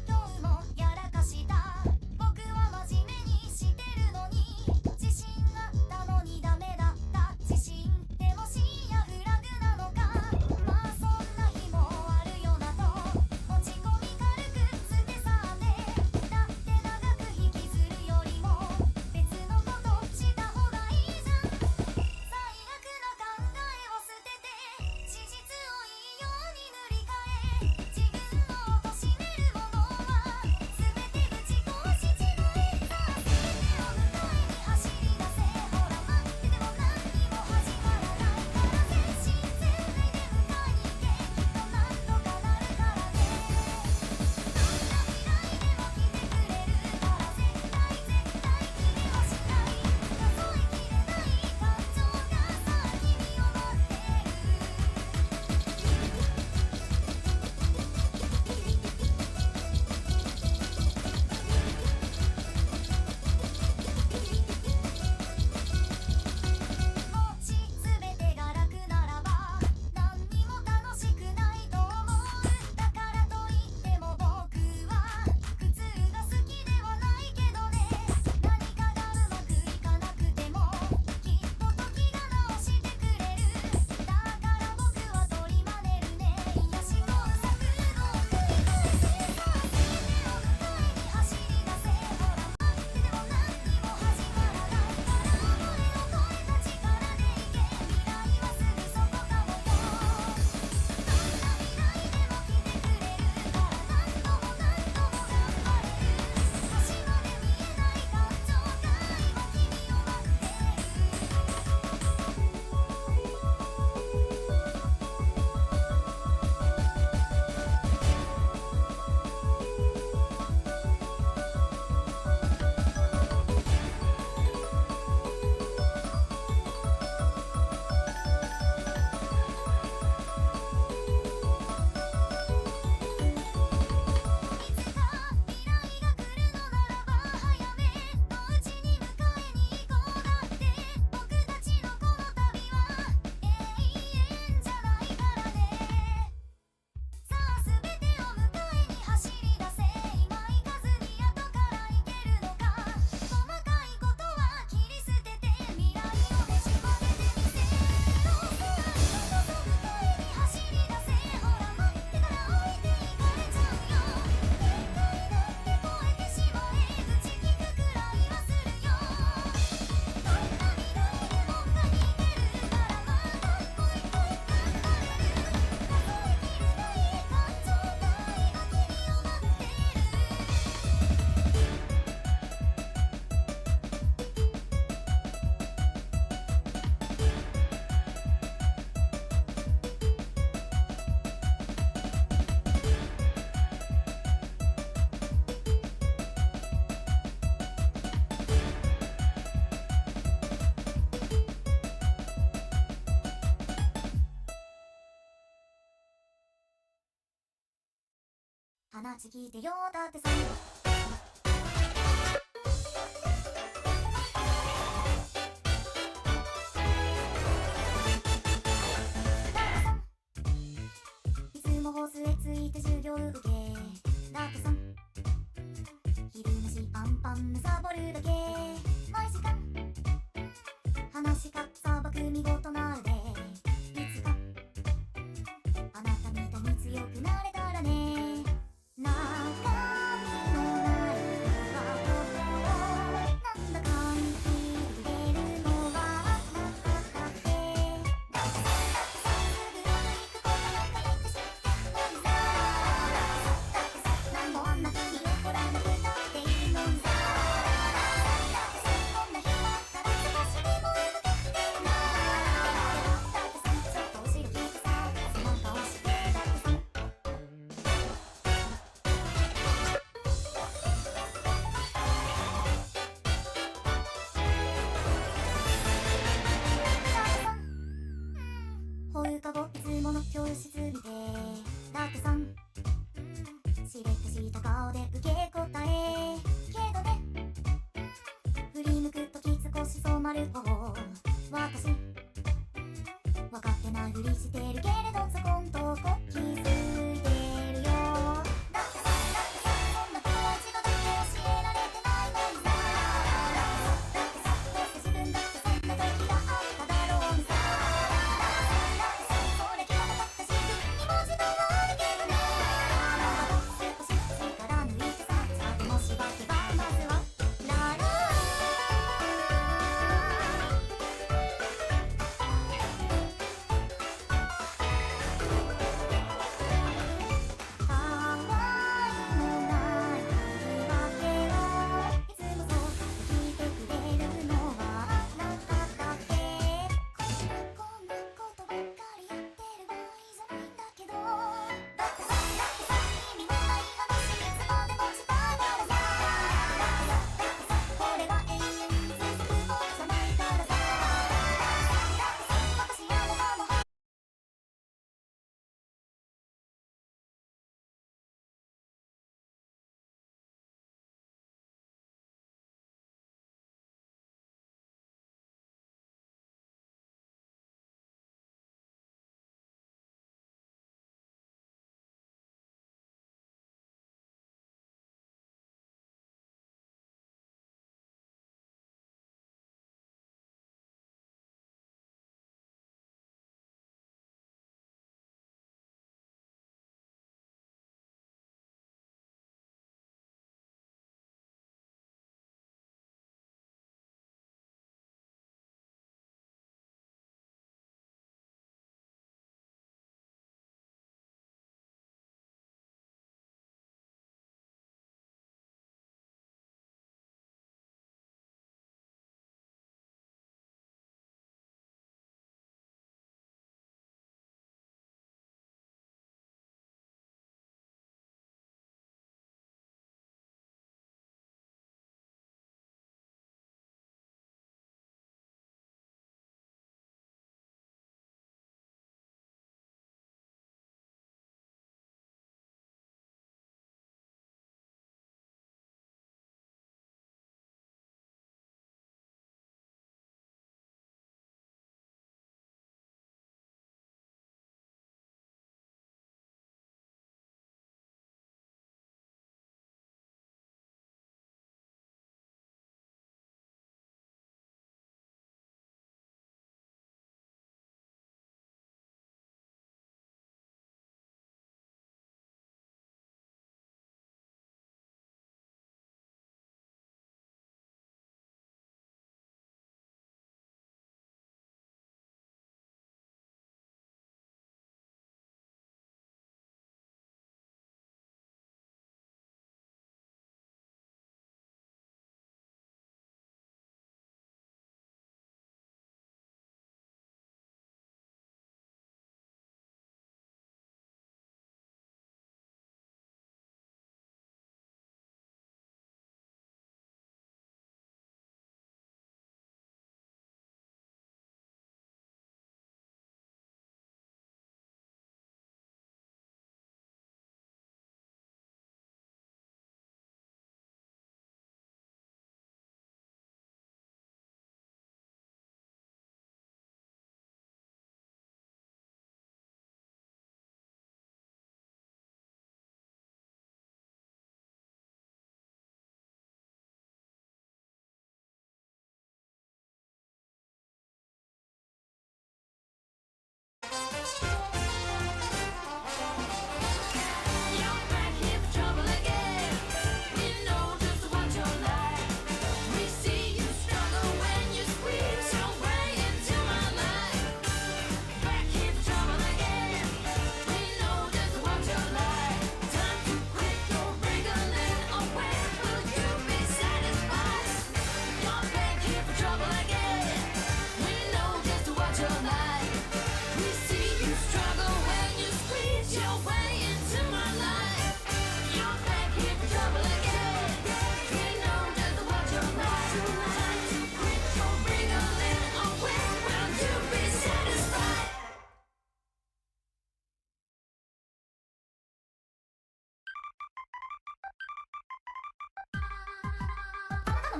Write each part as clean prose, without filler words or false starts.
どうもやらかした僕話聞いてよだってさいつもホースへついて授業受けだってさ昼飯パンパンむさぼるだけ毎時間話しかけさばく見事なるでいつかあなたみたいに強くなれたらね中身のない心なんだかに聞いてるのはだってだってさすぐ行くことなんかないって知ってるのにさだってさなんもあんな風に怒らなくたっていいのにさだってさこんな暇だったら少しでも動けてるなだってさちょっと後ろ引いてさその顔してだってさ放課後いつもの教室見てだってさしれっとした顔で受け答えけどね振り向くとき少し染まる方私分かってないふりしてるけれどそこんとこ気づいてるよだってさそんなことは一度だって教えられてないのにさだってさどうせ自分だってそんな時があっただろうにさだってさそれ気がなかったし自分にも自分はあるけどね少し力抜いてささてもしばけばまずはララー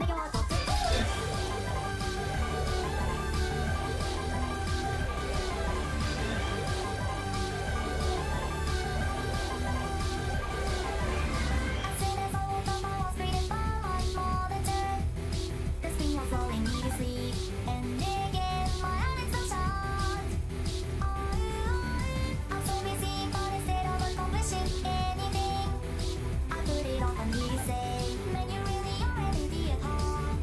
make your heart go tick. As soon as all the balls breathing by more than two, the spring was flowing me to sleep, and again my eyelids are shut. I'm so busy, but instead of accomplishing anything, I put it off on you to say, man, you really are an idiot, huh?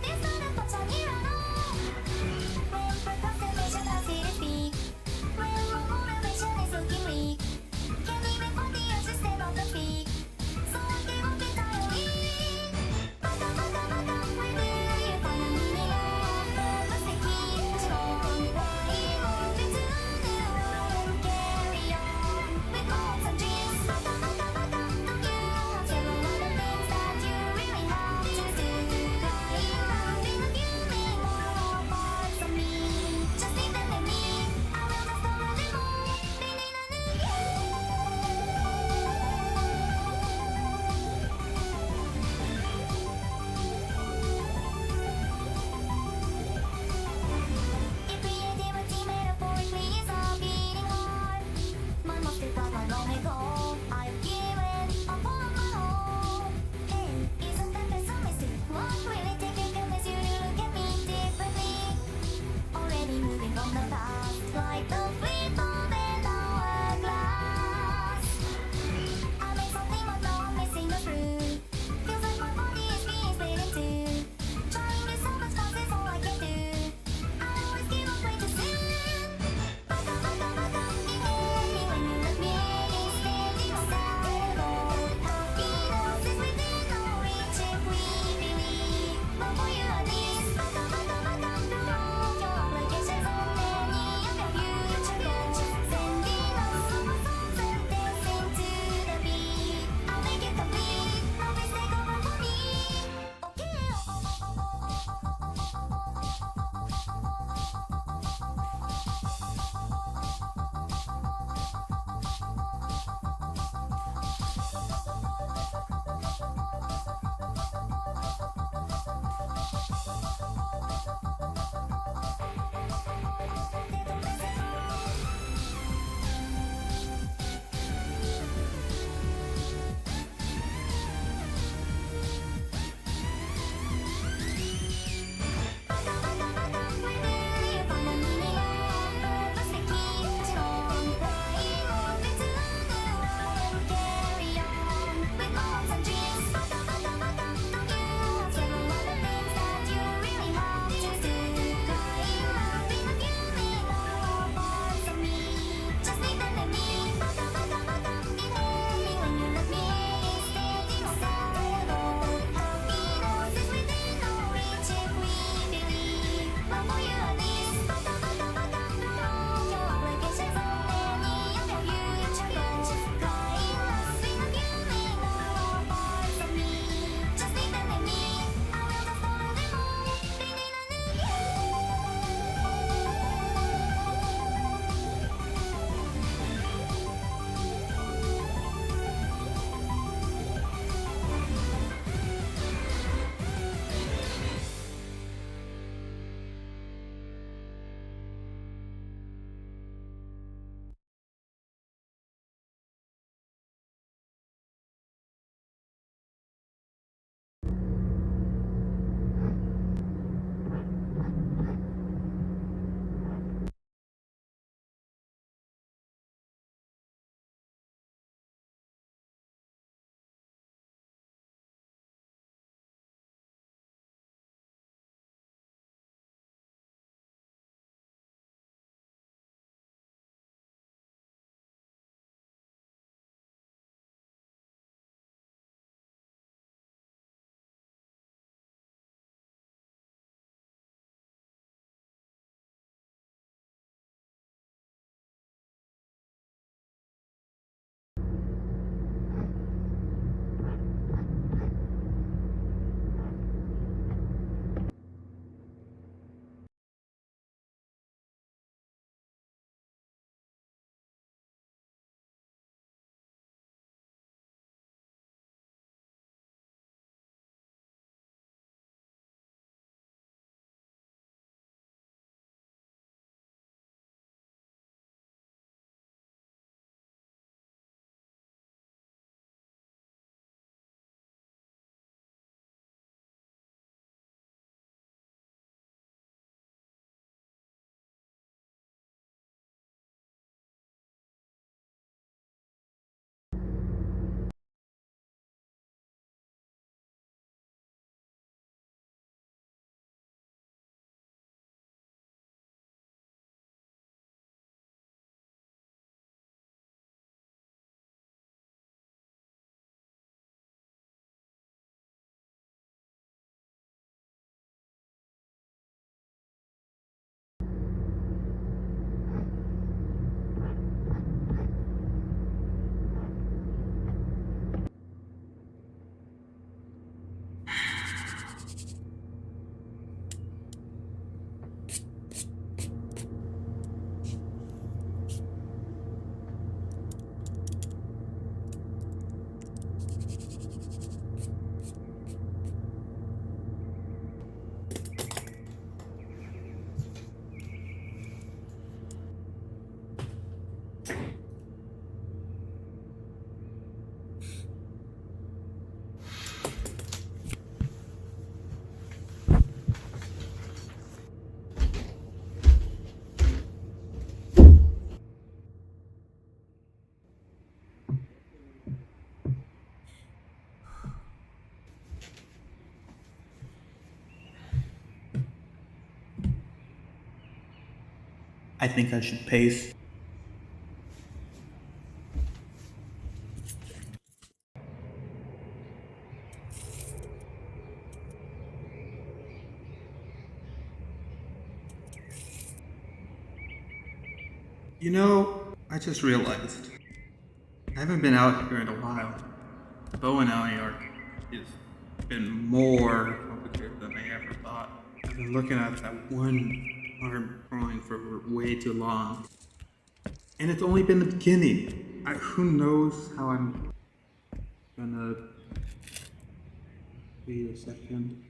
I think I should pace. You know, I just realized I haven't been out here in a while. The bow and alley arc has been more complicated than I ever thought. I've been looking at that one arm drawing for way too long. And it's only been the beginning. Who knows how I'm gonna... Wait a second.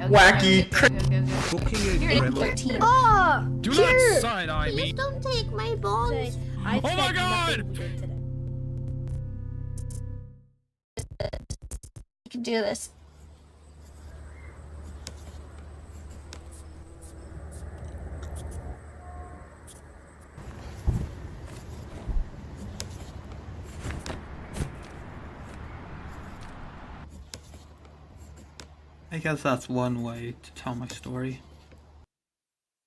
Wacky. You're in 13. Oh! Do Here! not side-eye Please me! don't take my bones. I Oh my said God! nothing weird today. You can do this. I guess that's one way to tell my story.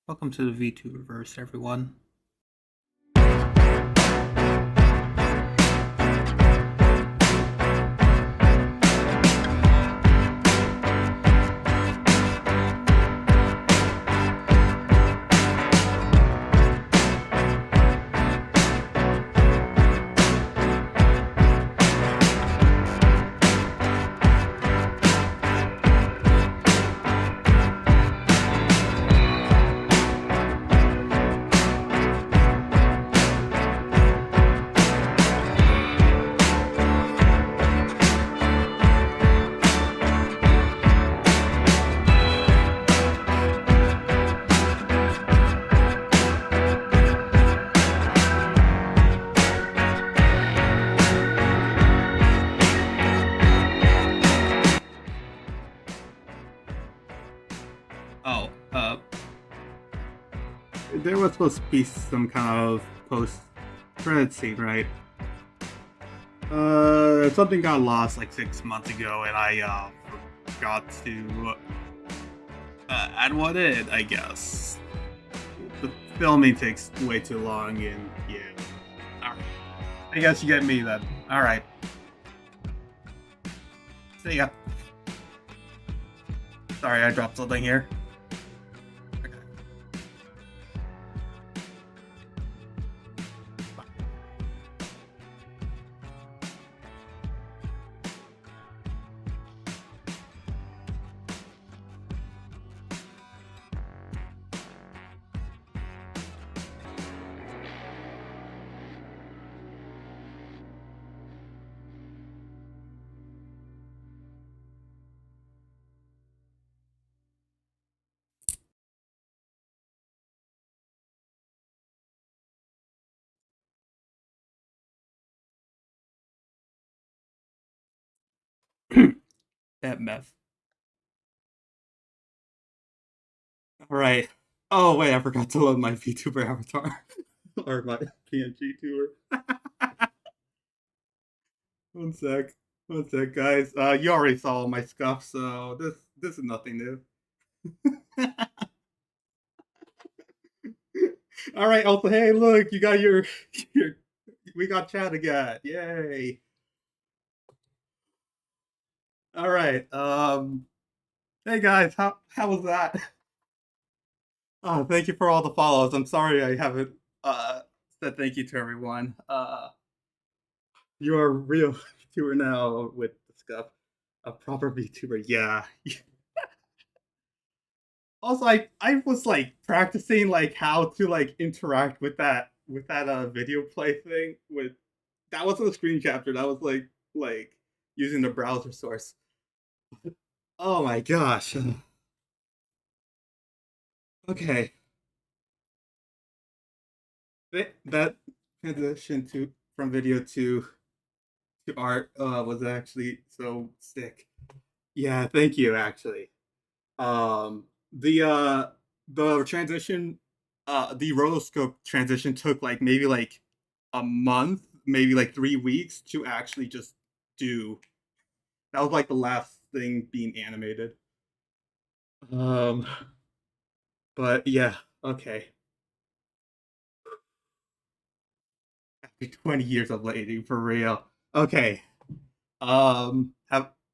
Welcome to the V2 Reverse, everyone. There was supposed to be some kind of post-credit scene, right? Something got lost like 6 months ago, and I forgot to add one in, I guess. The filming takes way too long, and yeah. Alright. I guess you get me then. Alright. See ya. Sorry, I dropped something here. Okay. That mess. Alright. Oh, wait, I forgot to load my VTuber avatar. Or my PNG tuber. One sec. One sec, guys. You already saw my scuff, so this is nothing new. Alright, also, hey, look, you got your we got chat again. Yay. Alright, hey guys, how was that? Oh, thank you for all the follows. I'm sorry I haven't said thank you to everyone. You're a real VTuber now with the scuff. A proper VTuber, yeah. Also, I was like practicing like how to like interact with that video play thing with that wasn't a screen capture, that was like using the browser source. Oh my gosh. Okay. That transition to from video to art was actually so sick. Yeah, thank you actually. Um the transition the rotoscope transition took like maybe like a month, maybe like 3 weeks to actually just do. That was like the last thing being animated. Um but yeah, okay. After 20 years of waiting for real. Okay. Have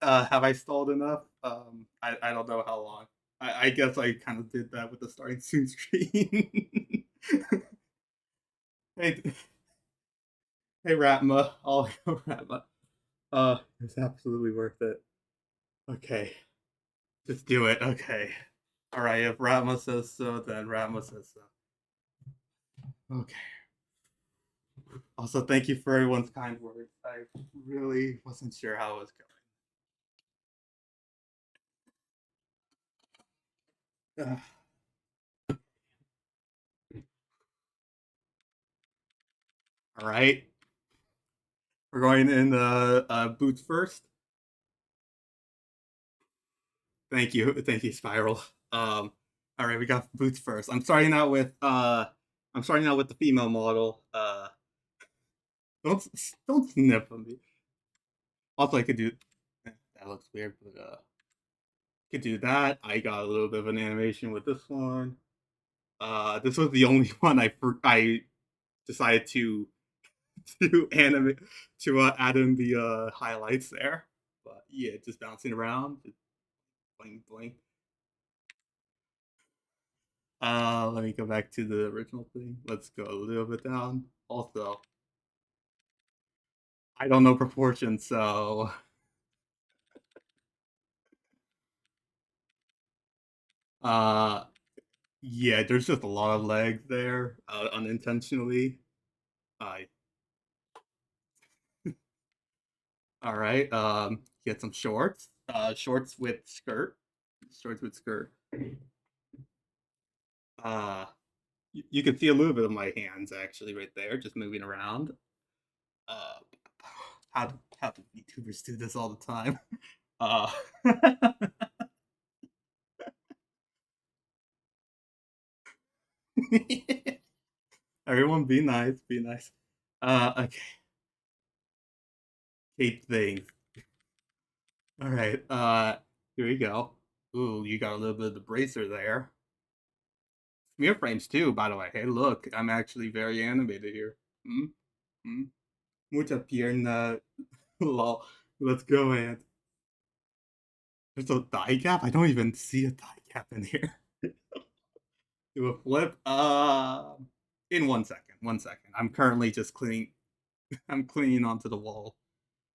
I stalled enough? I don't know how long. I guess I kind of did that with the starting soon screen. Hey, hey, Ratma. I'll go, Ratma. It's absolutely worth it. Okay, just do it. Okay. All right. If Ratma says so, then Ratma says so. Okay. Also, thank you for everyone's kind words. I really wasn't sure how it was going. All right. We're going in the boots first. Thank you, Spiral. All right, we got boots first. I'm starting out with the female model. Don't don't snip on me. Also, I could do that looks weird, but could do that. I got a little bit of an animation with this one. This was the only one I decided to animate to add in the highlights there. But yeah, just bouncing around, just bling bling. Let me go back to the original thing. Let's go a little bit down. Also, I don't know proportions, so uh yeah, there's just a lot of legs there, unintentionally. I all right. Get some shorts. Shorts with skirt. Shorts with skirt. Uh, you can see a little bit of my hands actually right there, just moving around. Uh, how do VTubers do this all the time? Uh, everyone, be nice. Be nice. Okay. Cape thing. All right. Here we go. Ooh, you got a little bit of the bracer there. Smear frames too, by the way. Hey, look, I'm actually very animated here. Hmm. Hmm. Mucha pierna. Lol. Let's go, Ant. There's a thigh gap? I don't even see a thigh gap in here. Do a flip? In 1 second. 1 second. I'm currently just cleaning. I'm cleaning onto the wall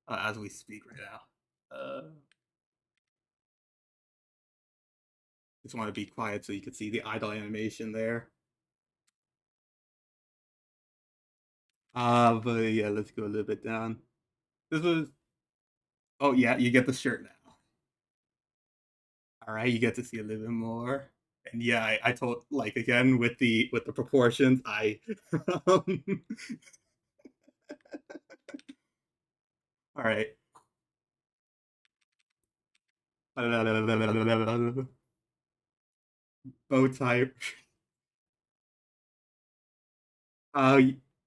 as we speak right now. Just want to be quiet so you can see the idle animation there. But yeah, let's go a little bit down. This was. Oh yeah, you get the shirt now. All right, you get to see a little bit more. And yeah, I told like again with the proportions, I. All right. Bow tie.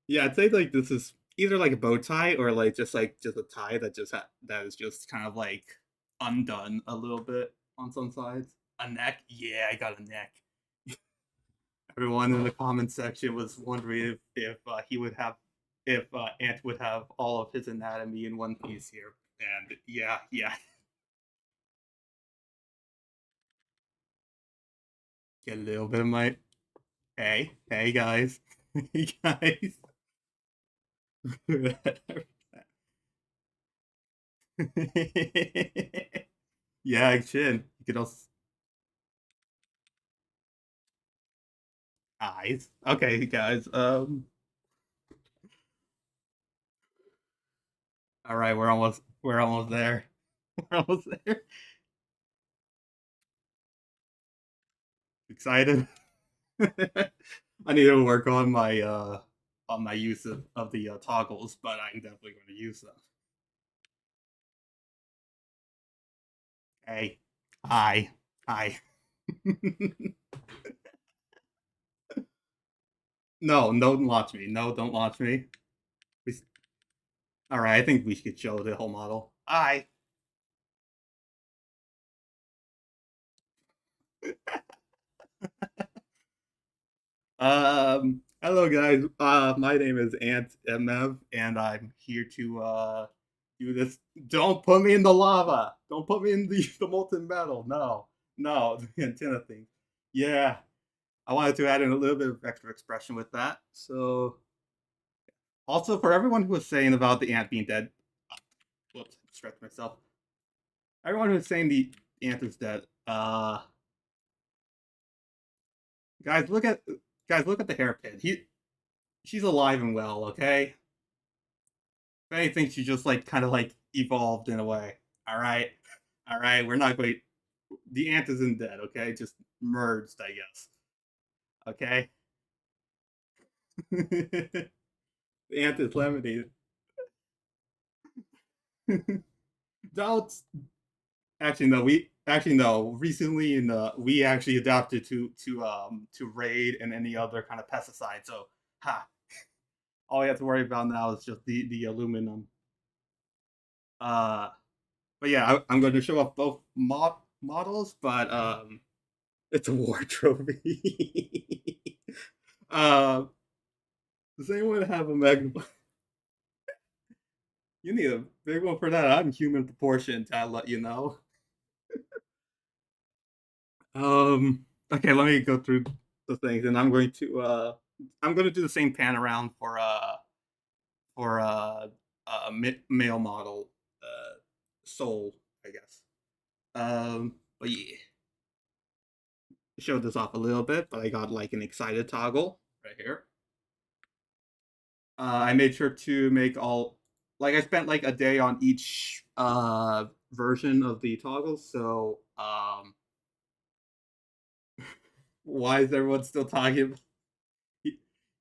Yeah, I'd say like this is either like a bow tie or like just a tie that that is just kind of like undone a little bit on some sides. A neck, yeah, I got a neck. Everyone in the comment section was wondering if he would have if Ant would have all of his anatomy in one piece here, and yeah, yeah. Get a little bit of my hey guys, hey guys. Yeah, chin. You could also eyes. Okay, guys. All right, we're almost there. We're almost there. Excited. I need to work on my use of the toggles, but I'm definitely going to use them. Hey, hi, hi. No, don't launch me. No, don't launch me. All right, I think we should show the whole model. Hi. Hello guys. My name is Ant MF, and I'm here to do this. Don't put me in the lava. Don't put me in the molten metal. No, no, the antenna thing. Yeah, I wanted to add in a little bit of extra expression with that. So, also for everyone who was saying about the ant being dead, whoops, stretched myself. Everyone who was saying the ant is dead. Guys, look at the hairpin. She's alive and well. Okay. If anything, she just like kind of like evolved in a way. All right, all right. We're not going. The ant isn't dead. Okay, just merged, I guess. Okay. The ant is laminated. Don't actually no. We actually no. Recently, in we actually adapted to raid and any other kind of pesticide. So ha. All we have to worry about now is just the aluminum. Uh, but yeah, I'm going to show off both models, but it's a war trophy. uh, does anyone have a magnum? You need a big one for that. I'm human proportioned. I'll let you know. Okay, let me go through the things, and I'm going to do the same pan around for male model soul, I guess. But yeah, showed this off a little bit, but I got like an excited toggle right here. I made sure to make all like I spent like a day on each version of the toggles. So why is everyone still talking about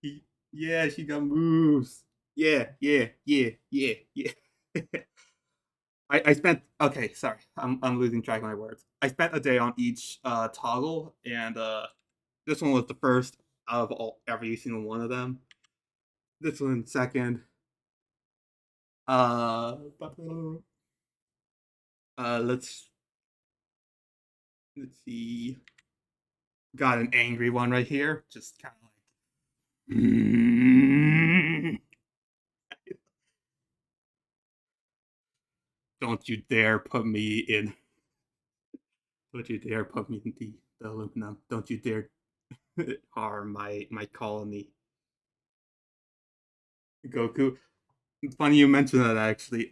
he, yeah, she got moves. Yeah, yeah, yeah, yeah, yeah. I spent okay, sorry. I'm losing track of my words. I spent a day on each toggle, and this one was the first out of every single one of them. This one second. Uh, let's see. Got an angry one right here. Just kind of like. Don't you dare put me in. Don't you dare put me in the aluminum. Don't you dare harm my colony. Goku. Funny you mentioned that actually.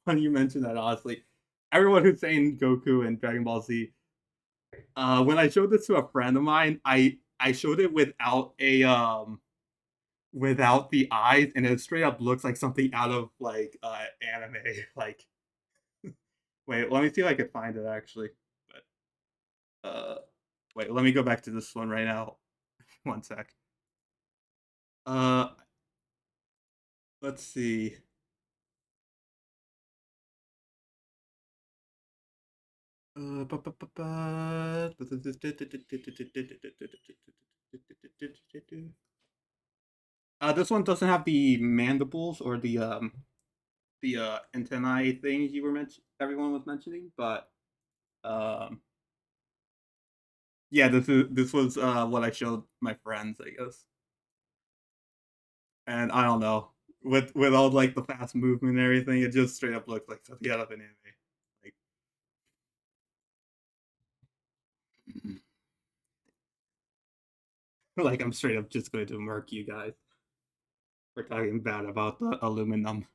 Funny you mentioned that honestly. Everyone who's saying Goku and Dragon Ball Z, when I showed this to a friend of mine, I showed it without the eyes, and it straight up looks like something out of like anime. Like, wait, let me see if I can find it actually. But wait, let me go back to this one right now. One sec. Uh, let's see. This one doesn't have the mandibles or the antennae thing you were everyone was mentioning, but um yeah, this was what I showed my friends, I guess. And I don't know, with all like the fast movement and everything, it just straight up looks like something out of an anime. Like, like I'm straight up just going to murk you guys for talking bad about the aluminum.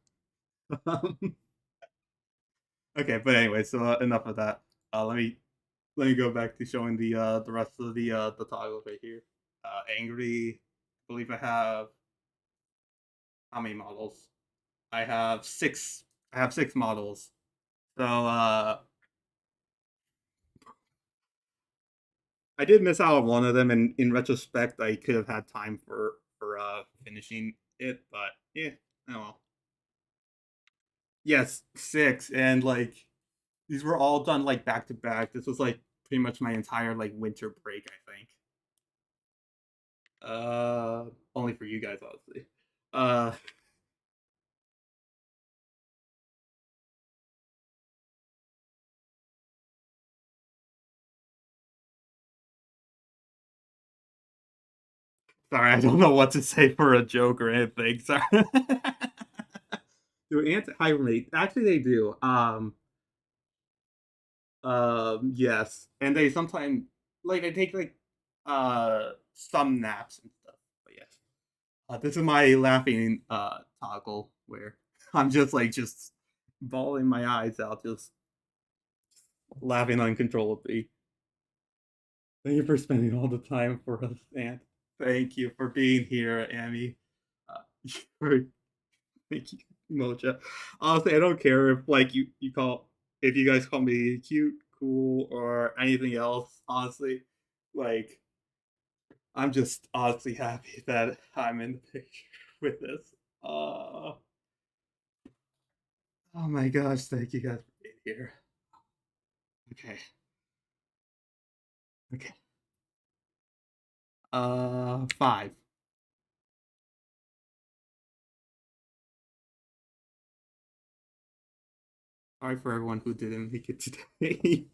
Okay, but anyway, so enough of that. Let me go back to showing the rest of the toggles right here. Angry. I believe I have how many models? I have six. I have six models. So I did miss out on one of them, and in retrospect, I could have had time for finishing it, but yeah, oh well. Yes, six, and like these were all done like back to back. This was like pretty much my entire like winter break, I think. Only for you guys, obviously. Uh, sorry, I don't know what to say for a joke or anything. Sorry. Do ants hibernate? Actually, they do. Yes, and they sometimes like they take like some naps and stuff. But yes, this is my laughing toggle where I'm just bawling my eyes out, just laughing uncontrollably. Thank you for spending all the time for us, and thank you for being here, Amy. For thank you, Mocha. Honestly, I don't care if like you call if you guys call me cute, cool, or anything else. Honestly, like I'm just honestly happy that I'm in the picture with this. Uh, oh my gosh, thank you guys for being here. Okay, okay. Five. Sorry for everyone who didn't make it today.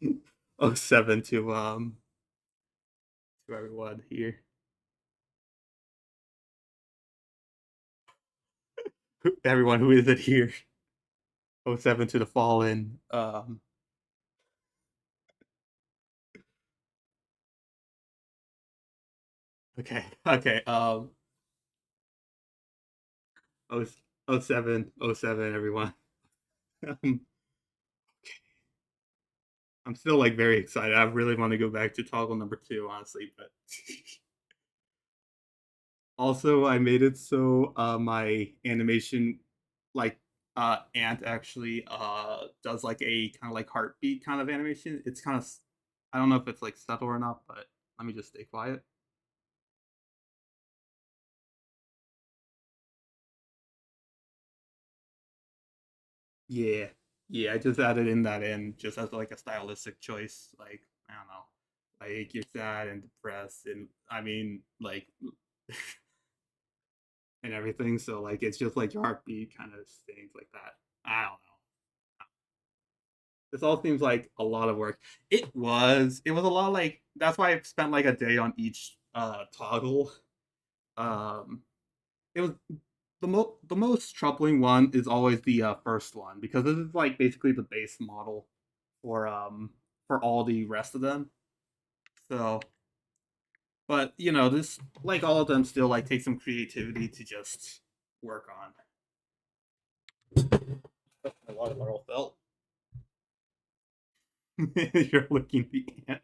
Oh, 7 to everyone here. Everyone who isn't here. Oh, 7 to the fallen. Okay, okay. Oh, oh 07, oh 07, everyone. Um, I'm still like very excited. I really want to go back to toggle number 2, honestly, but also I made it so my animation like ant actually does like a kind of like heartbeat kind of animation. It's kind of I don't know if it's like subtle or not, but let me just stay quiet. Yeah. Yeah, I just added in that in just as like a stylistic choice. Like, I don't know. Like you're sad and depressed and I mean like and everything. So like it's just like your heartbeat kind of things like that. I don't know. This all seems like a lot of work. It was a lot like that's why I spent like a day on each toggle. Um it was the most troubling one is always the first one because this is like basically the base model for for all the rest of them. So, but you know, this like all of them still like take some creativity to just work on. A lot of Laurel felt. You're looking the ant.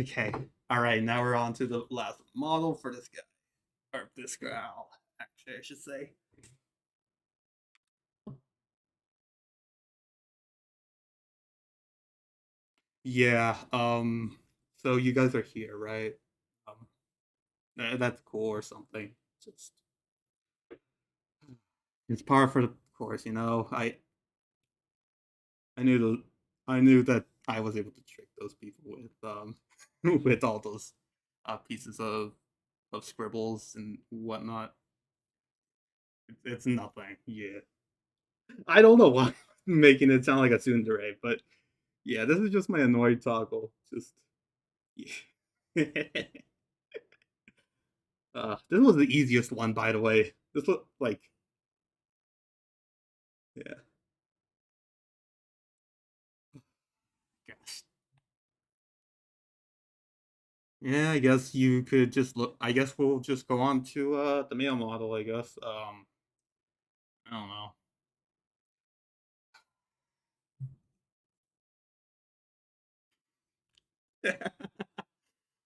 Okay. All right. Now we're on to the last model for this guy, or this girl. Actually, I should say. Yeah. So you guys are here, right? That's cool or something. Just it's par for the course, you know. I knew the I knew that I was able to trick those people with with all those pieces of scribbles and whatnot. It's nothing. Yeah. I don't know why I'm making it sound like a tsundere, but yeah, this is just my annoyed toggle. Just yeah. This was the easiest one, by the way. This was like, yeah. Gosh. Yeah, I guess you could just look. I guess we'll just go on to the male model. I guess. I don't know.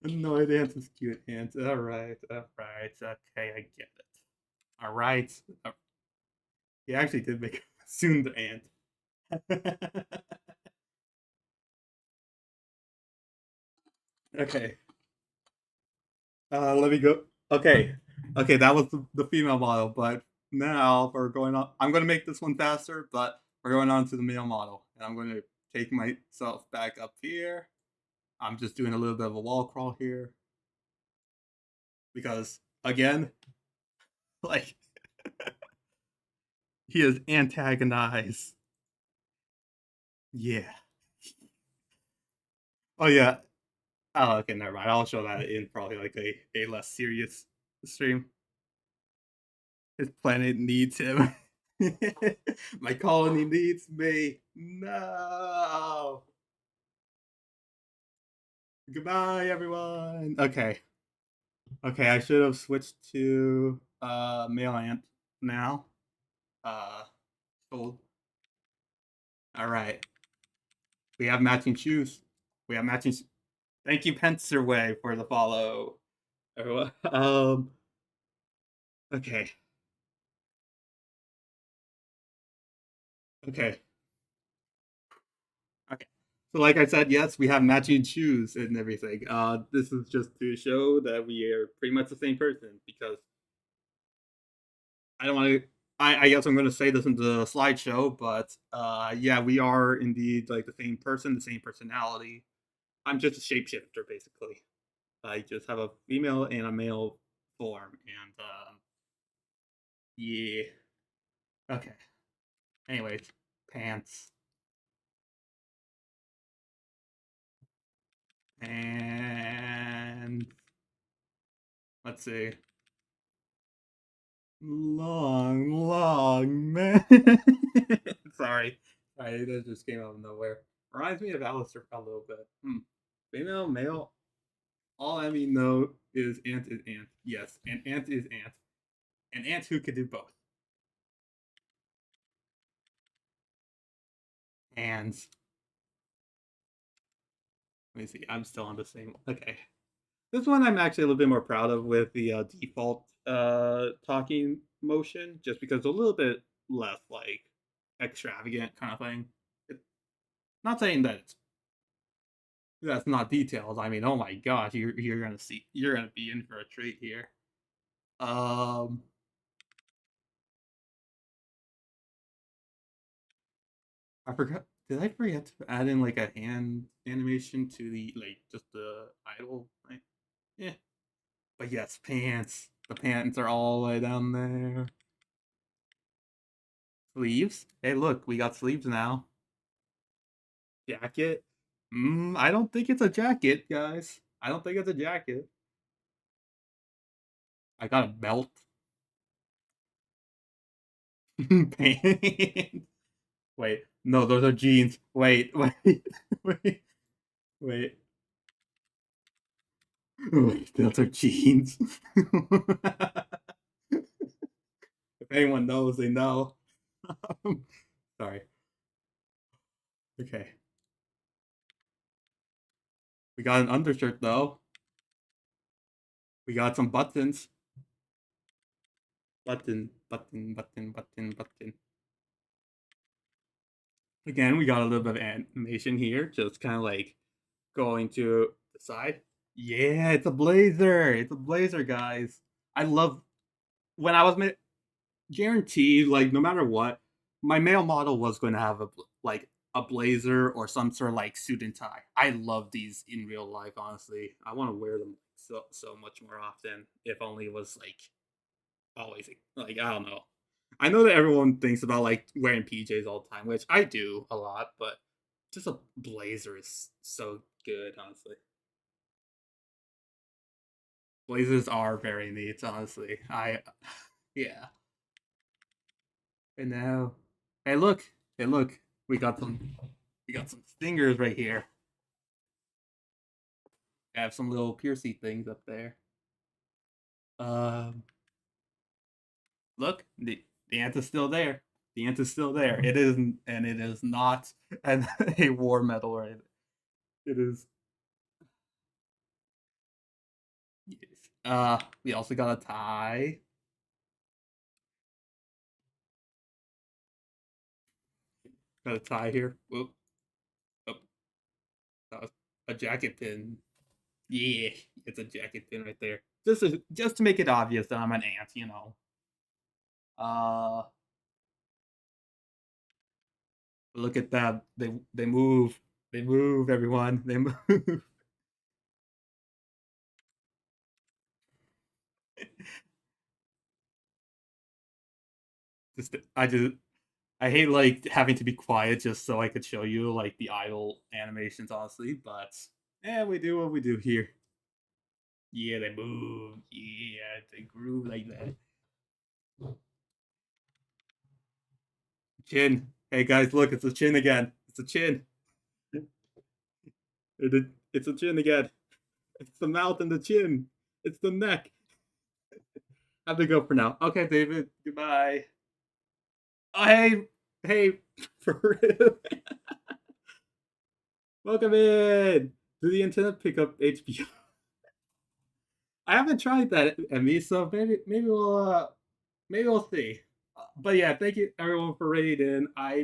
Annoyed ants is cute ants. All right, all right. Okay, I get it. All right. He actually did make a soon ant. Okay. Let me go. Okay. Okay, that was the female model, but now we're going on. I'm going to make this one faster, but we're going on to the male model. And I'm going to take myself back up here. I'm just doing a little bit of a wall crawl here. Because, again, like, he is antagonized. Yeah. Oh, yeah. Oh, okay, never mind. I'll show that in probably like a less serious stream. His planet needs him. My colony needs me. No. Goodbye, everyone. Okay. Okay, I should have switched to male ant now. Sold. All right. We have matching shoes. We have matching. Thank you, Pencerway, for the follow. Everyone. Okay. Okay. Okay. So, like I said, yes, we have matching shoes and everything. This is just to show that we are pretty much the same person because I don't want to. I guess I'm going to say this in the slideshow, but yeah, we are indeed like the same person, the same personality. I'm just a shapeshifter, basically. I just have a female and a male form, and yeah. Okay. Anyways, pants. And let's see. Long man. Sorry. Sorry, that just came out of nowhere. Reminds me of Alistair a little bit. Female, male, all I mean know is ant is ant. Yes, and ant is ant. An ant who could do both. And let me see, I'm still on the same. Okay. This one I'm actually a little bit more proud of with the default talking motion, just because it's a little bit less like extravagant kind of thing. Not saying that that's not detailed. I mean, oh my gosh, you're gonna see, you're gonna be in for a treat here. Um, I forgot. Did I forget to add in like a hand animation to the like just the idle thing? Yeah, but yes, pants. The pants are all the way down there. Sleeves. Hey, look, we got sleeves now. Jacket. I don't think it's a jacket, guys. I don't think it's a jacket. I got a belt. Pants. Wait, No, those are jeans. Wait, wait, wait, wait. Wait, those are jeans. If anyone knows, they know. Sorry. Okay. We got an undershirt though. We got some buttons. Button, button, button, button, button. Again, we got a little bit of animation here, just kind of like going to the side. Yeah, it's a blazer. It's a blazer, guys. I love when I was guaranteed, like no matter what, my male model was going to have like a blazer or some sort of like suit and tie. I love these in real life. Honestly, I want to wear them so much more often. If only it was like always like I don't know. I know that everyone thinks about like wearing PJs all the time, which I do a lot, but just a blazer is so good, honestly. Blazers are very neat, honestly. Yeah. And now, hey, look, hey, look, we got some stingers right here. I have some little piercy things up there. Um, look, the ant is still there. The ant is still there. It isn't, and it is not a war medal, right? It is. Yes. We also got a tie. Got a tie here. Whoop. Oh, that was a jacket pin. Yeah, it's a jacket pin right there. Just to make it obvious that I'm an ant, you know. Uh, look at that. They move. They move. Everyone. They move. just I hate like having to be quiet just so I could show you like the idle animations, honestly. But yeah, we do what we do here. Yeah, they move. Yeah, they groove like that. Chin. Hey guys, look, it's a chin again. It's a chin. It's a chin again. It's the mouth and the chin. It's the neck. I have to go for now. Okay, David. Goodbye. Oh, hey, hey, for real. Welcome in. Do the antenna pick up HBO? I haven't tried that, Emmy. So maybe we'll see. But yeah, thank you everyone for rating in. I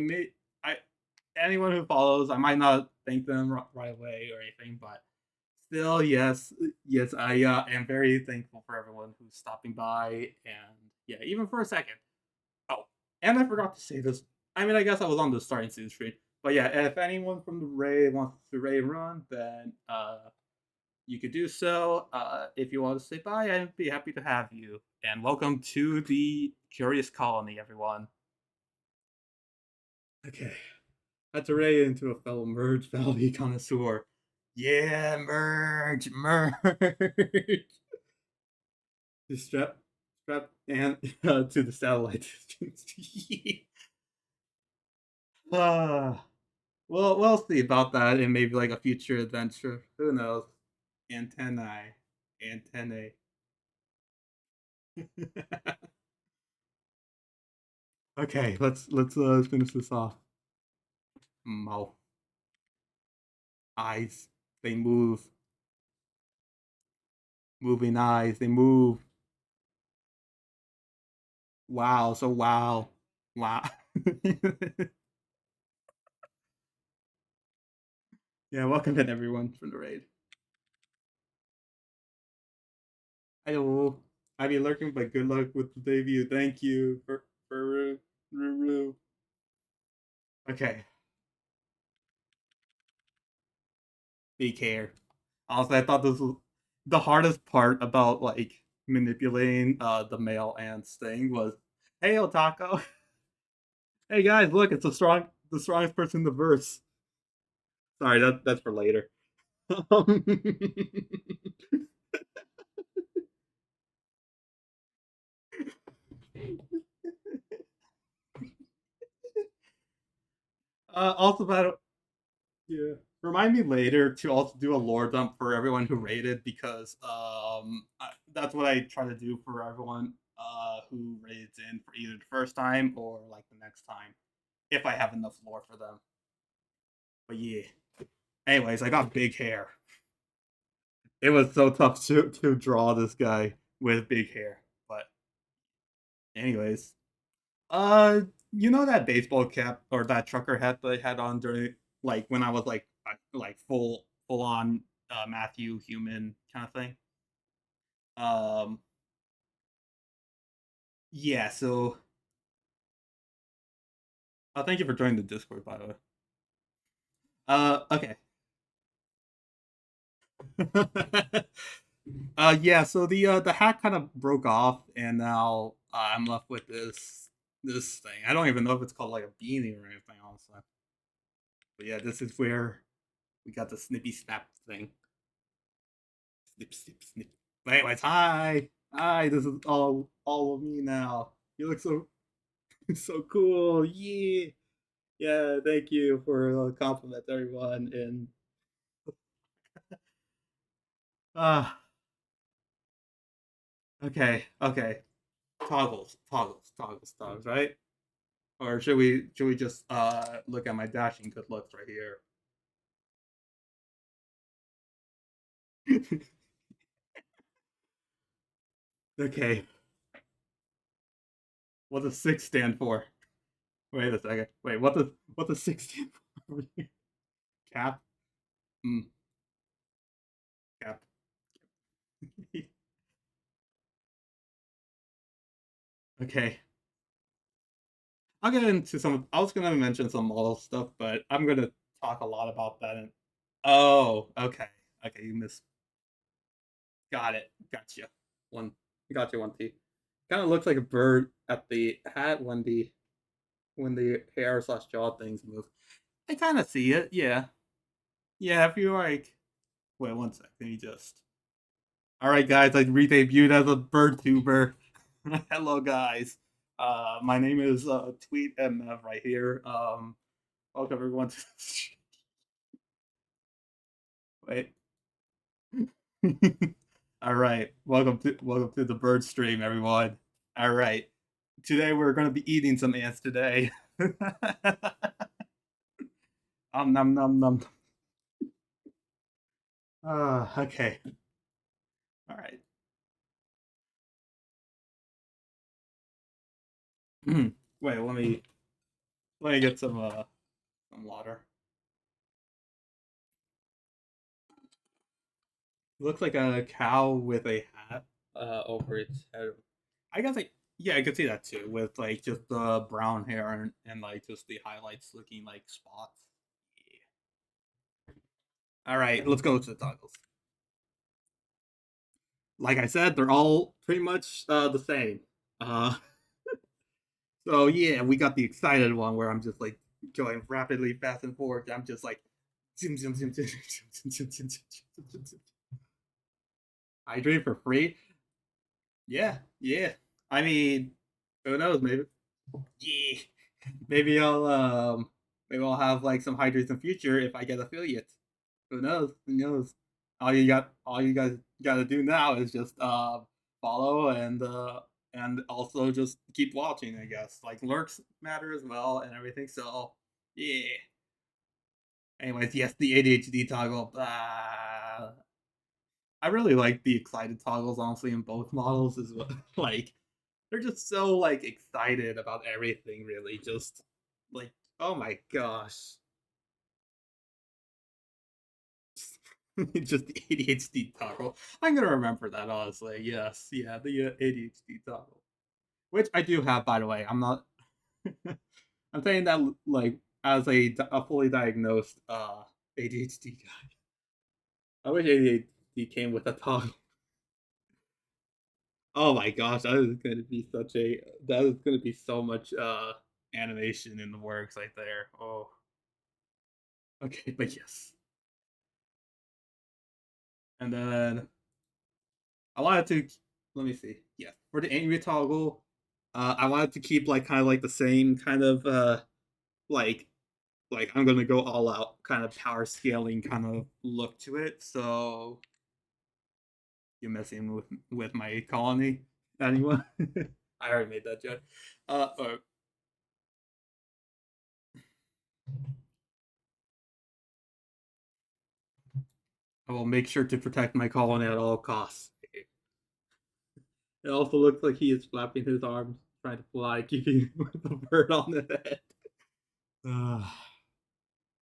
anyone who follows, I might not thank them right away or anything, but still, yes, I am very thankful for everyone who's stopping by and yeah, even for a second. Oh, and I forgot to say this. I mean, I guess I was on the starting screen, but yeah, if anyone from the raid wants to raid run, then you could do so. If you want to say bye, I'd be happy to have you. And welcome to the Curious Colony, everyone. Okay. Had to raid into a fellow Merge Valley connoisseur. Yeah, merge, merge. Just strap and to the satellite distance. uh, well, we'll see about that in maybe like a future adventure. Who knows? Antennae, antennae. Okay, let's finish this off. Mouth, eyes, they move. Moving eyes, they move. Wow, so wow, wow. Yeah, welcome in everyone from the raid. Hello. I've been lurking, but good luck with the debut. Thank you for Ruru. Okay, be care. Honestly, I thought this was the hardest part about like manipulating the male ants thing was, hey Otako, hey guys, look, it's the strongest person in the verse. Sorry, that's for later. Also, about yeah. Remind me later to also do a lore dump for everyone who rated because that's what I try to do for everyone who raids in for either the first time or like the next time if I have enough lore for them. But yeah. Anyways, I got big hair. It was so tough to draw this guy with big hair. But anyways, uh, you know that baseball cap or that trucker hat that I had on during like when I was like full on Matthew human kind of thing. Um, yeah. So, thank you for joining the Discord, by the way. Okay. Yeah. So the hat kind of broke off, and now I'm left with this thing. I don't even know if it's called like a beanie or anything, honestly. But yeah, this is where we got the snippy snap thing. Snip, snip, snip. But anyways, hi. This is all of me now. You look so so cool. Yeah, yeah. Thank you for the compliment, everyone. And ah, okay. Toggles, right? Or should we just look at my dashing good looks right here? Okay. What does six stand for? Wait a second. Wait, what does six stand for? Cap. Hmm. Cap. Okay. I'll get into some. I was gonna mention some model stuff, but I'm gonna talk a lot about that. Oh, okay. You missed. Got it. Gotcha. One. Gotcha. One T. Kind of looks like a bird at the hat when the hair slash jaw things move. I kind of see it. Yeah. Yeah. If you like. Wait one sec. Let me just. All right, guys. I re-debuted as a bird tuber. Hello, guys. My name is Tweet MF right here. Welcome everyone to wait. All right. Welcome to the bird stream, everyone. All right. Today we're gonna be eating some ants today. Num num num. Okay. All right. Wait, let me get some water. Looks like a cow with a hat over its head. I guess yeah, I could see that too with like just the brown hair and like just the highlights looking like spots. Yeah. All right, let's go to the toggles. Like I said, they're all pretty much the same. Uh, so yeah, we got the excited one where I'm just like going rapidly fast and forward. I'm just like zoom zoom zoom zoom zoom zoom zoom zoom zoom. Hydrate for free? Yeah. I mean, who knows? Yeah, maybe I'll have like some hydrates in future if I get affiliates. Who knows? Who knows? All you guys gotta do now is just follow and also just keep watching. I guess like lurks matter as well and everything. So yeah. Anyways, yes, the ADHD toggle. I really like the excited toggles honestly in both models as well. Like they're just so like excited about everything. Really, just like oh my gosh. Just the ADHD toggle. I'm gonna remember that honestly. Yes, yeah, the ADHD toggle, which I do have by the way. I'm not. I'm saying that like as a fully diagnosed ADHD guy. I wish ADHD came with a toggle. Oh my gosh, that is gonna be so much animation in the works right there. Oh, okay, but yes, and then I wanted to let me see. Yeah, for the angry toggle, I wanted to keep like kind of like the same kind of like like I'm gonna go all out kind of power scaling kind of look to it. So you're messing with my colony, anyone? I already made that joke. I will make sure to protect my colony at all costs. It also looks like he is flapping his arms, trying to fly, keeping the bird on the head.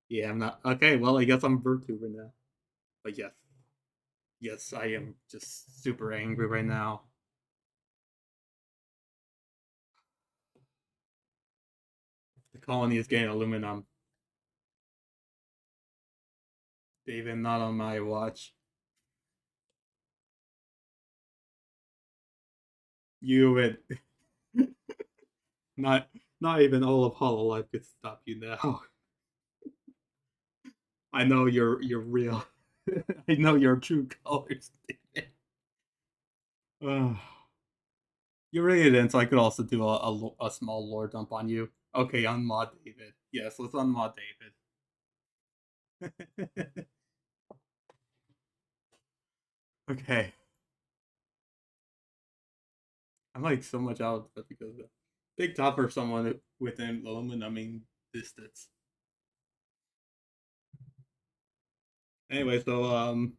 Yeah, I'm not okay. Well, I guess I'm a bird tuber now. But yes, yes, I am just super angry right now. The colony is getting aluminum. David, not on my watch. You would not even all of Hololive could stop you now. I know you're real. I know your true colors, David. You really didn't, so I could also do a small lore dump on you. Okay, unmod David. Yes, let's unmod David. Okay. I'm like so much out of because of big top for someone within aluminum distance. Anyway, so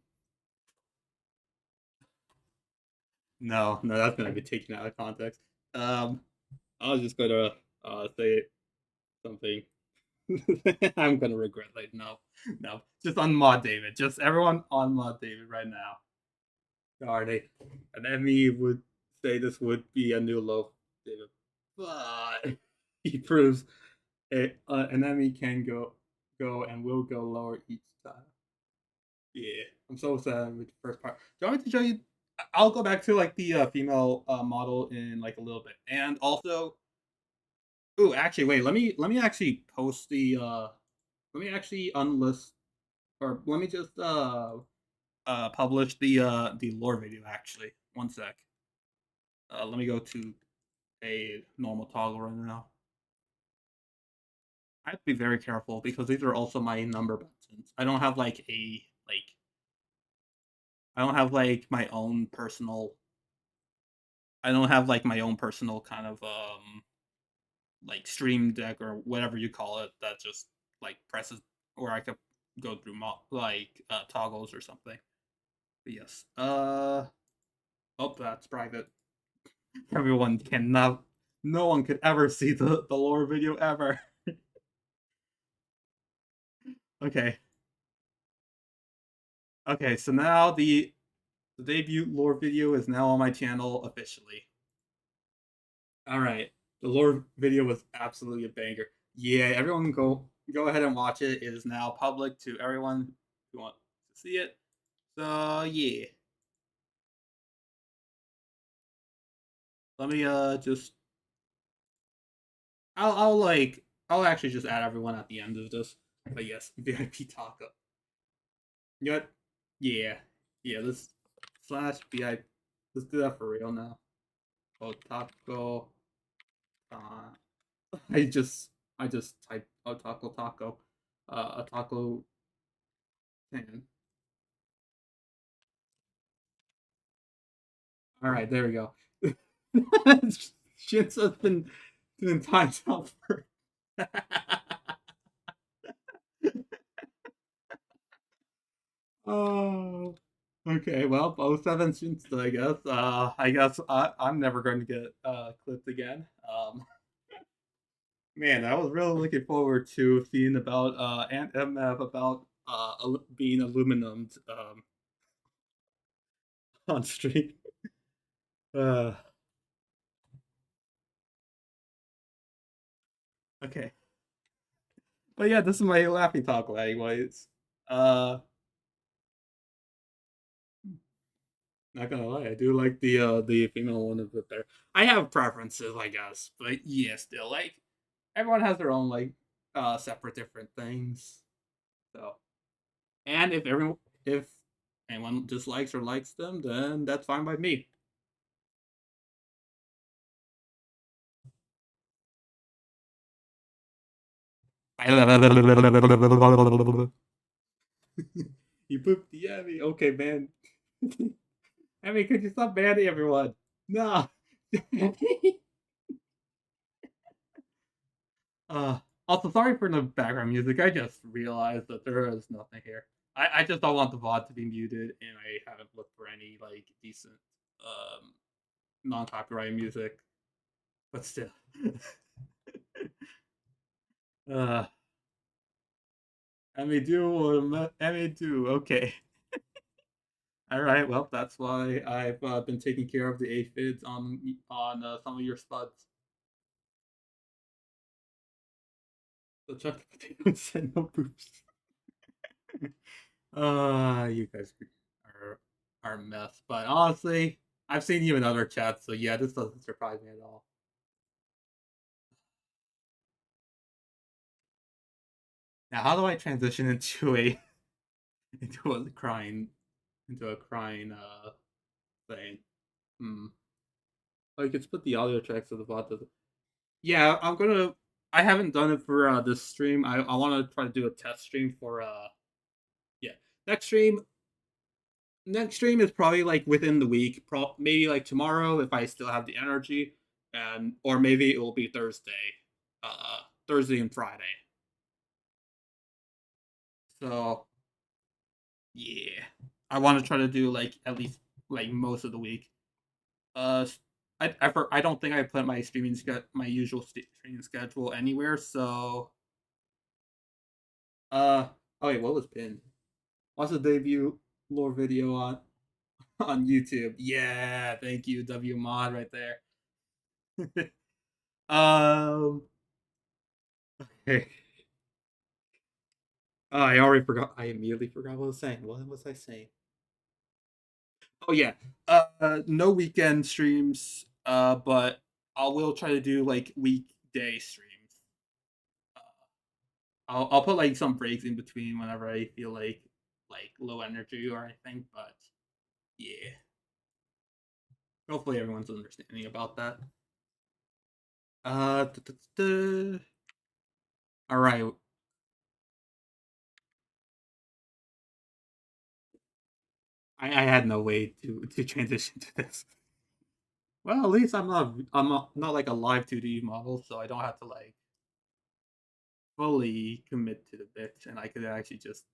no, that's gonna be taken out of context. I was just gonna say something. I'm gonna regret like no. Just unmod David. Just everyone unmod David right now. Darn it. An enemy would say this would be a new low, David. But he proves an enemy can go and will go lower each time. Yeah, I'm so sad with the first part. Do you want me to show you? I'll go back to like the female model in like a little bit, and also, ooh, actually, wait. Let me actually post the. Let me actually unlist, or let me just publish the lore video. Actually, one sec. Let me go to a normal toggle right now. I have to be very careful because these are also my number buttons. I don't have like I don't have like my own personal I don't have like my own personal kind of like stream deck or whatever you call it that just like presses or I could go through toggles or something. But yes. Oh, that's private. Everyone cannot no one could ever see the lore video ever. Okay. Okay, so now the debut lore video is now on my channel officially. Alright. The lore video was absolutely a banger. Yeah, everyone go ahead and watch it. It is now public to everyone who wants to see it. So yeah. Let me just I'll actually just add everyone at the end of this. But yes, VIP taco. You know what? Yeah. Yeah, let's slash VIP. Let's do that for real now. Otaco. I just typed taco. A taco pan. All right, there we go. Shit's has been doing times out for. Oh, okay. Well, 07 Shinsta, I guess. I guess I'm never going to get clipped again. Man, I was really looking forward to seeing about Ant MF about being aluminum on stream. Uh, okay. But yeah, this is my laughing talk, anyways. Not gonna lie, I do like the female one a bit better. I have preferences, I guess, but yeah, still like everyone has their own like separate different things. So, and if anyone dislikes or likes them, then that's fine by me. You pooped the Emmy. Okay, man. Emmy, could you stop banning everyone? No. uh, Also, sorry for the background music. I just realized that there is nothing here. I just don't want the VOD to be muted, and I haven't looked for any like decent non-copyright music. But still. uh Emmy do, okay. Alright, well that's why I've been taking care of the aphids on some of your spuds. So chuck the potatoes and no poops. You guys are a mess. But honestly, I've seen you in other chats, so yeah, this doesn't surprise me at all. Now, how do I transition into a crying thing? Hmm. Oh, you can split the audio tracks of the bot. Yeah, I haven't done it for this stream. I want to try to do a test stream for yeah. Next stream is probably like within the week. Maybe like tomorrow if I still have the energy, and or maybe it will be Thursday, Thursday and Friday. So yeah, I want to try to do like at least like most of the week. Uh, I don't think I put my my usual streaming schedule anywhere. So oh wait, what was pinned? Watch the debut lore video on on YouTube. Yeah, thank you, W Mod right there. um, okay. Oh, I already forgot. I immediately forgot what I was saying. What was I saying? Oh yeah. No weekend streams. But I will try to do like weekday streams. Uh, I'll put like some breaks in between whenever I feel like low energy or anything. But yeah, hopefully everyone's understanding about that. Uh, all right. I had no way to transition to this. Well, at least I'm not like a live 2D model, so I don't have to like fully commit to the bit, and I could actually just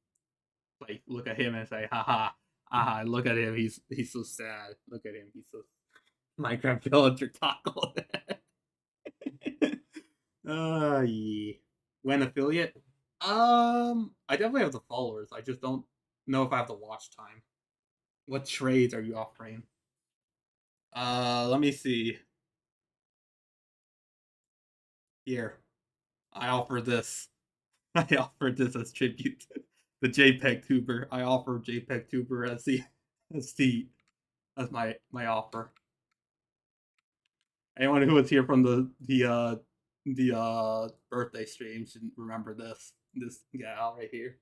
like look at him and say, haha, aha, look at him, he's so sad. Look at him, he's so Minecraft villager taco. Yeah. When affiliate? I definitely have the followers. I just don't know if I have the watch time. What trades are you offering? Let me see. Here, I offer this. I offer this as tribute. The JPEG tuber. I offer JPEG tuber as as my offer. Anyone who was here from the birthday stream should remember this gal right here.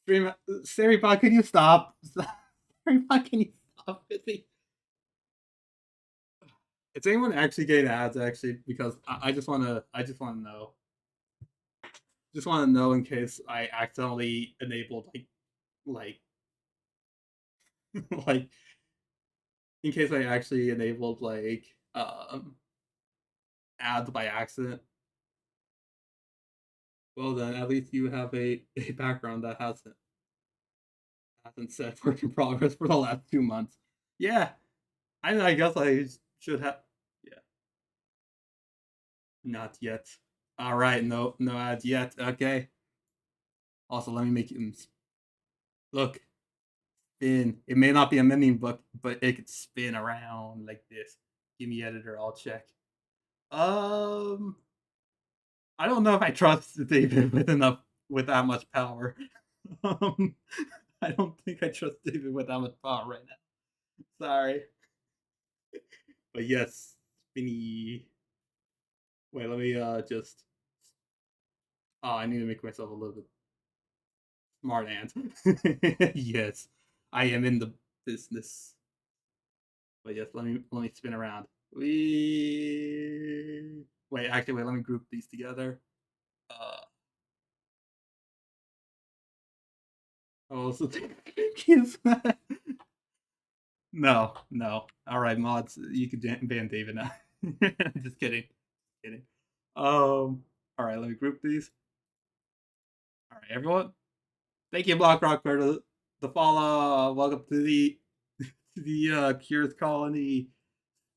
Stream Sarybot, can you stop? Sarybot, can you stop with me? Is anyone actually getting ads actually? Because I just wanna know. Just wanna know in case I accidentally enabled like like in case I actually enabled ads by accident. Well then at least you have a background that hasn't said work in progress for the last 2 months. Yeah. I guess I should have yeah. Not yet. Alright, no ads yet. Okay. Also let me make you look. Spin. It may not be a mending book, but it could spin around like this. Give me editor, I'll check. Um I don't know if I trust David with that much power. Um, I don't think I trust David with that much power right now. Sorry. But yes, spinny. Wait, let me just oh, I need to make myself a little bit smart ant. Yes. I am in the business. But yes, let me spin around. Wait, actually wait, let me group these together. Uh Oh, so kids. No, no. All right, mods, you can ban David now. Just kidding, kidding. All right, let me group these. All right, everyone. Thank you, Block Rock, for the follow. Welcome to the to the Cures Colony.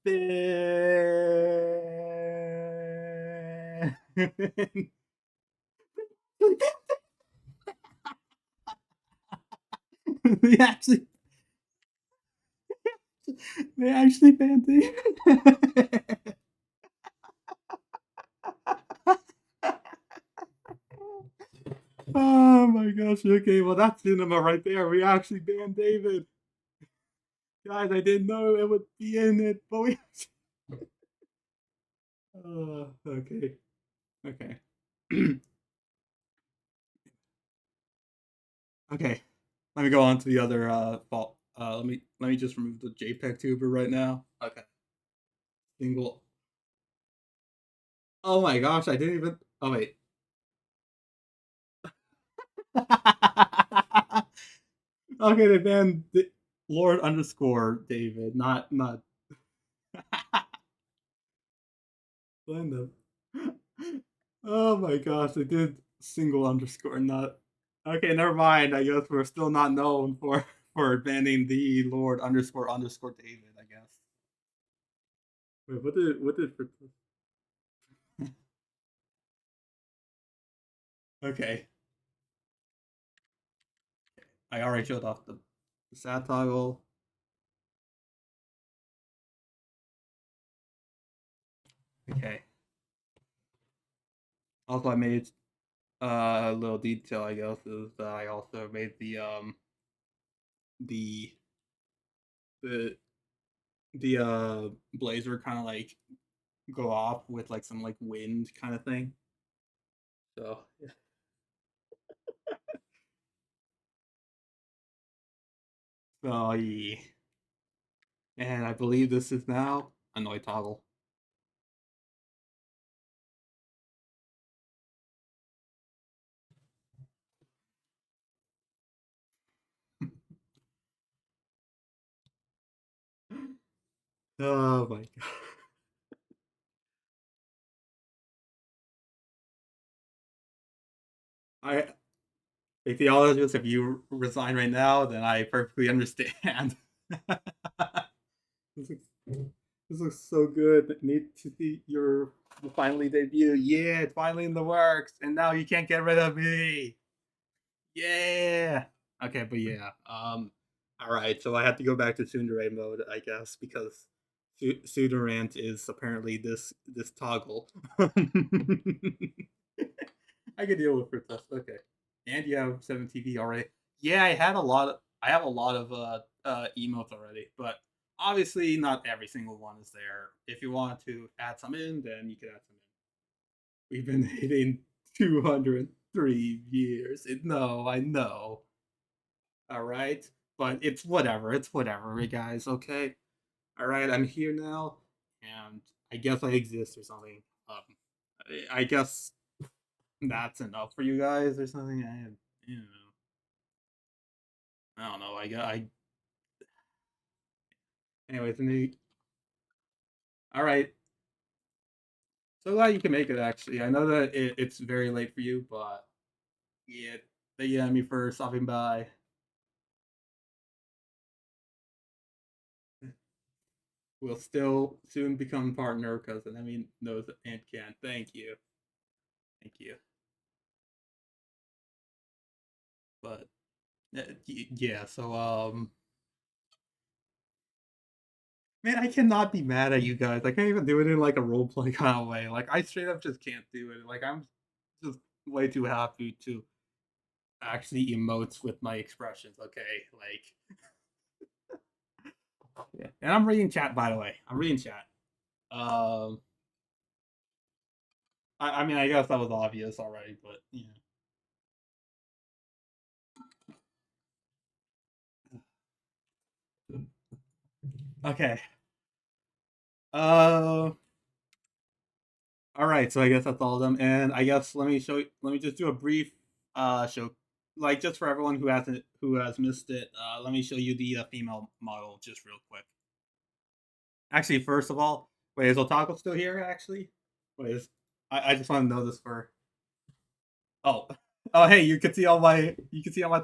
they actually they actually banned David. Oh my gosh, okay, well that's cinema right there. We actually banned David. Guys, I didn't know it would be in it, but we okay. Okay. Okay. Let me go on to the other fault. Let me just remove the JPEG tuber right now. Okay. Single. Oh my gosh, I didn't even. Oh wait. Okay, they banned Lord underscore David, not Glenda. Oh my gosh, they did single underscore, not. Okay, never mind. I guess we're still not known for banning the Lord underscore David. I guess. Wait, what did Okay, I already showed off the sat toggle. Okay. Also, I made a little detail. I guess is that I also made the the blazer kind of like go off with like some like wind kind of thing. So yeah. So yeah. And I believe this is now annoy toggle. Oh my god. I Atheologist, if you resign right now, then I perfectly understand. this, looks, this looks so good. Need to see your finally debut. Yeah, it's finally in the works, and now you can't get rid of me. Yeah. Okay, but yeah. All right. So I have to go back to tsundere mode, I guess, because Sudorant is apparently this toggle. I can deal with Princess. Okay. And you have 7TV already. Yeah, I have a lot of emotes already, but obviously not every single one is there. If you want to add some in, then you can add some in. We've been hitting 203 years. No, I know. All right, but it's whatever. It's whatever, guys. Okay. All right, I'm here now, and I guess I exist or something. I guess that's enough for you guys or something. You know, I don't know. Anyways, all right. So glad you can make it. Actually, I know that it's very late for you, but yeah, thank you, Emmy, for stopping by. We'll still soon become partner because Emmy knows and can. Thank you, thank you. But yeah, so man, I cannot be mad at you guys. I can't even do it in like a role play kind of way. Like I straight up just can't do it. Like I'm just way too happy to actually emotes with my expressions. Okay, like yeah. And I'm reading chat, by the way. I'm reading chat. Um, I mean, I guess that was obvious already, but yeah. Okay. Uh, all right. So I guess that's all of them, and I guess let me just do a brief show like just for everyone who has missed it, let me show you the female model just real quick. Actually, first of all, wait, is Otaku still here? Actually, wait, I just want to know this for. Oh, oh, hey, you can see all my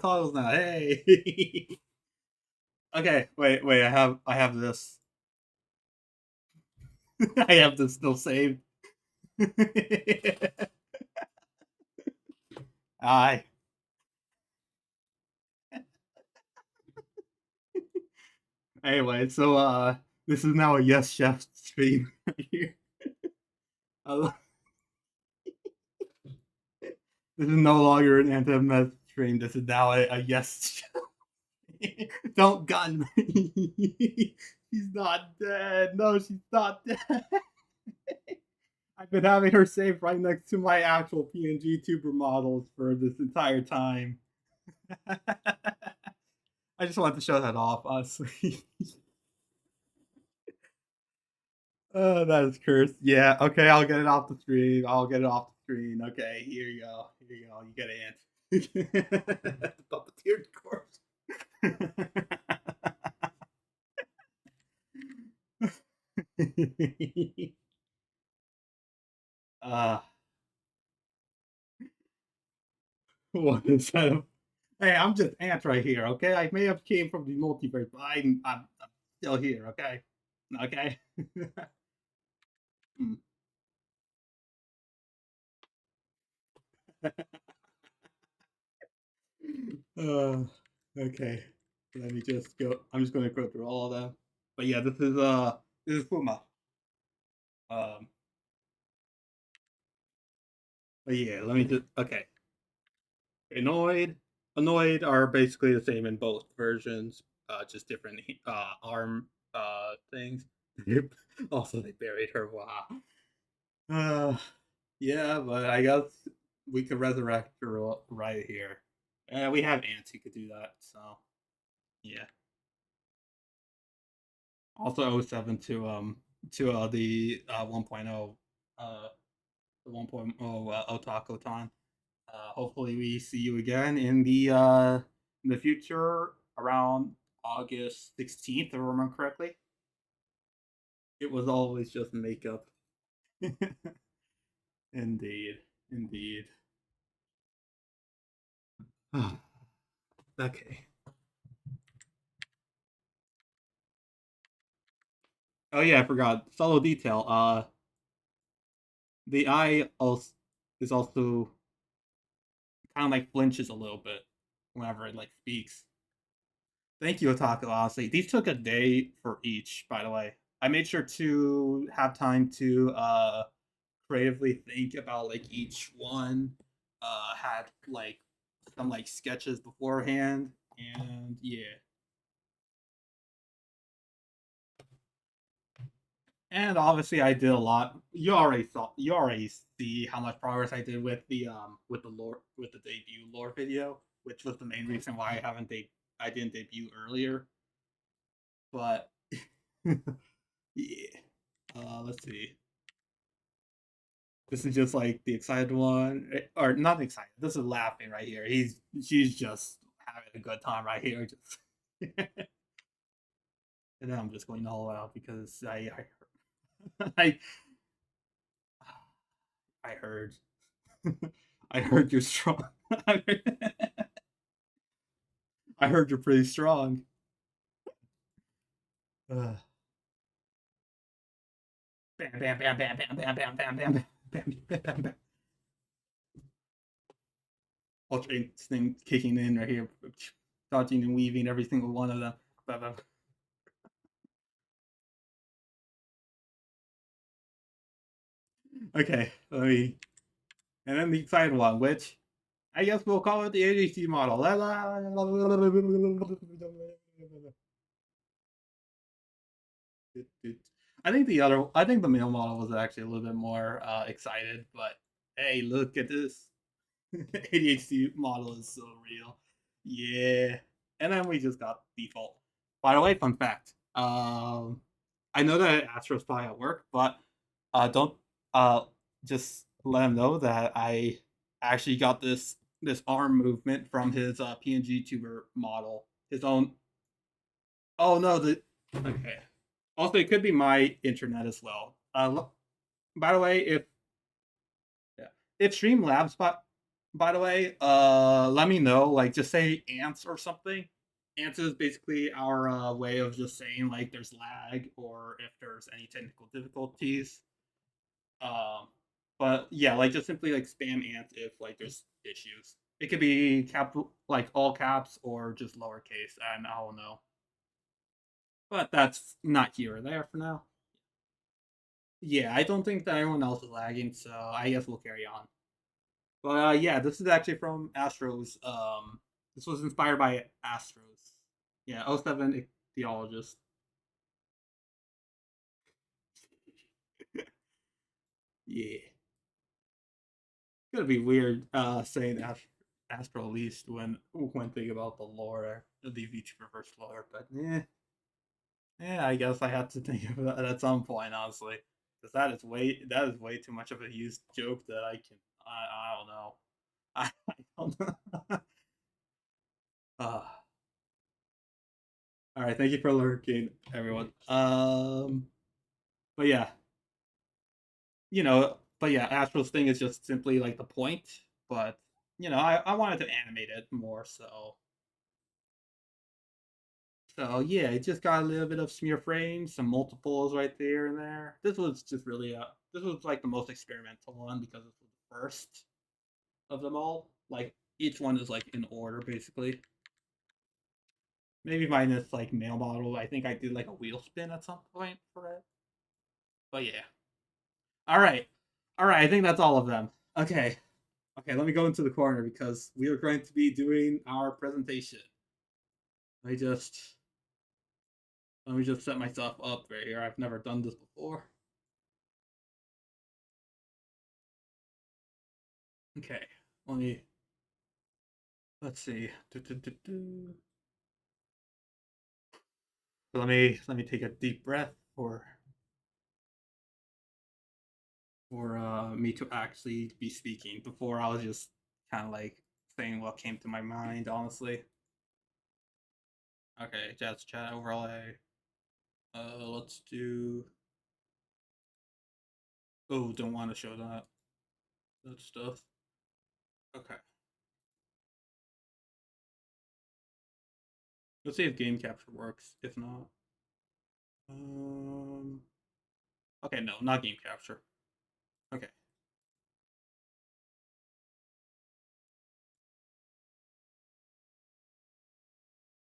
toggles now. Hey. Okay, wait, I have this. I have this still saved. Aye. Anyway, so this is now a Yes Chef stream right here. This is no longer an anti-meth stream. This is now a Yes Chef. Don't gun me. She's not dead. No, she's not dead. I've been having her saved right next to my actual PNG tuber models for this entire time. I just wanted to show that off, honestly. That is cursed. Yeah, okay, I'll get it off the screen. I'll get it off the screen. Okay, here you go. Here you go. You get an ant. Puppeteered corpse. uh, what is that? Hey, I'm just ant right here, okay? I may have came from the multiverse, but I'm still here, okay? Okay. Hmm. uh, okay. Let me just go. I'm just gonna go through all of them. But yeah, this is Puma. Um, but yeah, let me just okay. Annoyed are basically the same in both versions, just different arm things. Also, they buried her. Wow. Uh, yeah, but I guess we could resurrect her right here. And we have ants who could do that, so yeah. Also oh 07 to the 1.0 the 1.0 Otakuton. Hopefully we see you again in the future around August 16th, if I remember correctly. It was always just makeup. Indeed. Indeed. Okay. Oh yeah, I forgot. Subtle detail. The eye also is also kind of like flinches a little bit whenever it like speaks. Thank you, Otaku. Honestly, these took a day for each. By the way, I made sure to have time to creatively think about like each one. Had like some like sketches beforehand, and yeah. And obviously, I did a lot. You already see how much progress I did with the lore with the debut lore video, which was the main reason why I didn't debut earlier. But yeah, let's see. This is just like the excited one, or not excited. This is laughing right here. She's just having a good time right here. Just and then I'm just going all out because I I heard I heard you're strong. I heard you're pretty strong. Bam bam bam bam bam bam bam bam bam bam bam bam bam. Ultra instinct kicking in right here, dodging and weaving every single one of them. Bam, bam. Okay, let me. And then the excited one, which I guess we'll call it the ADHD model. I think the male model was actually a little bit more excited, but hey, look at this. ADHD model is so real. Yeah. And then we just got default. By the way, fun fact. I know that Astro's probably at work, but don't just let him know that I actually got this this arm movement from his PNG tuber model. His own. Oh no, the okay. Also, it could be my internet as well. By the way, yeah, if Streamlabs, by the way, let me know. Like, just say ants or something. Ants is basically our way of just saying like there's lag or if there's any technical difficulties. Um, but yeah, like just simply like spam ants if like there's issues. It could be like all caps or just lowercase, and I don't know. But that's not here or there for now. Yeah, I don't think that anyone else is lagging, so I guess we'll carry on. But yeah, this is actually from Astros. This was inspired by Astros. Yeah, '07 ichthyologist. Yeah, it's gonna be weird saying Astro least when thinking about the lore, the VTuber verse lore, but yeah, I guess I have to think of that at some point, honestly, because that is way too much of a used joke that I don't know. I don't know. uh, all right, thank you for lurking, everyone. But yeah, but yeah, Astro's thing is just simply like the point, but I wanted to animate it more, so yeah, it just got a little bit of smear frames, some multiples right there and there. This was just really this was like the most experimental one because it was the first of them all. Like each one is like in order basically. Maybe minus like male model. I think I did like a wheel spin at some point for it. But yeah. All right. All right, I think that's all of them. Okay. Okay, let me go into the corner because we are going to be doing our presentation. Let me just set myself up right here. I've never done this before. Okay, let's see. Let me take a deep breath for me to actually be speaking. Before I was just kind of like saying what came to my mind, honestly. Okay, Jazz chat overlay. Let's do. Oh, don't want to show that stuff. Okay. Let's see if game capture works. If not, um. Okay, no, not game capture. Okay.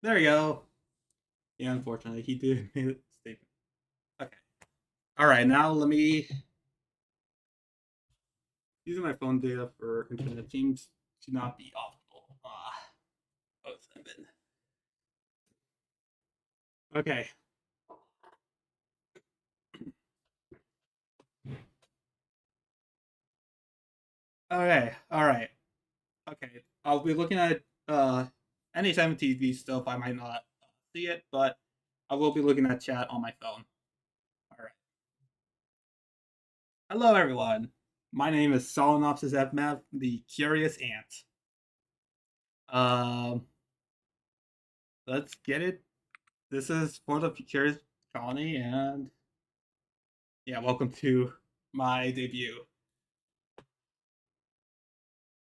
There you go. Yeah, unfortunately, he did make a statement. Okay. All right, now let me. Using my phone data for internet seems to not be optimal. Oh, seven. Okay. Okay. All right. Okay. I'll be looking at any 7 TV stuff. I might not see it, but I will be looking at chat on my phone. All right. Hello, everyone. My name is Solenopsis Fmav, the Curious Ant. Um, let's get it. This is for the Curious Colony, and yeah, welcome to my debut.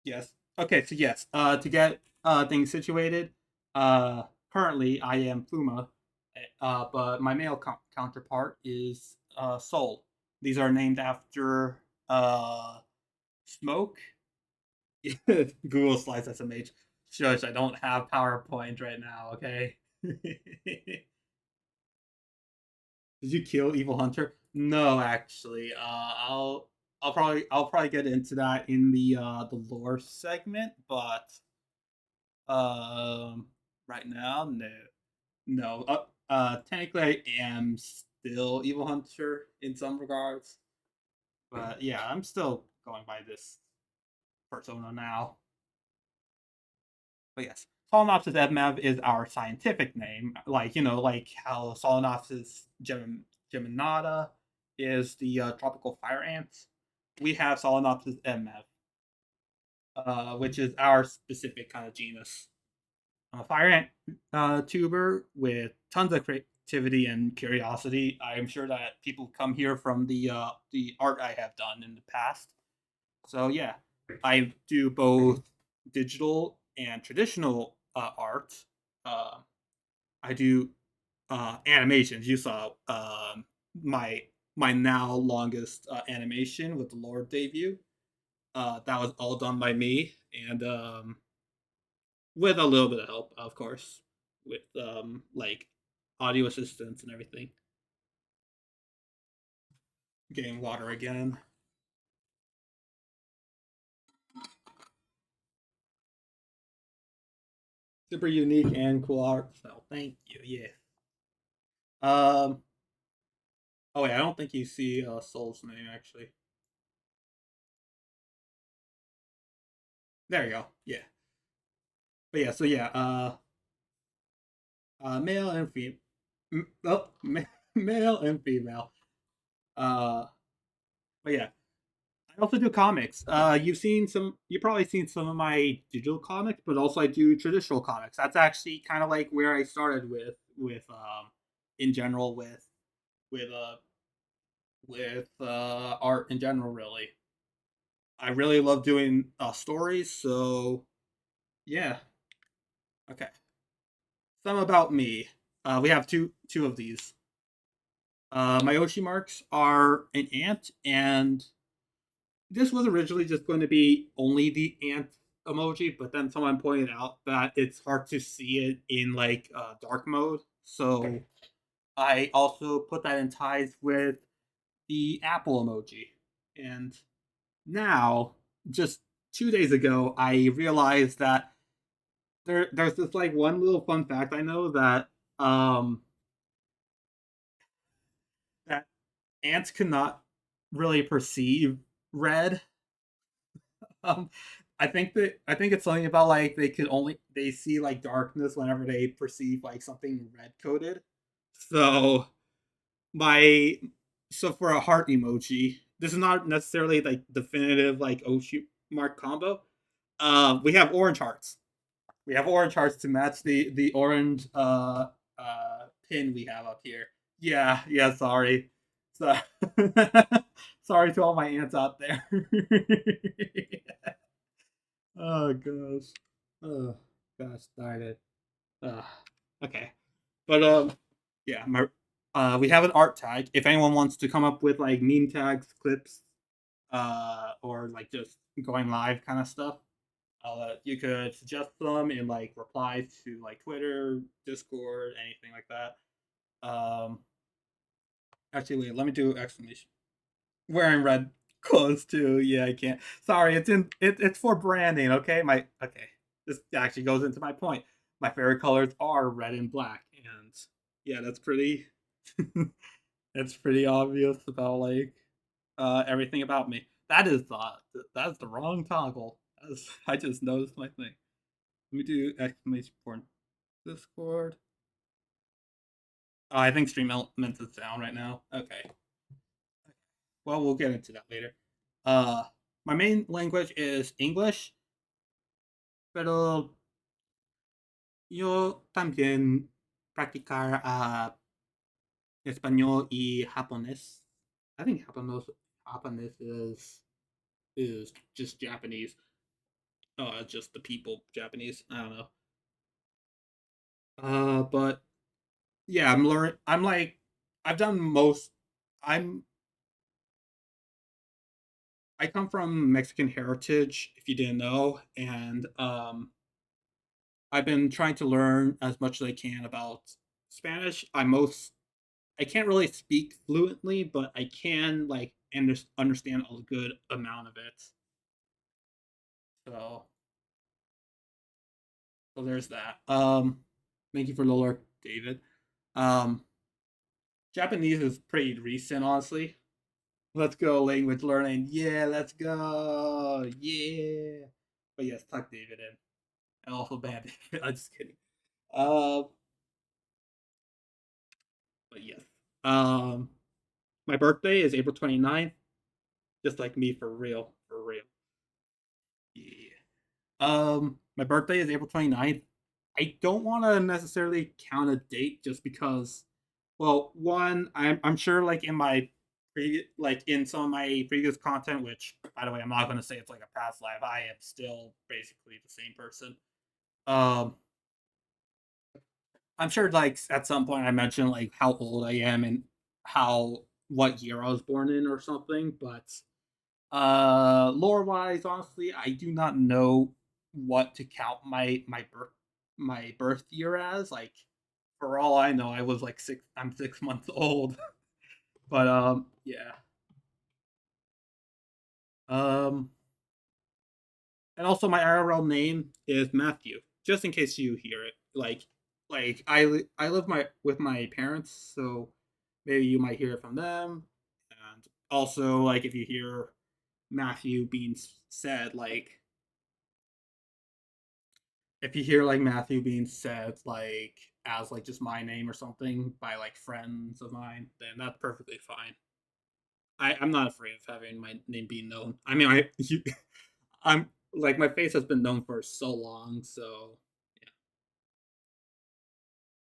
Yes. Okay, so yes, to get things situated, currently I am Pluma, but my male counterpart is Soul. These are named after Smoke. Google Slides SMH. Shush, I don't have PowerPoint right now, okay? Did you kill Evil Hunter? No, actually. I'll probably get into that in the lore segment, but right now, no. Technically, I am still Evil Hunter in some regards, but yeah, I'm still going by this persona now. But yes, Solenopsis Fmav is our scientific name, like like how Solenopsis geminata is the tropical fire ant. We have Solenopsis Fmav. which is our specific kind of genus. Fire ant tuber with tons of creativity and curiosity. I am sure that people come here from the art I have done in the past. So yeah, I do both digital and traditional art. Uh, I do animations. You saw my my now longest animation with the Lord debut. That was all done by me, and with a little bit of help, of course, with like audio assistance and everything. Getting water again. Super unique and cool art. So thank you. Yeah. Um. Oh wait, I don't think you see Soul's name actually. There you go. Yeah. But yeah. So yeah. Male and female. Oh, male and female. Uh. But yeah, I also do comics. You've seen some. You probably seen some of my digital comics, but also I do traditional comics. That's actually kind of like where I started in general with uh art in general. Really, I really love doing stories. So yeah, okay. Some about me. We have two of these. My Oshi marks are an ant, and this was originally just going to be only the ant emoji, but then someone pointed out that it's hard to see it in like dark mode. So I also put that in ties with the apple emoji. And now, just 2 days ago, I realized that there's this like one little fun fact I know um that ants cannot really perceive red. Um, I think it's something about like they see like darkness whenever they perceive like something red coded. So my so for a heart emoji, this is not necessarily like definitive like Oshi mark combo. We have orange hearts. We have orange hearts to match the orange pin we have up here. Yeah, yeah. Sorry, so sorry to all my ants out there. Oh gosh. Oh gosh, darn it. Uh, okay. But yeah, my we have an art tag. If anyone wants to come up with like meme tags, clips, or like just going live kind of stuff, you could suggest them in like replies to like Twitter, Discord, anything like that. Actually, wait, let me do exclamation. Wearing red clothes too. Yeah, I can't. Sorry, it's for branding. Okay, my okay. This actually goes into my point. My favorite colors are red and black, and yeah, that's pretty. That's pretty obvious about like everything about me. That's the wrong toggle. I just noticed my thing. Let me do exclamation point Discord. Oh, I think stream elements is down right now. Okay. Well, we'll get into that later. Uh, my main language is English, pero yo también practicar español y japonés. I think Japanese is just Japanese. Just the people Japanese. I don't know. But yeah, I'm learning. I'm like, I've done most. I'm. I come from Mexican heritage, if you didn't know, and I've been trying to learn as much as I can about Spanish. I can't really speak fluently, but I can like understand a good amount of it. So so there's that. Thank you for the alert, David. Um, Japanese is pretty recent, honestly. Let's go language learning. Yeah, let's go. Yeah. But yes, tuck David in. And also ban David. I'm just kidding. Um, but yes. Um, my birthday is April 29th. Just like me, for real. For real. Yeah. My birthday is April 29th. I don't want to necessarily count a date just because, well, one, I'm sure like in my like in some of my previous content, which by the way, I'm not going to say it's like a past life. I am still basically the same person. Um, I'm sure like at some point I mentioned like how old I am and how what year I was born in or something, but lore wise, honestly, I do not know what to count my birth year as. Like, for all I know, I was like six. I'm 6 months old. But yeah. Um, and also my IRL name is Matthew. Just in case you hear it, like I live my with my parents, so maybe you might hear it from them. And also, like if you hear Matthew being said, like if you hear like Matthew being said like as like just my name or something by like friends of mine, then that's perfectly fine. I'm not afraid of having my name being known. I mean, I'm like my face has been known for so long, so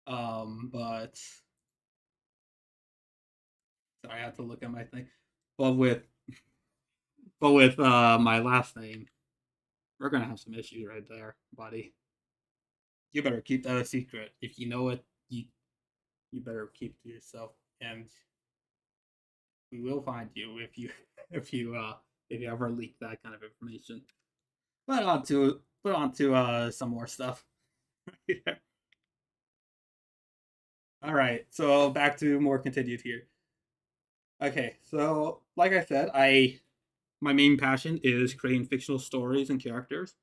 yeah. But sorry, I have to look at my thing. But with my last name, we're gonna have some issues right there, buddy. You better keep that a secret. If you know it, you better keep it to yourself. And we will find you if you if you ever leak that kind of information. But on to some more stuff. Yeah. All right, so back to more continued here. Okay, so like I said, I my main passion is creating fictional stories and characters,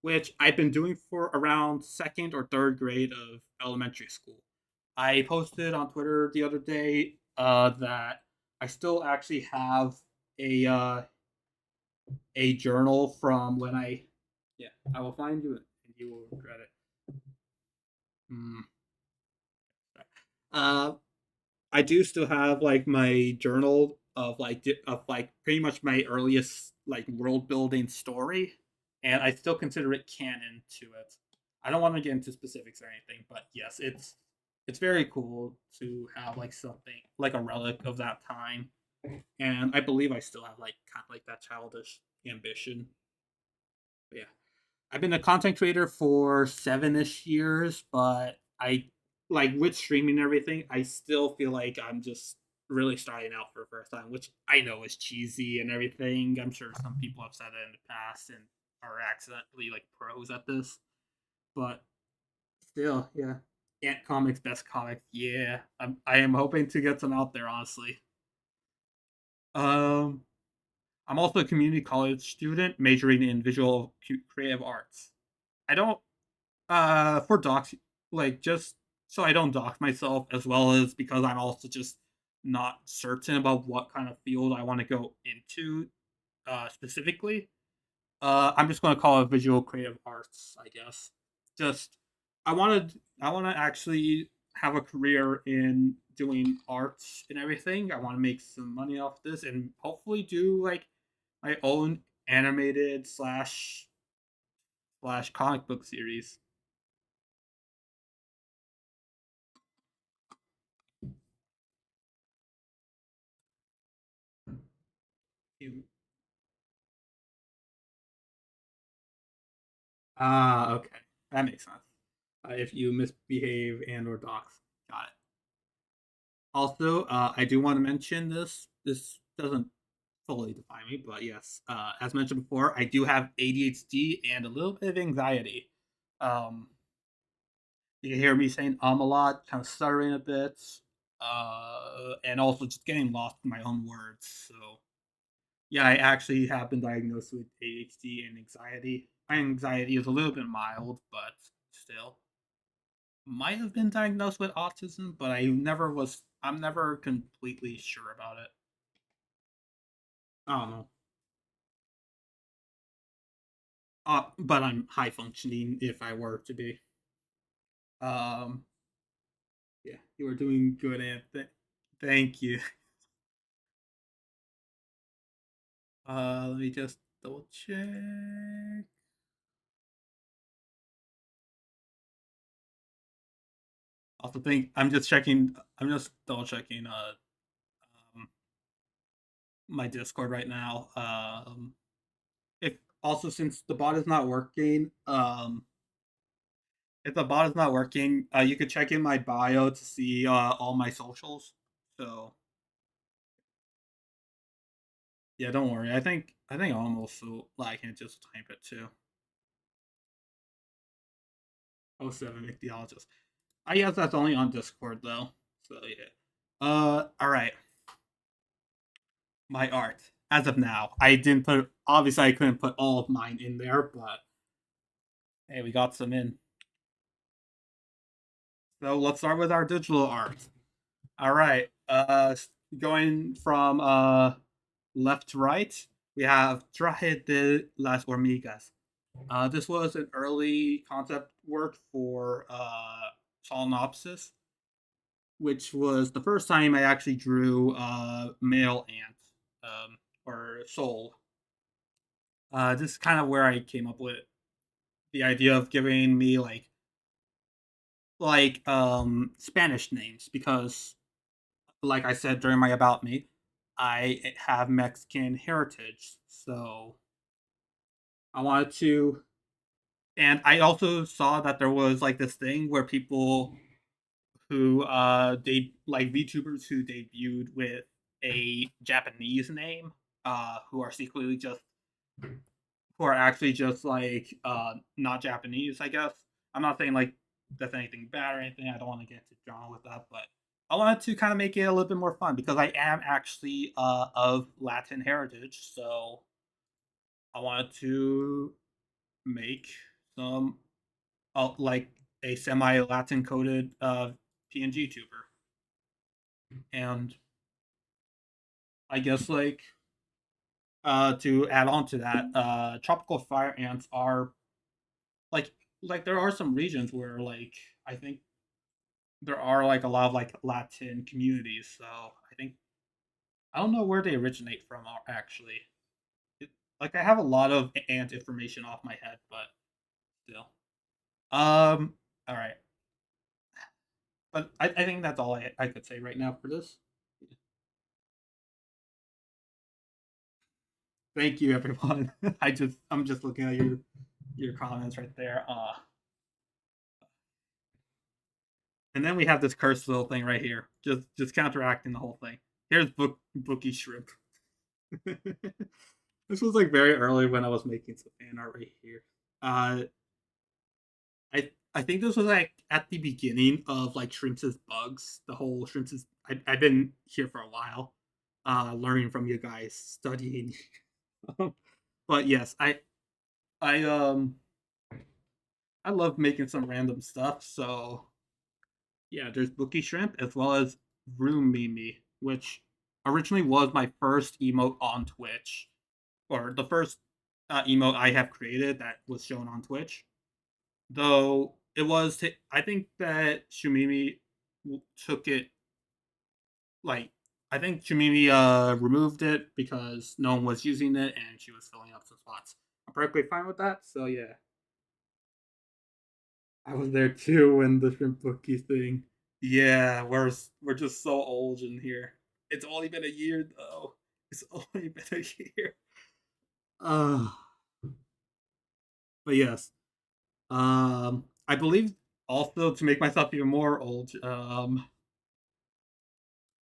which I've been doing for around second or third grade of elementary school. I posted on Twitter the other day that I still actually have a journal from when I yeah, I will find you and you will regret it. Mm. Uh, I do still have like my journal of like pretty much my earliest like world building story, and I still consider it canon to it. I don't want to get into specifics or anything, but yes, it's very cool to have like something like a relic of that time, and I believe I still have like kind of like that childish ambition. But yeah, I've been a content creator for 7-ish years, but I like with streaming and everything, I still feel like I'm just really starting out for the first time, which I know is cheesy and everything. I'm sure some people have said it in the past and are accidentally like pros at this, but still, yeah. Ant Comics, best comic, yeah. I am hoping to get some out there, honestly. Um, I'm also a community college student majoring in visual creative arts. I don't for docs like just so I don't dox myself as well as because I'm also just not certain about what kind of field I want to go into specifically. I'm just going to call it visual creative arts, I guess. Just I want to actually have a career in doing arts and everything. I want to make some money off this and hopefully do like my own animated slash comic book series. Ah, okay. That makes sense. If you misbehave and or dox. Got it. Also, I do want to mention this. This doesn't fully define me, but yes, as mentioned before, I do have ADHD and a little bit of anxiety. Um, you can hear me saying a lot, kind of stuttering a bit, and also just getting lost in my own words. So, yeah, I actually have been diagnosed with ADHD and anxiety. My anxiety is a little bit mild, but still. Might have been diagnosed with autism, but I'm never completely sure about it. I don't know. But I'm high functioning if I were to be. Um, yeah, you are doing good, Anthony. Thank you. Let me just double check. Also think I'm just checking. I'm just double checking. My Discord right now. If also since the bot is not working, if the bot is not working, you could check in my bio to see all my socials. So yeah, don't worry. I think almost so I can just type it too. 07 ichthyologist. I guess that's only on Discord though. So yeah. All right. My art as of now. I didn't put. Obviously, I couldn't put all of mine in there, but hey, we got some in. So let's start with our digital art. All right. Going from left to right, we have Traje de las Hormigas. This was an early concept work for Solenopsis, which was the first time I actually drew male ant or soul. This is kind of where I came up with the idea of giving me Spanish names because, like I said during my about me, I have Mexican heritage, so I wanted to. And I also saw that there was like this thing where people who they like VTubers who debuted with a Japanese name, who are secretly just who are actually just not Japanese, I guess. I'm not saying like that's anything bad or anything. I don't want to get into drama with that, but I wanted to kind of make it a little bit more fun because I am actually of Latin heritage, so I wanted to make some like a semi Latin coded PNG tuber, and I guess to add on to that, tropical fire ants are like there are some regions where I think there are like a lot of like Latin communities. So I think I don't know where they originate from actually. Like I have a lot of ant information off my head, but still. All right, but I think that's all I could say right now for this. Thank you, everyone. I'm just looking at your comments right there. And then we have this cursed little thing right here, just counteracting the whole thing. Here's Bookie Shrimp. This was like very early when I was making some fan art right here. I think this was like at the beginning of like Shrimps' bugs. The whole Shrimps' I've been here for a while, learning from you guys, studying. But yes, I I love making some random stuff. So yeah, there's Bookie Shrimp as well as Room Mimi, which originally was my first emote on Twitch, or the first emote I have created that was shown on Twitch. Though it was, I think that Shumimi took it like I think Shumimi removed it because no one was using it and she was filling up some spots. I'm perfectly fine with that. So yeah, I was there too when the shrimp bookie thing. Yeah, we're just so old in here. It's only been a year though. It's only been a year. Uh, but yes. I believe also to make myself even more old,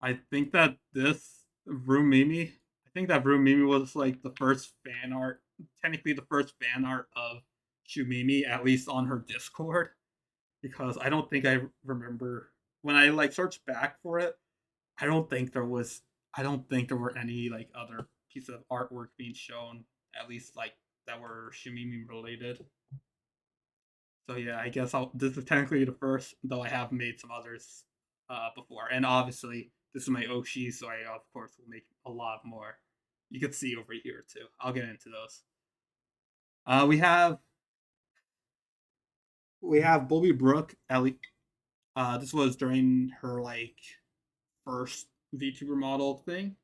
I think that this Room Mimi, I think that Room Mimi was like the first fan art, technically the first fan art of Shumimi, at least on her Discord, because I don't think I remember when I like searched back for it. I don't think there was, I don't think there were any like other piece of artwork being shown, at least like that were Shumimi related. So yeah, I guess this is technically the first, though I have made some others before, and obviously this is my Oshi, so I of course will make a lot more. You can see over here too. I'll get into those. We have Bobby Brooke. Ellie. This was during her like first VTuber model thing.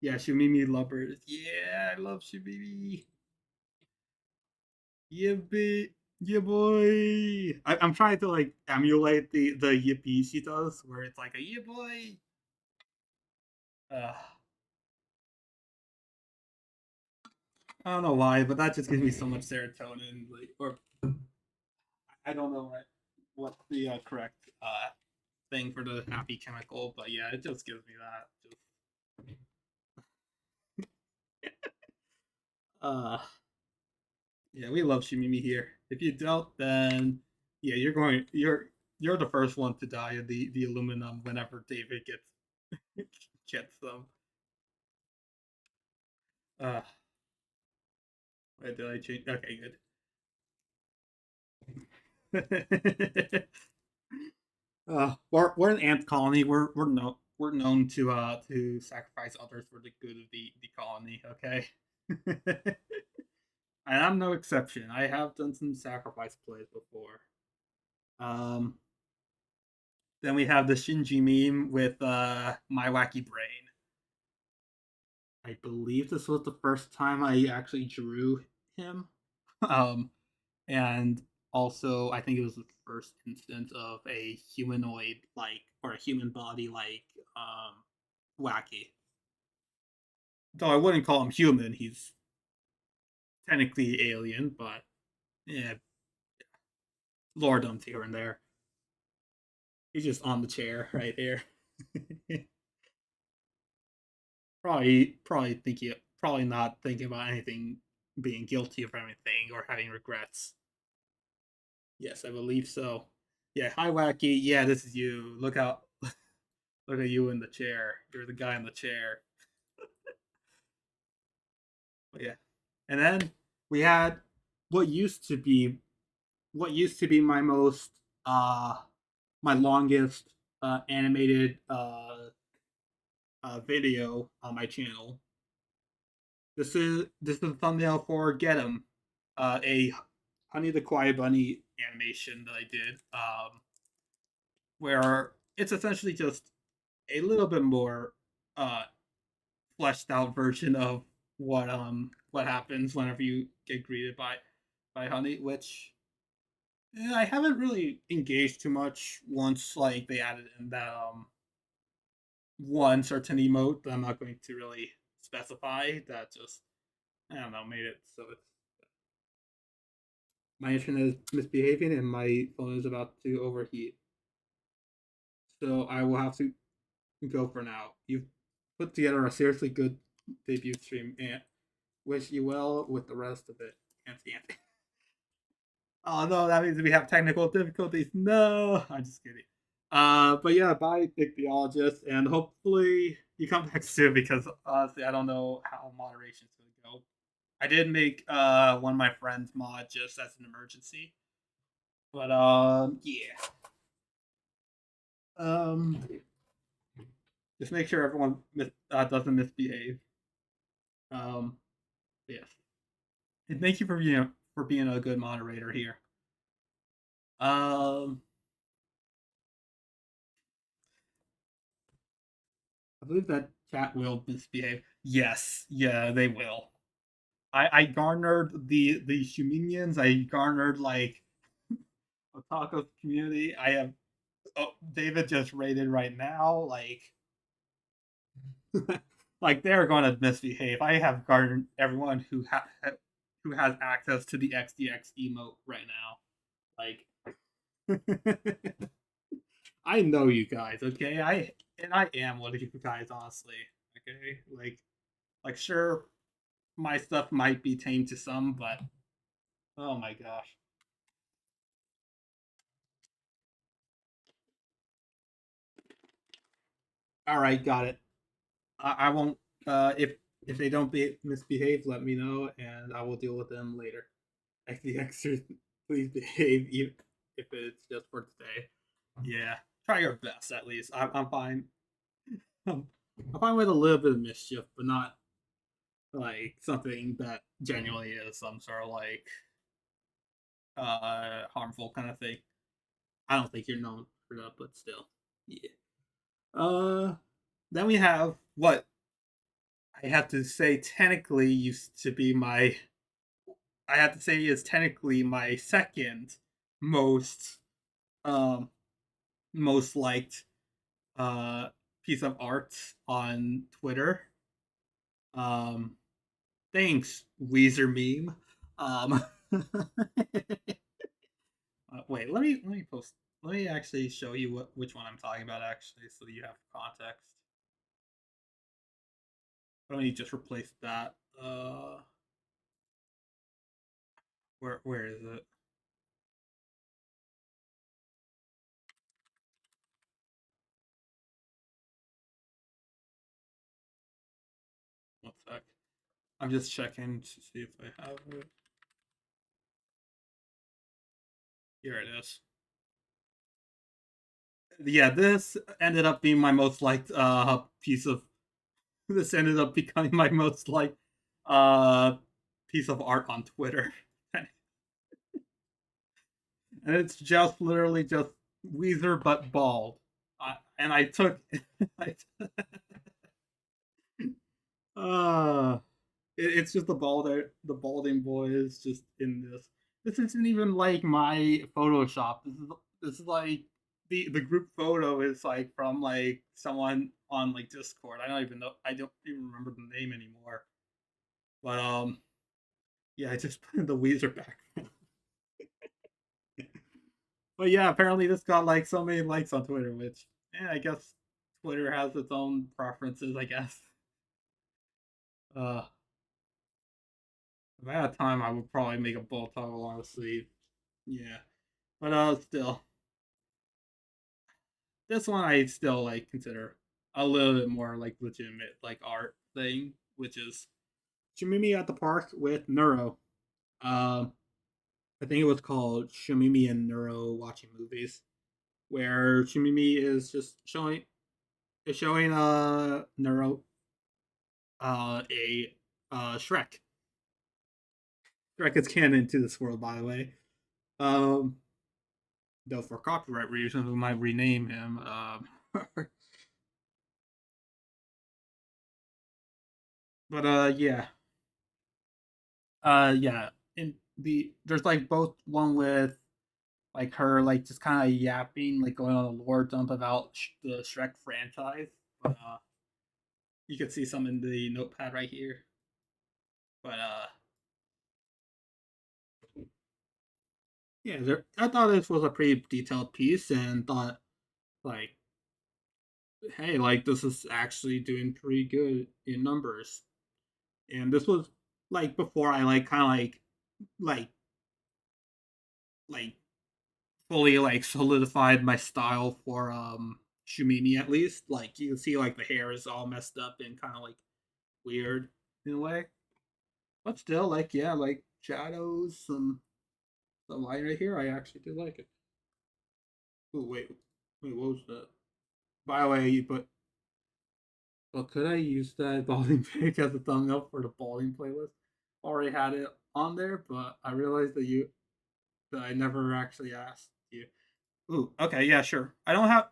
Yeah, Shumimi lovers. Yeah, I love Shumimi. Yeah, Yeah, boy. I'm trying to like emulate the yippee she does, where it's like a yeah, boy. Uh, I don't know why, but that just gives me so much serotonin. Like, or I don't know what the correct thing for the happy chemical, but yeah, it just gives me that. Just uh, yeah, we love Shimimi here. If you don't, then yeah, you're the first one to die of the aluminum whenever David gets them. Uh, wait, did I change? Okay, good. We're an ant colony. We're known to sacrifice others for the good of the colony. Okay, and I'm no exception. I have done some sacrifice plays before. Um, then we have the Shinji meme with my wacky brain. I believe this was the first time I actually drew him. Um, and also I think it was the first instance of a humanoid like or a human body like wacky. Though I wouldn't call him human, he's technically alien, but yeah, lordoms here and there. He's just on the chair right here. Probably not thinking about anything, being guilty of anything or having regrets. Yes, I believe so. Yeah, hi wacky. Yeah, this is you. Look at you in the chair. You're the guy in the chair. But yeah. And then we had what used to be what used to be my most my longest animated video on my channel. This is the thumbnail for Get 'em, a Honey the Quiet Bunny animation that I did, where it's essentially just a little bit more uh, fleshed out version of what happens whenever you get greeted by Honey, which I haven't really engaged too much once like they added in that one certain emote that I'm not going to really specify that just I don't know made it so it's my internet is misbehaving and my phone is about to overheat. So I will have to go for now. You've put together a seriously good debut stream and wish you well with the rest of it. Anti. Oh no, that means we have technical difficulties. No, I'm just kidding. But yeah, bye, Ichthyologist, and hopefully you come back soon because honestly, I don't know how moderation's gonna go. I did make one of my friends mod just as an emergency, but yeah. Um, just make sure everyone doesn't misbehave. Um, yes, and thank you for being a good moderator here. Um, I believe that chat will misbehave. Yes, yeah, they will. I garnered the Shuminians. I garnered like Otaku community. I have David just rated right now. Like they're going to misbehave. I have garnered everyone who has access to the XDX emote right now. Like I know you guys, okay? I am one of you guys, honestly. Okay, like sure, my stuff might be tame to some, but oh my gosh. All right, got it. I won't. If they don't misbehave, let me know, and I will deal with them later. The extras, please behave, even if it's just for today. Yeah, try your best at least. I'm fine. I'm fine with a little bit of mischief, but not like something that genuinely is some sort of like harmful kind of thing. I don't think you're known for that, but still, yeah. Uh, then we have what I have to say technically used to be my I have to say is technically my second most um most liked uh piece of art on Twitter. Um Thanks, Weezer meme. Um wait, let me post. Let me actually show you which one I'm talking about actually, so you have context. Let me just replace that. Where is it? One sec. I'm just checking to see if I have it. Here it is. Yeah, this ended up being my most liked piece of. This ended up becoming my most liked uh piece of art on Twitter. And it's just literally just Weezer but bald. And I took, I, uh, it's just the balding boy is just in this. This isn't even like my Photoshop. This is like the group photo is like from like someone on like Discord. I don't even know. I don't even remember the name anymore. But yeah, I just put in the Weezer back. But yeah, apparently this got like so many likes on Twitter, which yeah, I guess Twitter has its own preferences. I guess. Uh, if I had time, I would probably make a bow tie long sleeve. Yeah, but still, this one I still like consider a little bit more like legitimate like art thing, which is Shimimi at the park with Neuro. Um, I think it was called Shimimi and Neuro watching movies, where Shimimi is just showing Neuro a Shrek. Shrek is canon to this world, by the way. Um, though for copyright reasons, we might rename him. But yeah, yeah. In there's like both one with like her like just kind of yapping, like going on a lore dump about the Shrek franchise. But you can see some in the notepad right here. But yeah, I thought this was a pretty detailed piece, and thought like, hey, like this is actually doing pretty good in numbers. And this was like before I like kind of like like fully like solidified my style for Shumimi at least. Like you can see like the hair is all messed up and kind of like weird in a way. But still like yeah, like shadows, some light right here. I actually do like it. Oh wait, what was that? By the way, but well, could I use that balding pic as a thumbnail for the balding playlist? Already had it on there, but I realized that I never actually asked you. Ooh, okay, yeah, sure. I don't have.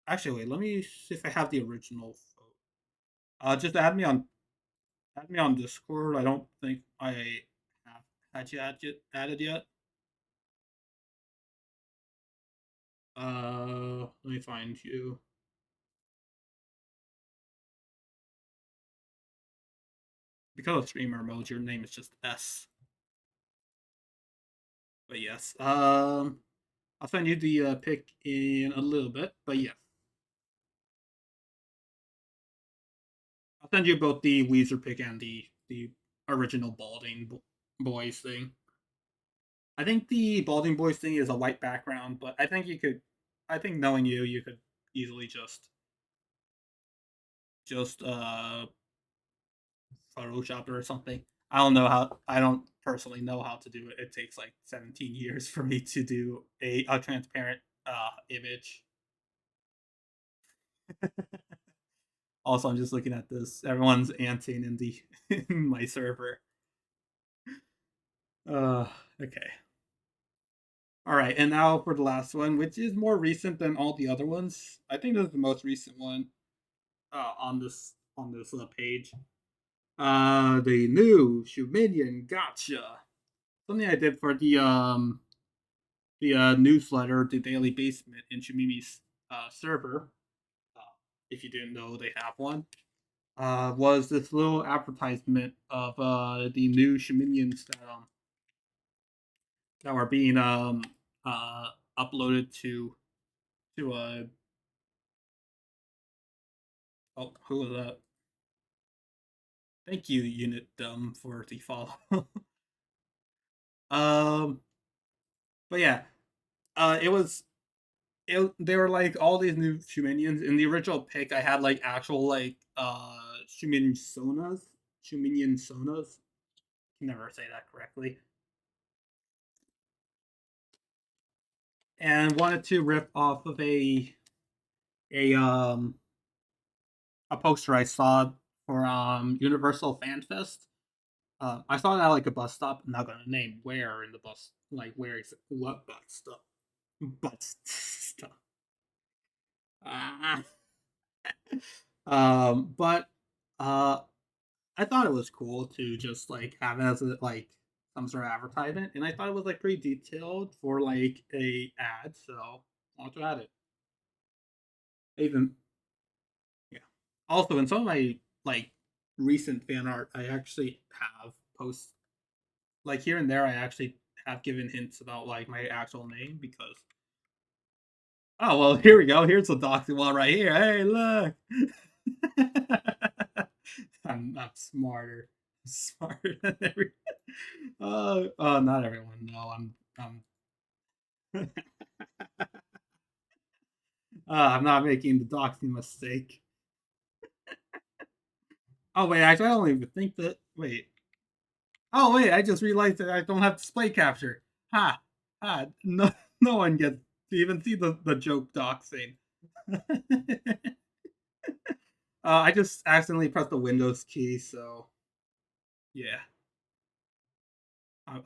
Actually, wait. Let me see if I have the original photo. Just add me on Discord. I don't think I have had you added yet. Let me find you. Because of streamer mode, your name is just S. But yes, I'll send you the pic in a little bit. But yes, I'll send you both the Weezer pic and the original balding boys thing. I think the balding boys thing is a white background, but I think you could. I think knowing you, you could easily just Photoshop it or something. I don't know how. I don't personally know how to do it. It takes like 17 years for me to do a transparent image. Also, I'm just looking at this. Everyone's anting in the in my server. Uh, okay. All right, and now for the last one, which is more recent than all the other ones. I think this is the most recent one on this page. The new Shuminian Gotcha. something I did for the newsletter, the Daily Basement in Shimimi's server. Uh, if you didn't know, they have one. Was this little advertisement of the new Shimimians that are being uploaded to oh, who was that? Thank you, Unit Dumb, for the follow. um, but yeah, it was they were like all these new Shuminians. In the original pick, I had like actual like Shuminian Sonas. Shuminian Sonas. Can never say that correctly. And wanted to rip off of a um a poster I saw for Universal Fan Fest. I saw it at like a bus stop. I'm not gonna name where in the bus, like where what bus stop, bus stop. Ah. But I thought it was cool to just like have it as a, like some sort of advertisement, and I thought it was like pretty detailed for like a ad, so I wanted to add it. Even yeah. Also, in some of my like recent fan art, I actually have posts like here and there. I actually have given hints about like my actual name because oh well, here we go. Here's the doxing one right here. Hey, look. I'm smarter, smarter than everyone. Not everyone. No, I'm. I'm not making the doxing mistake. Oh wait, actually, I don't even think that. Wait. Oh wait, I just realized that I don't have display capture. Ha, ha. No, no one gets to even see the joke doxing. I just accidentally pressed the Windows key, so yeah.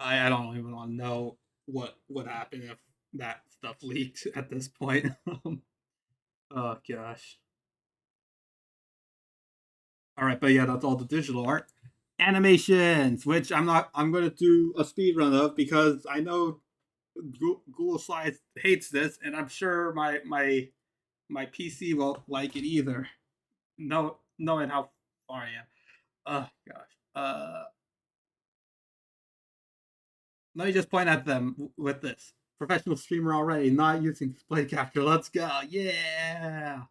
I don't even want to know what would happen if that stuff leaked at this point. Oh gosh. All right, but yeah, that's all the digital art. Animations, which I'm gonna do a speed run of because I know Google Slides hates this, and I'm sure my PC won't like it either. No, knowing how far I am. Oh gosh. Let me just point at them with this. Professional streamer already, not using display capture. Let's go. Yeah.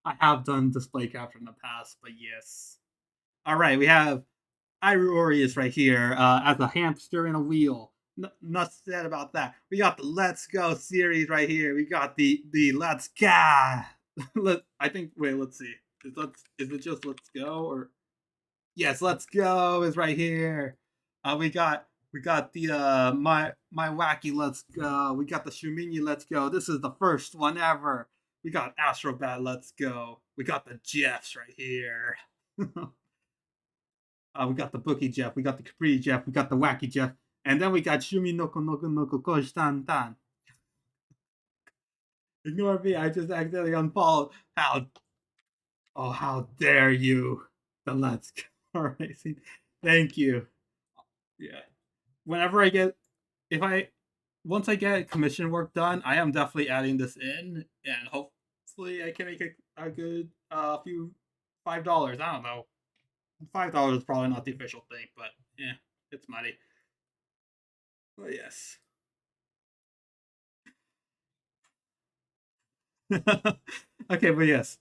I have done display capture in the past, but yes. All right, we have Iruorius right here as a hamster in a wheel. Nothing said about that. We got the Let's Go series right here. We got the Let's Go. I think. Wait, let's see. Is it just Let's Go or yes, Let's Go is right here. We got the my wacky Let's Go. We got the Shumini Let's Go. This is the first one ever. We got Astrobat Let's Go. We got the Jeffs right here. We got the Bookie Jeff. We got the Capri Jeff. We got the Wacky Jeff. And then we got Shumi Noko Noko Noko Kosh Tan Tan. Ignore me. I just accidentally unfollowed. How dare you? The Let's Go Racing. Thank you. Yeah. Whenever I get, if I, once I get commission work done, I am definitely adding this in, and hopefully I can make a good few $5. I don't know. $5 is probably not the official thing, but yeah, it's money. But yes. Okay, but yes.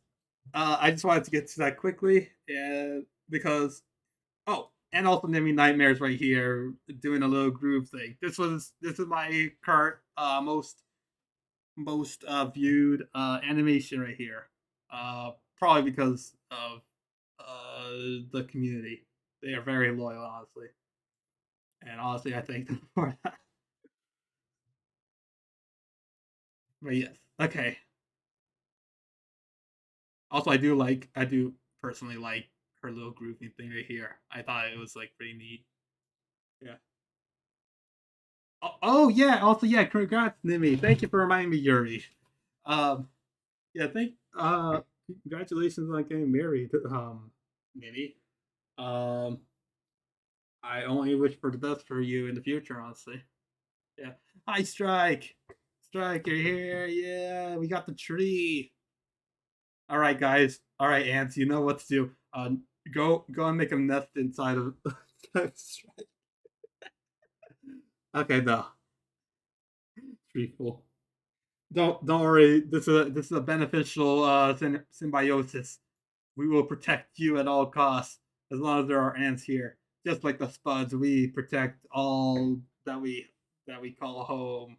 I just wanted to get to that quickly, and because and also Nemi Nightmares right here doing a little groove thing. This is my current most viewed animation right here. Probably because of the community. They are very loyal, honestly, and honestly, I thank them for that. But yes, okay. Also, I do personally like her little groovy thing right here. I thought it was like pretty neat. Yeah. Oh yeah. Also yeah. Congrats, Nimi. Thank you for reminding me, Yuri. Yeah. Congratulations on getting married, Nimi. Um. I only wish for the best for you in the future, honestly. Yeah. Hi, Strike. Strike, you're here. Yeah, we got the tree. All right, guys. All right, ants. You know what to do. Go and make a nest inside of Strike. Okay, the tree full. Don't worry. This is a beneficial symbiosis. We will protect you at all costs as long as there are ants here. Just like the spuds, we protect all that we call home.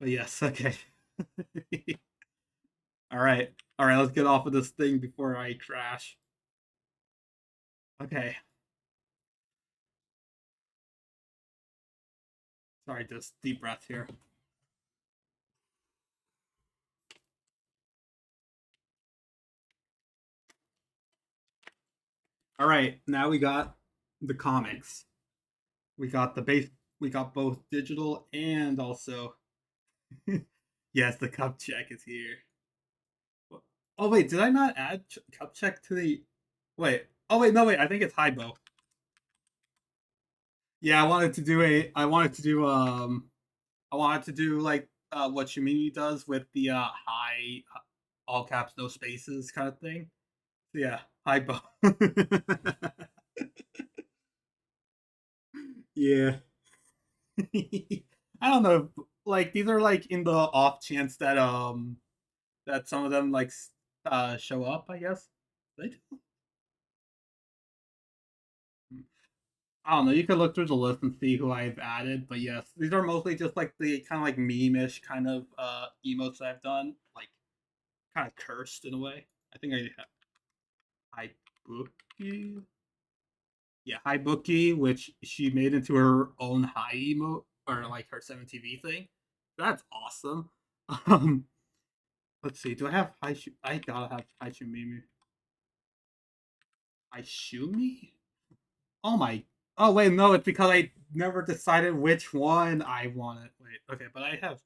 But yes, okay. All right. Let's get off of this thing before I crash. Okay. Sorry, just deep breath here. All right, now we got the comics. We got the base. We got both digital and also. Yes, the cup check is here. Oh wait, did I not add cup check to the? Wait. Oh wait, no wait. I think it's Hybo. Yeah, I wanted to do a. I wanted to do like what Shimini does with the high all caps no spaces kind of thing. So yeah, Hybo. Yeah. I don't know. Like these are like in the off chance that some of them like show up. I guess they do. I don't know. You could look through the list and see who I've added, but yes, these are mostly just like the kind of like meme-ish kind of emotes that I've done, like kind of cursed in a way. I think I have Hi Bookie. Yeah, Hi Bookie, which she made into her own high emote or like her 7TV thing. That's awesome. Um, let's see. Do I have Hi? I gotta have Hi Shumimi. Hi Shumi? Oh my. Oh wait, no, it's because I never decided which one I wanted. Wait, okay, but I have.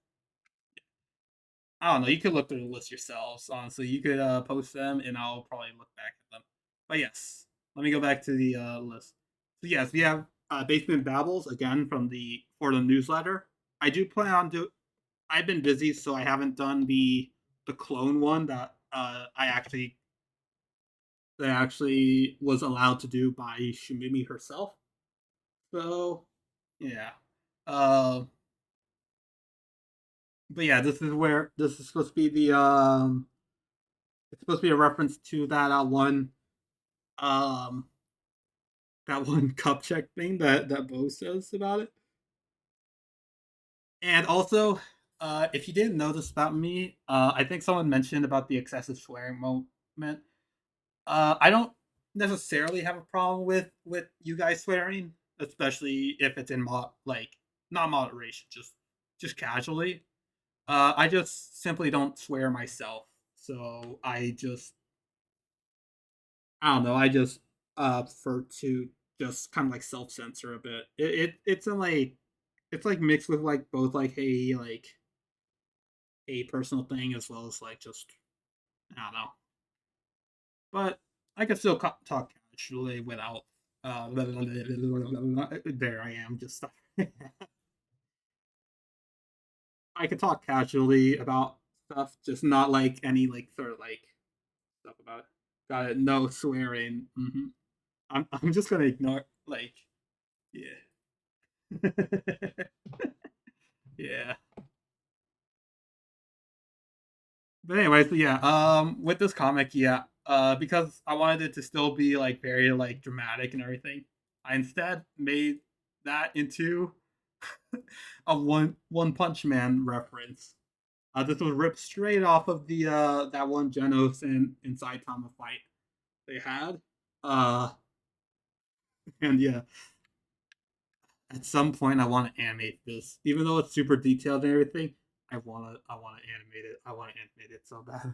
I don't know. You could look through the list yourselves. Honestly, you could post them, and I'll probably look back at them. But yes, let me go back to the list. So yes, we have Basement Babbles again from the for the newsletter. I do plan on do. I've been busy, so I haven't done the clone one that I actually was allowed to do by Shumimi herself. So yeah. Uh, but yeah, this is supposed to be the it's supposed to be a reference to um that one cup check thing that Bo says about it. And also, if you didn't know this about me, I think someone mentioned about the excessive swearing moment. I don't necessarily have a problem with you guys swearing, especially if it's in like not moderation, just casually. I just simply don't swear myself, so I don't know. I just prefer to just kind of like self censor a bit. It's in like it's like mixed with like both like a personal thing as well as like just I don't know. But I can still talk casually without. There I am. Just I can talk casually about stuff, just not like any like sort of like stuff about it. Got it. No swearing. I'm just gonna ignore like yeah. Yeah. But anyways, yeah, with this comic, yeah, because I wanted it to still be like very like dramatic and everything, I instead made that into a One Punch Man reference. This was ripped straight off of the that one Genos and Saitama fight they had. Uh, and yeah, at some point I want to animate this, even though it's super detailed and everything. I want to animate it. I want to animate it so bad.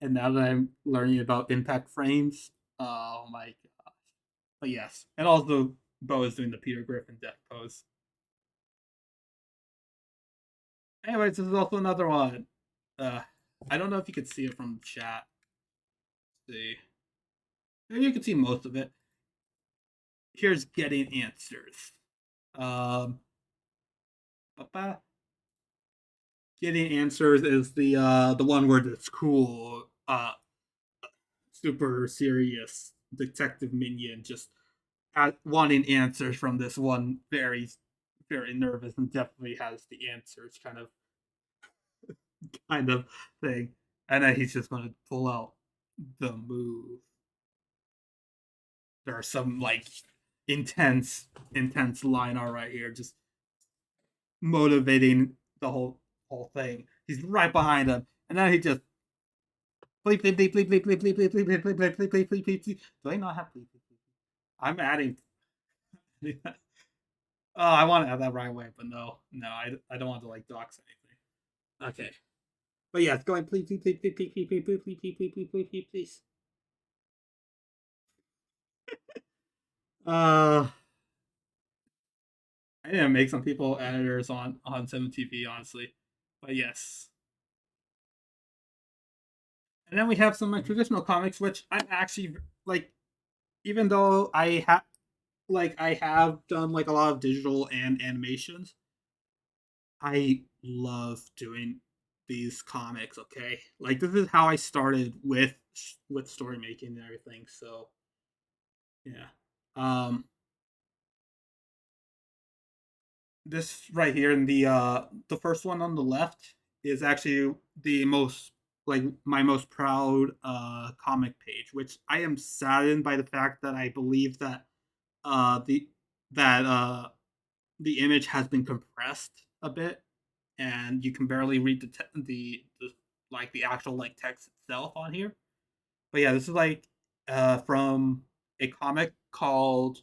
And now that I'm learning about impact frames, oh my gosh! But yes, and also Bo is doing the Peter Griffin death pose. Anyways, this is also another one. Uh, I don't know if you could see it from the chat. Let's see, maybe you can see most of it. Here's getting answers. Ba-ba. Getting answers is the one where this cool super serious detective minion just wanting answers from this one very very nervous and definitely has the answers kind of thing, and then he's just gonna pull out the move. There are some like intense line art right here, just motivating the whole thing. He's right behind him, and then he just bleep bleep bleep bleep bleep bleep bleep bleep bleep bleep bleep bleep bleep bleep bleep bleep. Do I not have bleep bleep bleep? I'm adding. Oh, I want to have that right away, but no, I don't want to like dox anything. Okay, but yeah, it's going please please please please please please please please please please please please please please. I need to make some people editors on 7TV, honestly, but yes. And then we have some like traditional comics, which I'm actually like, even though I have done like a lot of digital and animations, I love doing these comics. Okay, like this is how I started with story making and everything. So yeah, um, this right here in the first one on the left is actually the most like my most proud comic page, which I am saddened by the fact that I believe that uh the that the image has been compressed a bit and you can barely read the like the actual like text itself on here. But yeah, this is like from a comic called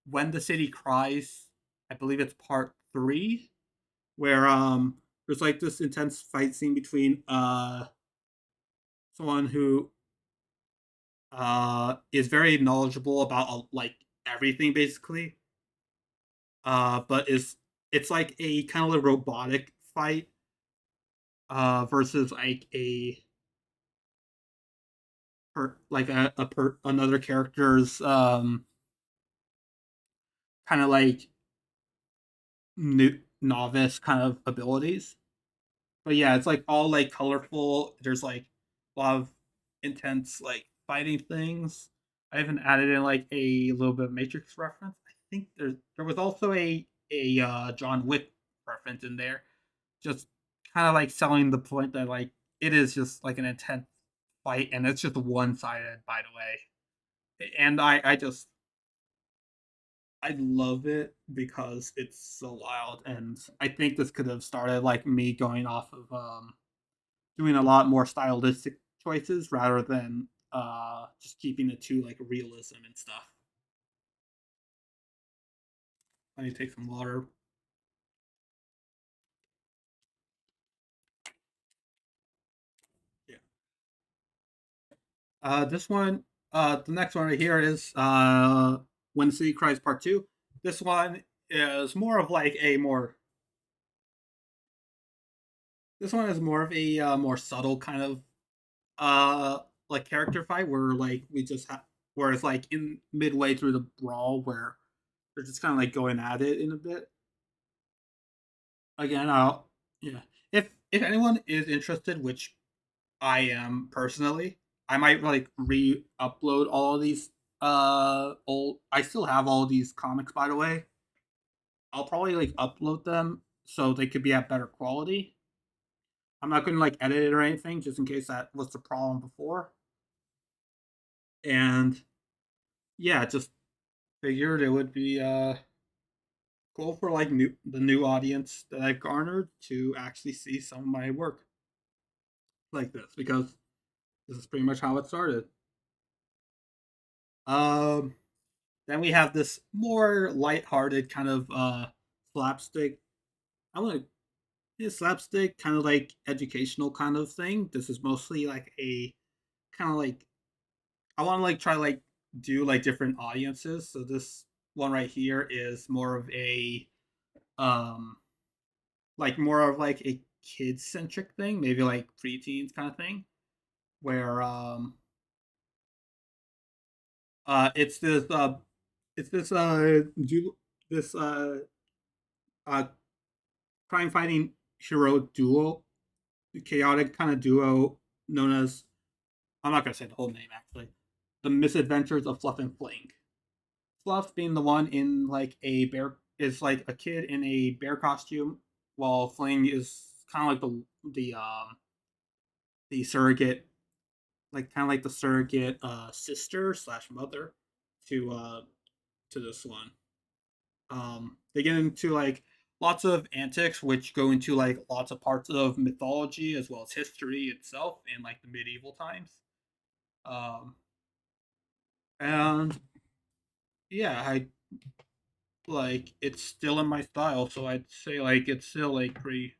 When the City Cries. I believe it's part 3, where there's like this intense fight scene between someone who is very knowledgeable about like everything basically, but is it's like a kind of like robotic fight versus like another character's kind of like new novice kind of abilities. But yeah, it's like all like colorful. There's like a lot of intense like fighting things. I even added in like a little bit of Matrix reference. I think there was also a John Wick reference in there, just kind of like selling the point that like it is just like an intense fight and it's just one sided. By the way, and I love it because it's so wild, and I think this could have started like me going off of doing a lot more stylistic choices rather than just keeping it to like realism and stuff. I need to take some water. Yeah. This one, the next one right here is When the City Cries Part 2. This one is more of like a more. This one is more of a more subtle kind of like character fight where like we just have where it's like in midway through the brawl where they're just kind of like going at it in a bit. Again, I'll yeah. If anyone is interested, which I am personally, I might like re-upload all of these old. I still have all of these comics, by the way. I'll probably like upload them so they could be at better quality. I'm not going to like edit it or anything, just in case that was the problem before. And yeah, just figured it would be cool for like the new audience that I've garnered to actually see some of my work like this because this is pretty much how it started. Um, then we have this more light-hearted kind of slapstick. I want to slapstick kind of like educational kind of thing. This is mostly like a kind of like I want to like try like do like different audiences. So this one right here is more of a um like more of like a kids centric thing, maybe like preteens kind of thing, where it's this this uh crime fighting hero duo, chaotic kind of duo known as, I'm not gonna say the whole name actually, the Misadventures of Fluff and Fling. Fluff being the one in like a bear, is like a kid in a bear costume, while Fling is kind of like the surrogate, like kind of like the surrogate sister slash mother to this one. They get into like lots of antics, which go into like lots of parts of mythology as well as history itself in like the medieval times. Um, and yeah, I like it's still in my style, so I'd say like it's still like pretty,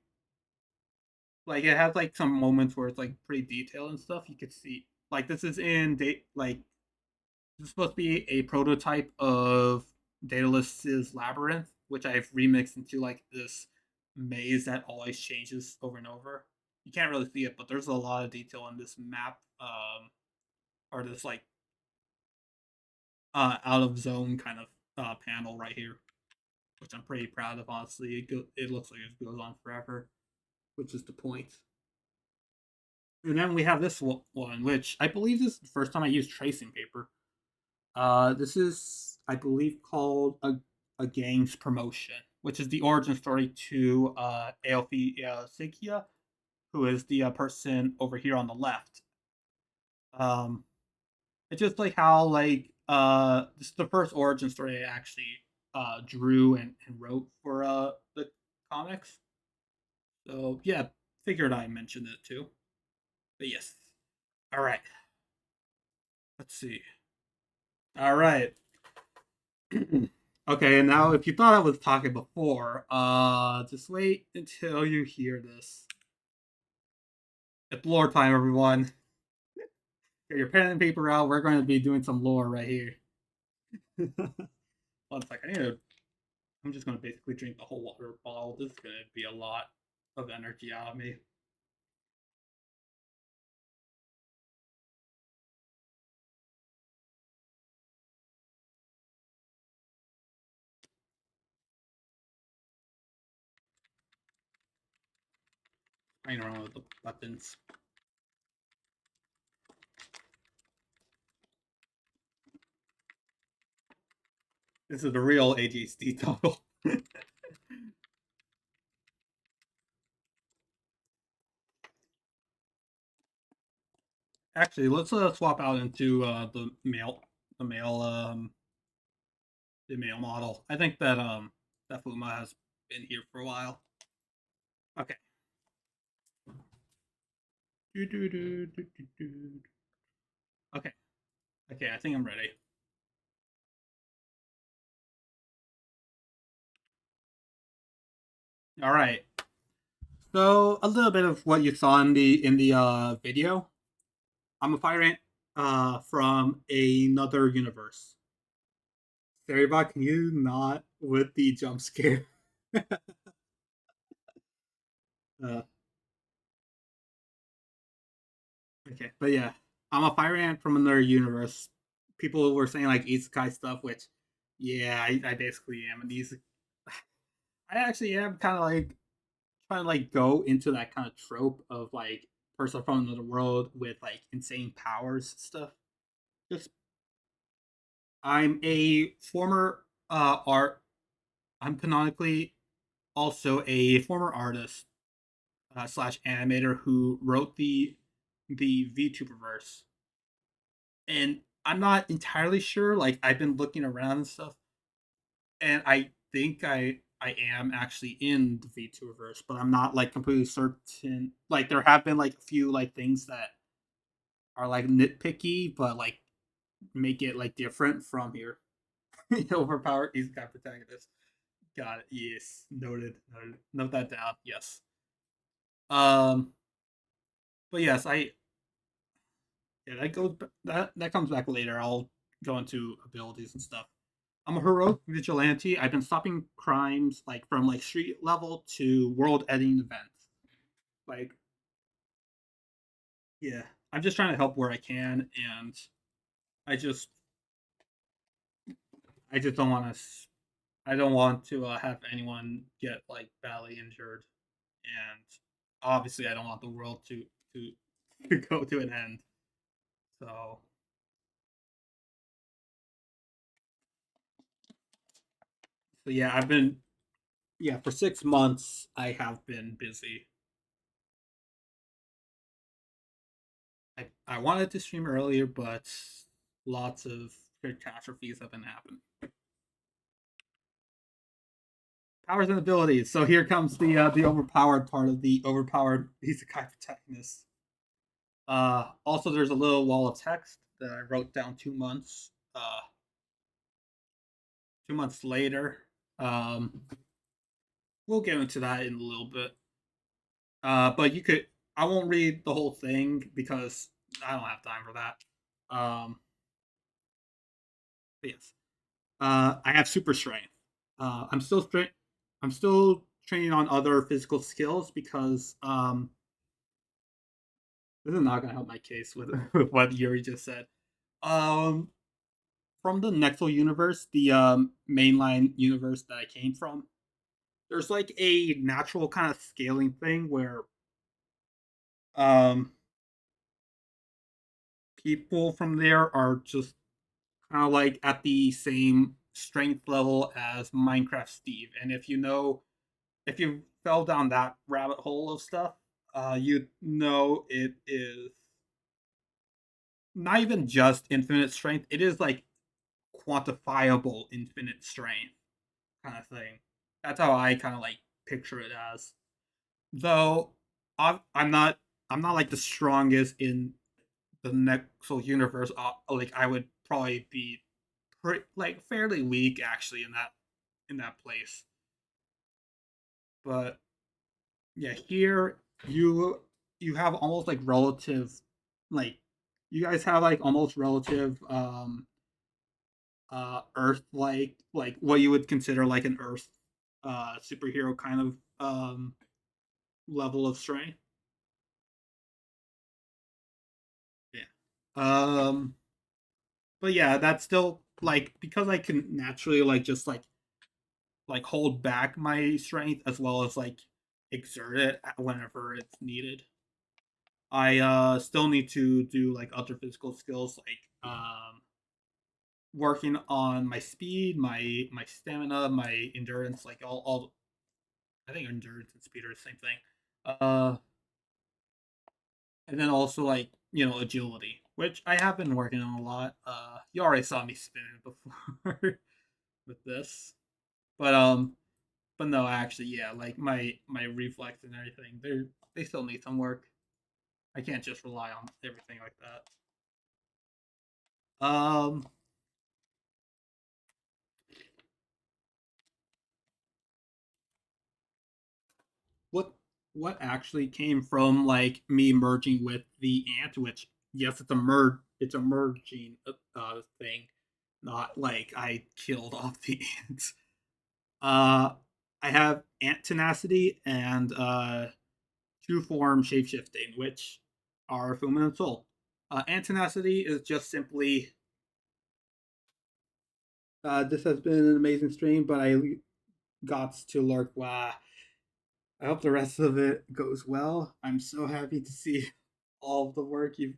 like it has like some moments where it's like pretty detailed and stuff. You could see like this is in date, like this is supposed to be a prototype of Daedalus's Labyrinth, which I've remixed into like this maze that always changes over and over. You can't really see it, but there's a lot of detail in this map, or this like out of zone kind of panel right here, which I'm pretty proud of. Honestly, it looks like it goes on forever, which is the point. And then we have this one, which I believe this is the first time I used tracing paper. This is, I believe, called a gang's promotion, which is the origin story to Aofi Sikia, who is the person over here on the left. Um, it's just like how like this is the first origin story I actually drew and wrote for the comics. So yeah, figured I mentioned it too. But yes. All right. Let's see. All right. Okay, and now if you thought I was talking before, just wait until you hear this. It's lore time, everyone. Get your pen and paper out. We're going to be doing some lore right here. 1 second. I'm just going to basically drink the whole water bottle. This is going to be a lot of energy out of me. Playing around with the buttons. This is the real ADHD toggle. Actually, let's swap out into the male model. I think that Fuma has been here for a while. Okay. Okay. Okay, I think I'm ready. All right. So a little bit of what you saw in the video. I'm a pirate from another universe. Sarybot, can you not with the jump scare? Okay, but yeah, I'm a fire ant from another universe. People were saying like isekai stuff, which yeah, I basically am. And these, I actually am kind of like trying to like go into that kind of trope of like person from another world with like insane powers stuff. Just I'm a former art. I'm canonically also a former artist slash animator who wrote the VTuberverse, and I'm not entirely sure. Like I've been looking around and stuff, and I think I am actually in the VTuberverse, but I'm not like completely certain. Like there have been like a few like things that are like nitpicky, but like make it like different from here. Overpowered. He's got protagonist. Got it. Yes. Noted. Noted. Note that down. Yes. Um. But yes, I yeah, that comes back later. I'll go into abilities and stuff. I'm a heroic vigilante. I've been stopping crimes like from like street level to world-ending events. like, yeah, I'm just trying to help where I can, and I just I just don't want to. I don't want to have anyone get like badly injured, and obviously I don't want the world to to go to an end. So yeah, I've been for 6 months I have been busy. I wanted to stream earlier, but lots of catastrophes have been happening. Powers and abilities. So here comes the overpowered part of the overpowered isekai protagonist. Also, there's a little wall of text that I wrote down 2 months. 2 months later. Um, we'll get into that in a little bit. But you could. I won't read the whole thing because I don't have time for that. But yes. I have super strength. I'm still I'm still training on other physical skills because this is not gonna help my case with, with what Yuri just said. Um, from the Nexel universe, the mainline universe that I came from, there's like a natural kind of scaling thing where um people from there are just kind of like at the same strength level as Minecraft Steve. And if you fell down that rabbit hole of stuff, you know it is not even just infinite strength. It is like quantifiable infinite strength kind of thing. That's how I kind of like picture it as. Though I'm not like the strongest in the Nexel universe. Like I would probably be like fairly weak actually in that place. But yeah, here you have almost like relative, like you guys have like almost relative Earth like what you would consider like an Earth superhero kind of level of strength. Yeah. But yeah, that's still like because I can naturally like just like hold back my strength as well as like exert it whenever it's needed. I still need to do like other physical skills like working on my speed, my stamina, my endurance, like all I think endurance and speed are the same thing. Uh and then also like, agility, which I have been working on a lot. You already saw me spinning before with this. But no, actually, yeah, like my reflex and everything, they still need some work. I can't just rely on everything like that. What what actually came from like me merging with the ant, which yes, it's a merging thing, not like I killed off the ants. Uh, I have ant tenacity and true form shapeshifting, which are Fumin and Soul. Ant tenacity is just simply this has been an amazing stream, but I got to lurk. Wow. I hope the rest of it goes well. I'm so happy to see all of the work you've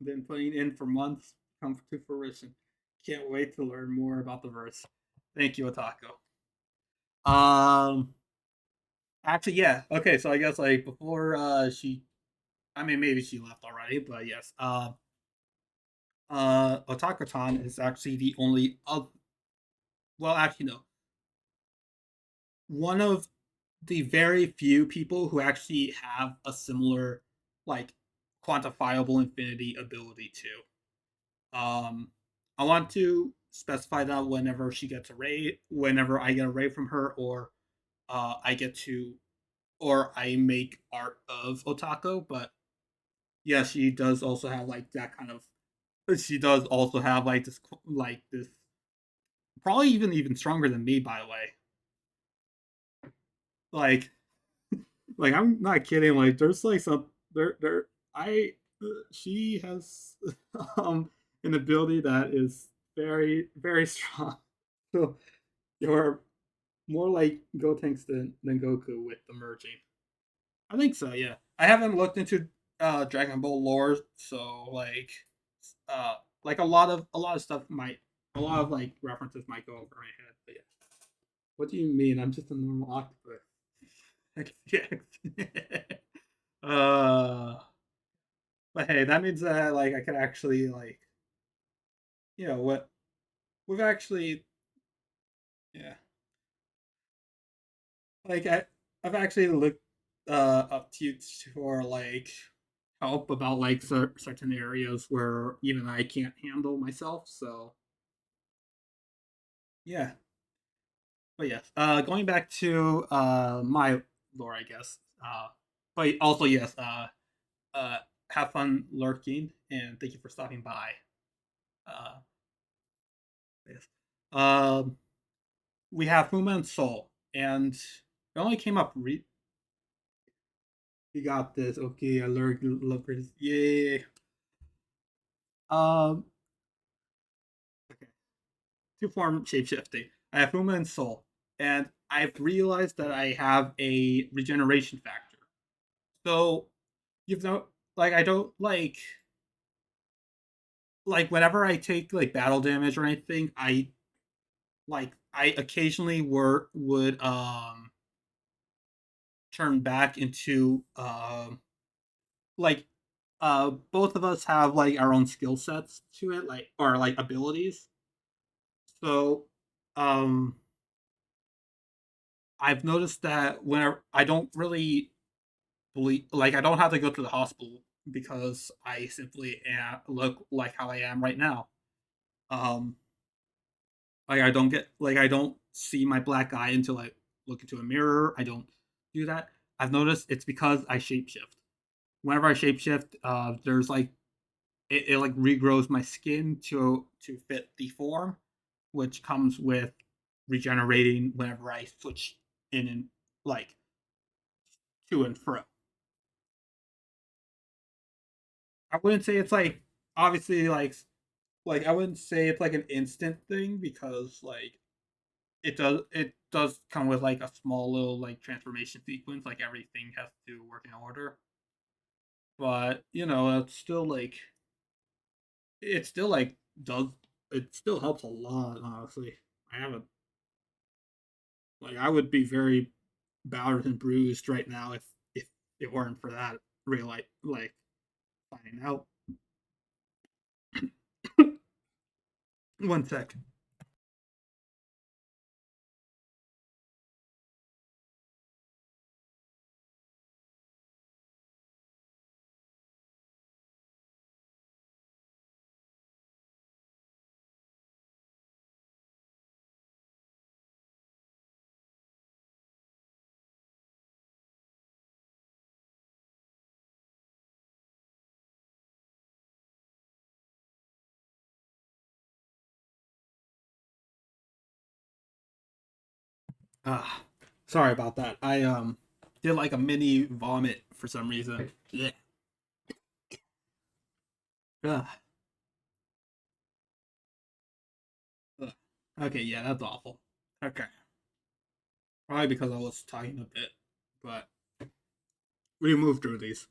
been putting in for months come to fruition. Can't wait to learn more about the verse. Thank you, Otako. Um, actually, yeah. Okay, so I guess like before I mean, maybe she left already, but yes. Otako-tan is actually the only well, actually no, one of the very few people who actually have a similar like quantifiable infinity ability too. I want to specify that whenever she gets a raid, whenever I get a raid from her, or I get to, or I make art of Otako. But yeah, she does also have like that kind of. She does also have like this, probably even stronger than me, by the way. Like like I'm not kidding. Like there's like some there I she has an ability that is very strong. So you're more like Gotenks than Goku with the merging. I think so. Yeah, I haven't looked into Dragon Ball lore, so uh a lot of stuff might a lot of like references might go over my head. But yeah, what do you mean? I'm just a normal octopus. uh, but hey, that means that like I could actually like what we've actually yeah like I've actually looked up to you for like help about like certain areas where even I can't handle myself. So yeah, but yes, going back to my lore, I guess. But also yes, uh, have fun lurking, and thank you for stopping by. Uh, yes. Um, we have Fuma and Soul, and it only came up. We got this. Okay, I learned lurkers. Yay. Um, okay. Two form shapeshifting. I have Fuma and Soul, and I've realized that I have a regeneration factor. So you've know, like I don't like whenever I take like battle damage or anything, I occasionally would turn back into like both of us have like our own skill sets to it, like or like abilities. So um I've noticed that whenever I don't really believe like I don't have to go to the hospital because I simply look like how I am right now. Um like I don't see my black eye until I look into a mirror. I don't do that. I've noticed it's because I shapeshift. Whenever I shapeshift, there's like it like regrows my skin to fit the form, which comes with regenerating whenever I switch in and like to and fro. I wouldn't say it's like obviously like I wouldn't say it's like an instant thing because like it does come with like a small little like transformation sequence, like everything has to work in order. But it still like does it still helps a lot, honestly. I haven't like I would be very battered and bruised right now if it weren't for that real like finding out. One sec. Ah, sorry about that. I did like a mini vomit for some reason. Yeah. Ugh. Ugh. Okay, yeah, that's awful. Okay. Probably because I was talking a bit, but we moved through these.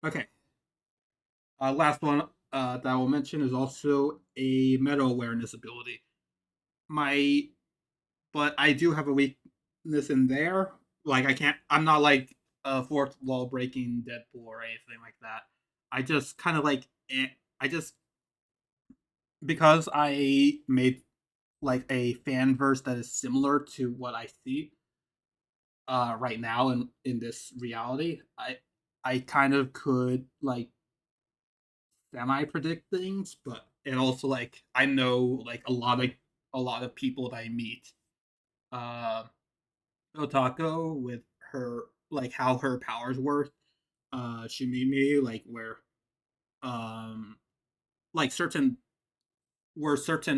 Okay. Last one that I will mention is also a meta awareness ability. My, but I do have a weakness in there. Like I can't. I'm not like a fourth wall breaking Deadpool or anything like that. I just kind of like. I just because I made like a fan verse that is similar to what I see right now in this reality. I kind of could like semi predict things, but and also like I know like a lot of people that I meet. Uh, Otako with her like how her powers work. Shimimi like um like certain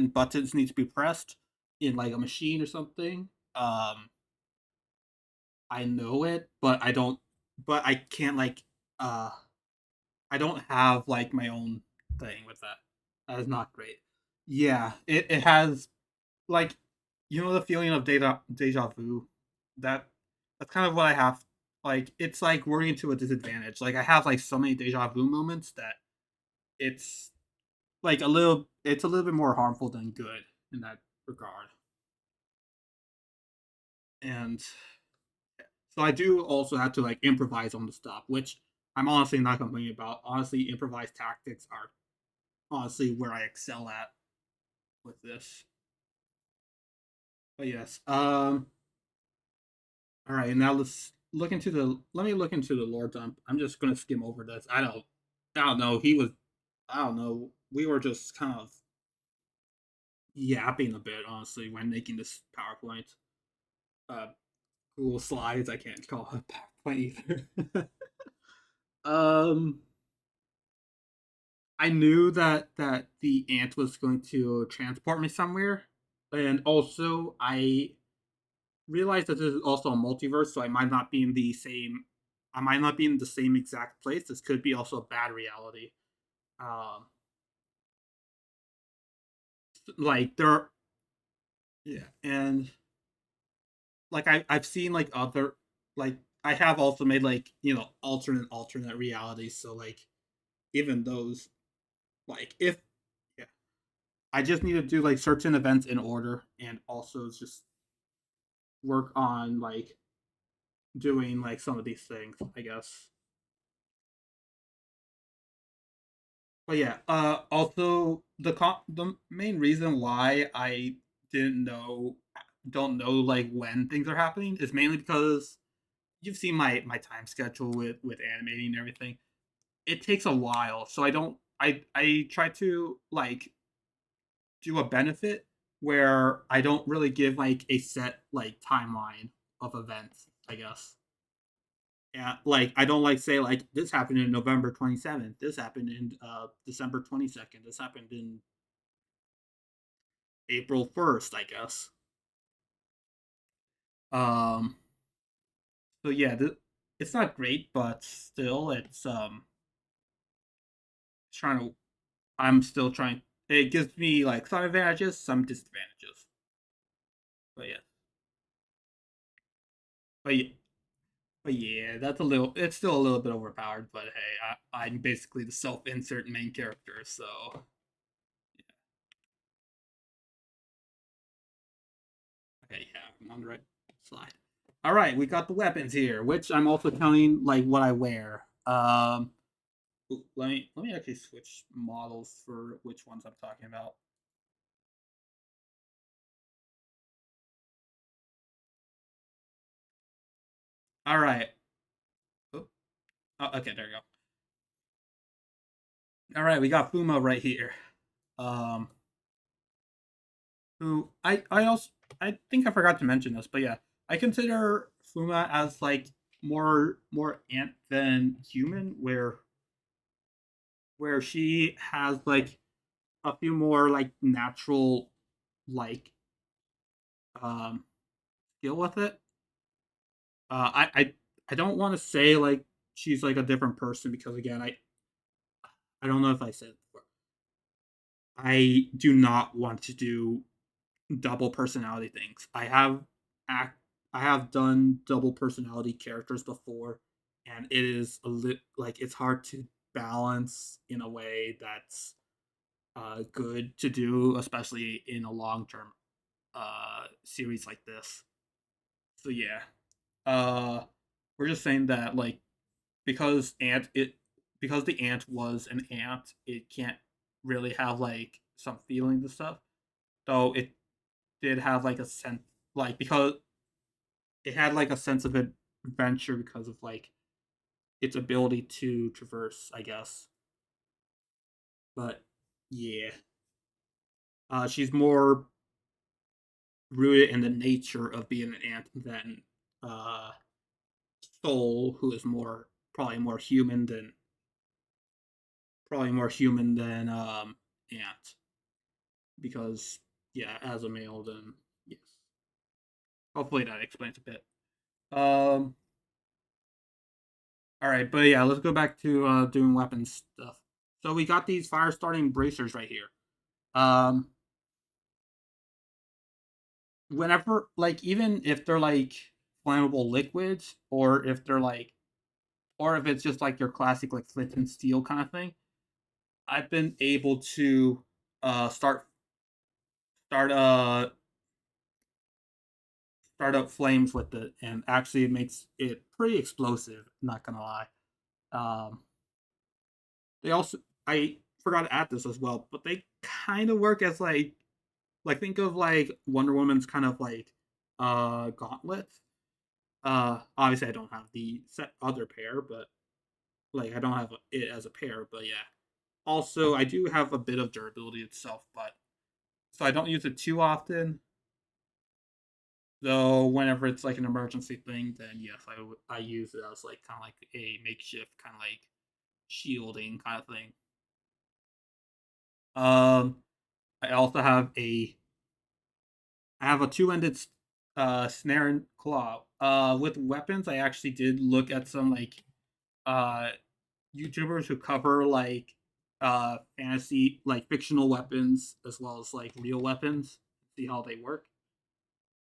buttons need to be pressed in like a machine or something. I know it, but I don't. But I can't like. I don't have like my own thing with that. That is not great. Yeah, it has like the feeling of deja vu. That that's kind of what I have. Like it's like working to a disadvantage. Like I have like so many deja vu moments that it's like it's a little bit more harmful than good in that regard. And so I do also have to like improvise on the stuff, which I'm honestly not complaining about. Honestly, improvised tactics are honestly where I excel at with this. But yes, all right, now let me look into the lore dump. I'm just gonna skim over this. I don't know. I don't know. We were just kind of yapping a bit, honestly, when making this PowerPoint. Uh, Google Slides. I can't call it PowerPoint either. um, I knew that the ant was going to transport me somewhere, and also I realized that this is also a multiverse, so I might not be in the same. I might not be in the same exact place. This could be also a bad reality. Um, like there, yeah, and like I've seen like other like I have also made like alternate realities. So like even those if yeah, I just need to do like certain events in order, and also just work on like doing like some of these things, I guess. But yeah, also the main reason why I didn't know don't know like when things are happening is mainly because you've seen my time schedule with animating and everything. It takes a while, so I try to like do a benefit where I don't really give like a set like timeline of events, I guess. Yeah, like I don't like say like this happened in November 27th, this happened in December 22nd, this happened in April 1st, I guess. Um so yeah, it's not great, but still it's trying to I'm still trying it gives me like some advantages, some disadvantages. But yeah. But yeah, but yeah, that's a little. It's still a little bit overpowered, but hey, I'm basically the self-insert main character, so okay, yeah, I'm on the right slide. All right, we got the weapons here, which I'm also counting like what I wear. Let me actually switch models for which ones I'm talking about. All right. Oh, okay, there you go. All right, we got Fuma right here. Um, who I also I think I forgot to mention this, but yeah, I consider Fuma as like more ant than human, where she has like a few more like natural like um skill with it. I don't want to say like she's like a different person because again I don't know if I said it before. I do not want to do double personality things. Act I have done double personality characters before, and it is like it's hard to balance in a way that's good to do, especially in a long term series like this. So yeah, uh, we're just saying that like because ant it because the ant was an ant, it can't really have like some feelings and stuff. Though it did have like a sense like because it had like a sense of adventure because of like its ability to traverse, I guess. But yeah, she's more rooted in the nature of being an ant than uh, Soul, who is probably more human than Ant because yeah, as a male, then yes. Hopefully that explains a bit. Um. All right, but yeah, let's go back to doing weapons stuff. So we got these fire starting bracers right here. Um. Whenever, like, even if they're like flammable liquids, or if they're like, or if it's just like your classic like flint and steel kind of thing, I've been able to start start up flames with it, and actually it makes it pretty explosive. Not gonna lie. Um, they also, I forgot to add this as well, but they kind of work as like think of like Wonder Woman's kind of like gauntlets. Obviously I don't have the set other pair, but like I don't have it as a pair, but yeah. Also, I do have a bit of durability itself, but so I don't use it too often. Though whenever it's like an emergency thing, then yes, I use it as like kind of like a makeshift kind of like shielding kind of thing. Um, I also have a two-ended snare and claw. With weapons, I actually did look at some like uh YouTubers who cover like fantasy like fictional weapons as well as like real weapons. See how they work.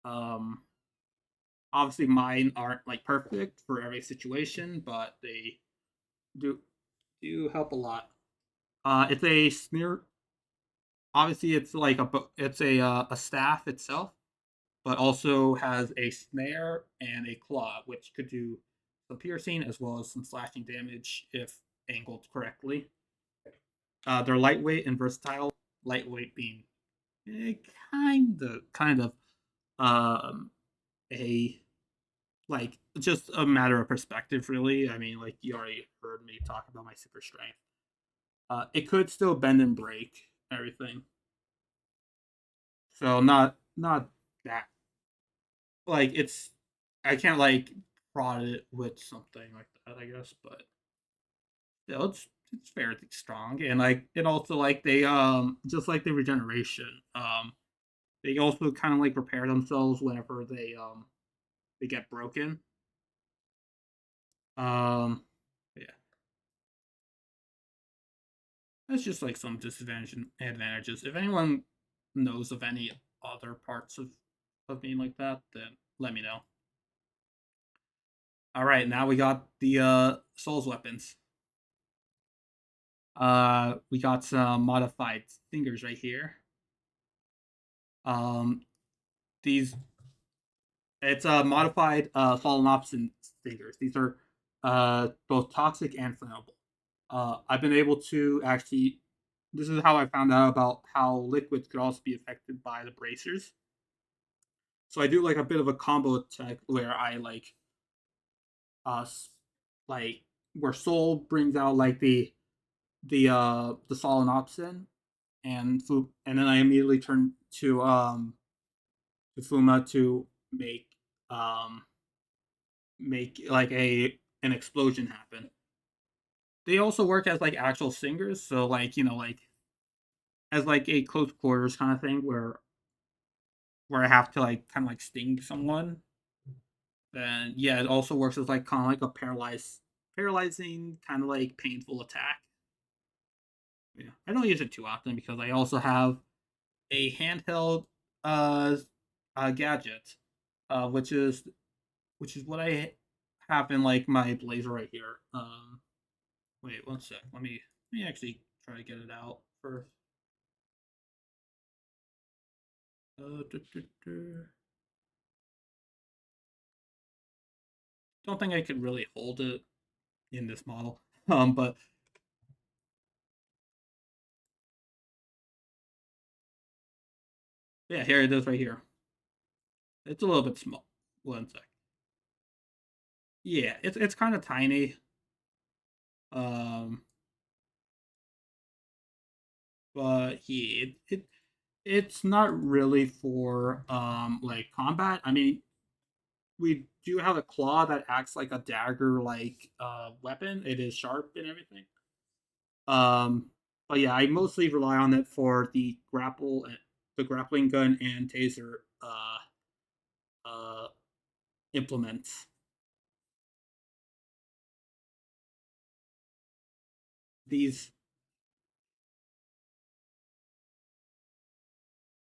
Um, Obviously mine aren't like perfect for every situation, but they do do help a lot. It's a snare. Obviously, it's like a staff itself, but also has a snare and a claw, which could do some piercing as well as some slashing damage if angled correctly. They're lightweight and versatile. Lightweight being eh, kind of um, a like just a matter of perspective, really. I mean, like you already heard me talk about my super strength. It could still bend and break everything, so not that like it's I can't like prod it with something like that, I guess, but still it's fairly strong, and like it also like they just like the regeneration, they also kind of like repair themselves whenever they get broken. Um, yeah, that's just like some disadvantage and advantages. If anyone knows of any other parts of being like that, then let me know. All right, now we got the souls weapons. We got some modified fingers right here. Um, these it's a modified Solenopsin fingers. These are both toxic and flammable. I've been able to actually. This is how I found out about how liquids could also be affected by the bracers. So I do like a bit of a combo attack where I uh like where Soul brings out like the Solenopsin, and then I immediately turn to Fuma to um make like an explosion happen. They also work as like actual singers, so like like as like a close quarters kind of thing where I have to like kind of like sting someone. Then yeah, it also works as like kind of like a paralyzing kind of like painful attack. Yeah, I don't use it too often because I also have a handheld uh, gadget, which is what I have in like my blazer right here. Wait one sec. Let me actually try to get it out first. Duh, duh, duh. Don't think I could really hold it in this model. But yeah, here it is right here. It's a little bit small. One sec. Yeah, it's kind of tiny. Um, but yeah, it's not really for like combat. I mean, we do have a claw that acts like a dagger like weapon. It is sharp and everything. Um, but yeah, I mostly rely on it for the grappling gun and taser uh implements. these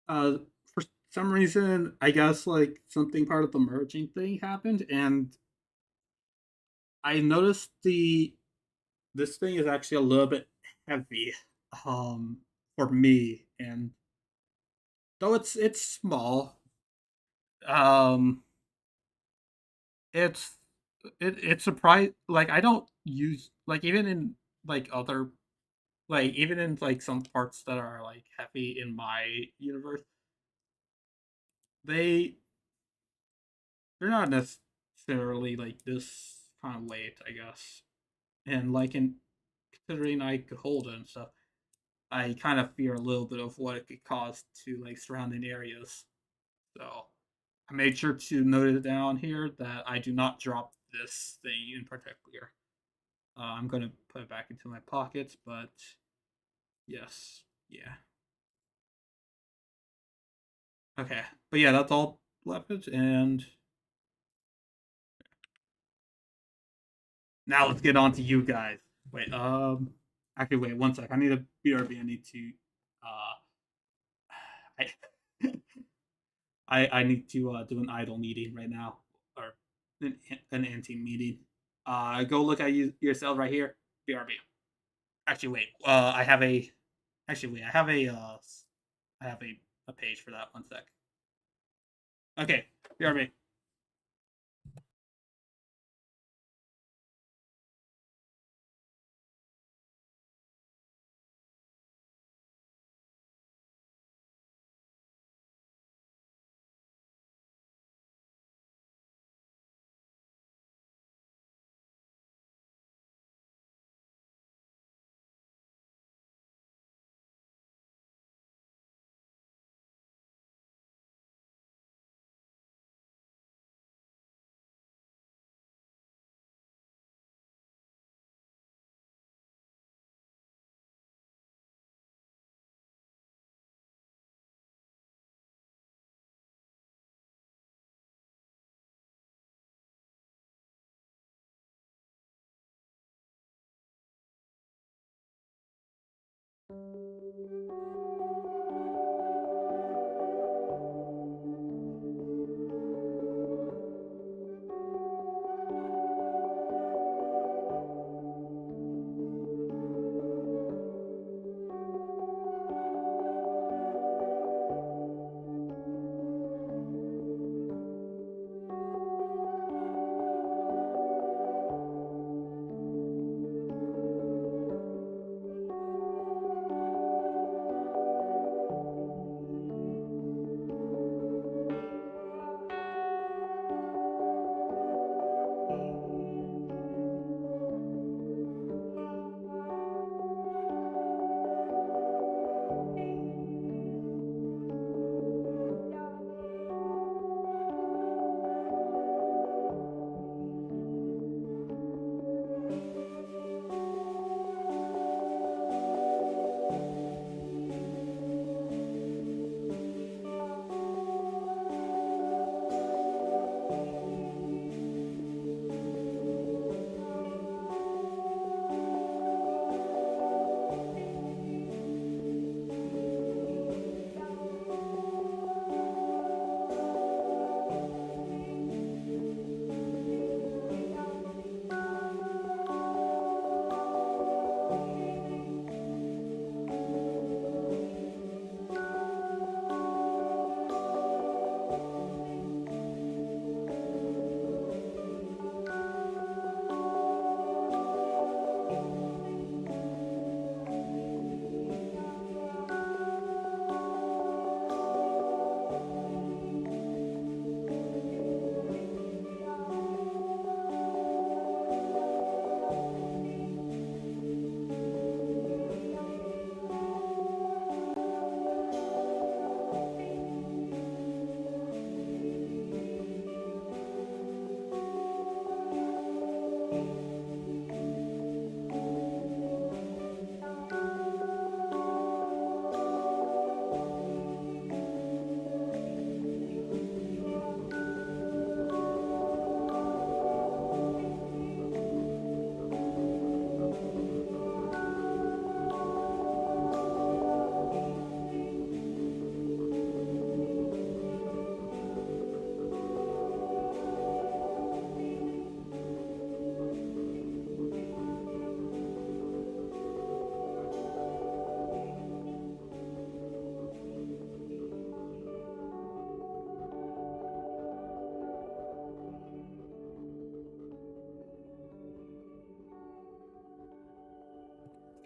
uh for some reason, I guess like something part of the merging thing happened, and I noticed the this thing is actually a little bit heavy for me, and though it's small, um it's it's surprise like I don't use like even in like other like even in like some parts that are like heavy in my universe, they they're not necessarily like this kind of weight, I guess. And like in considering I could hold it and stuff, I kind of fear a little bit of what it could cause to like surrounding areas. So I made sure to note it down here that I do not drop this thing in particular. I'm gonna put it back into my pockets, but yes, yeah, okay, but yeah, that's all weapons, and now let's get on to you guys. Wait, actually, wait one sec. I need a BRB. I need to, I, I need to do an idle meeting right now, or an anti meeting. Go look at yourself right here. BRB. Actually, wait. I have a. Actually, wait. I have a. I have a page for that. One sec. Okay, BRB.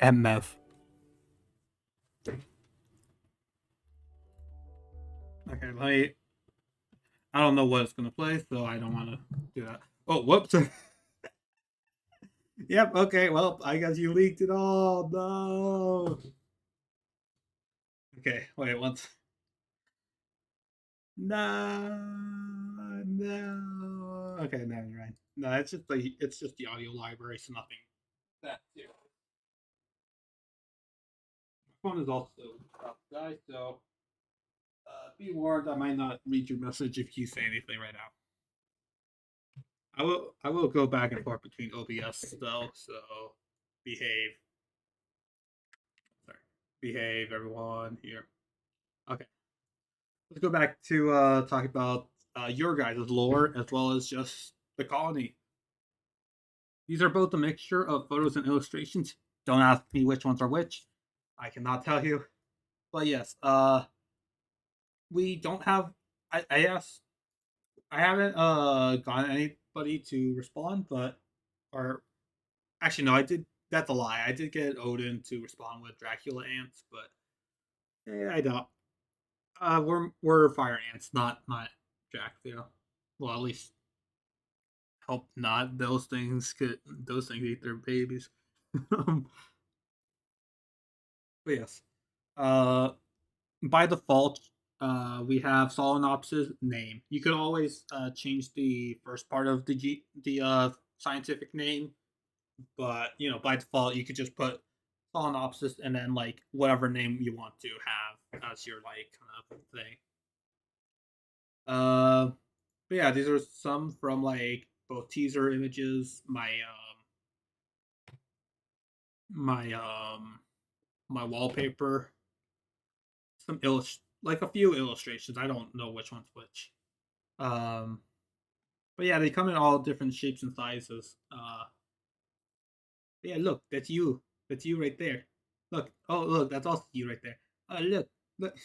MF. Okay, I don't know what it's gonna play, so I don't want to do that. Oh, whoops. Yep. Okay. Well, I guess you leaked it all. No. Okay. Wait. Once. No. No. Okay. No, you're right. No, it's just the audio library, so nothing. That too. My phone is also up, guys. So be warned, I might not read your message if you say anything right now. I will go back and forth between OBS though, so behave. Sorry. Behave everyone here. Okay. Let's go back to talk about your guys' lore as well as just the colony. These are both a mixture of photos and illustrations. Don't ask me which ones are which. I cannot tell you. But yes, we don't have I asked I haven't gotten anybody to respond, but or actually no, I did. That's a lie. I did get Odin to respond with Dracula ants, but I don't. We're fire ants, not Dracula. Well, at least hope not. Those things eat their babies. But yes, uh, by default, we have Solenopsis name. You could always change the first part of the scientific name, but by default you could just put Solenopsis and then like whatever name you want to have as your like kind of thing. But yeah, these are some from like both teaser images, my my wallpaper, like a few illustrations. I don't know which one's which. But yeah, they come in all different shapes and sizes. Yeah, look, that's you. That's you right there. Look, oh look, that's also you right there. Look.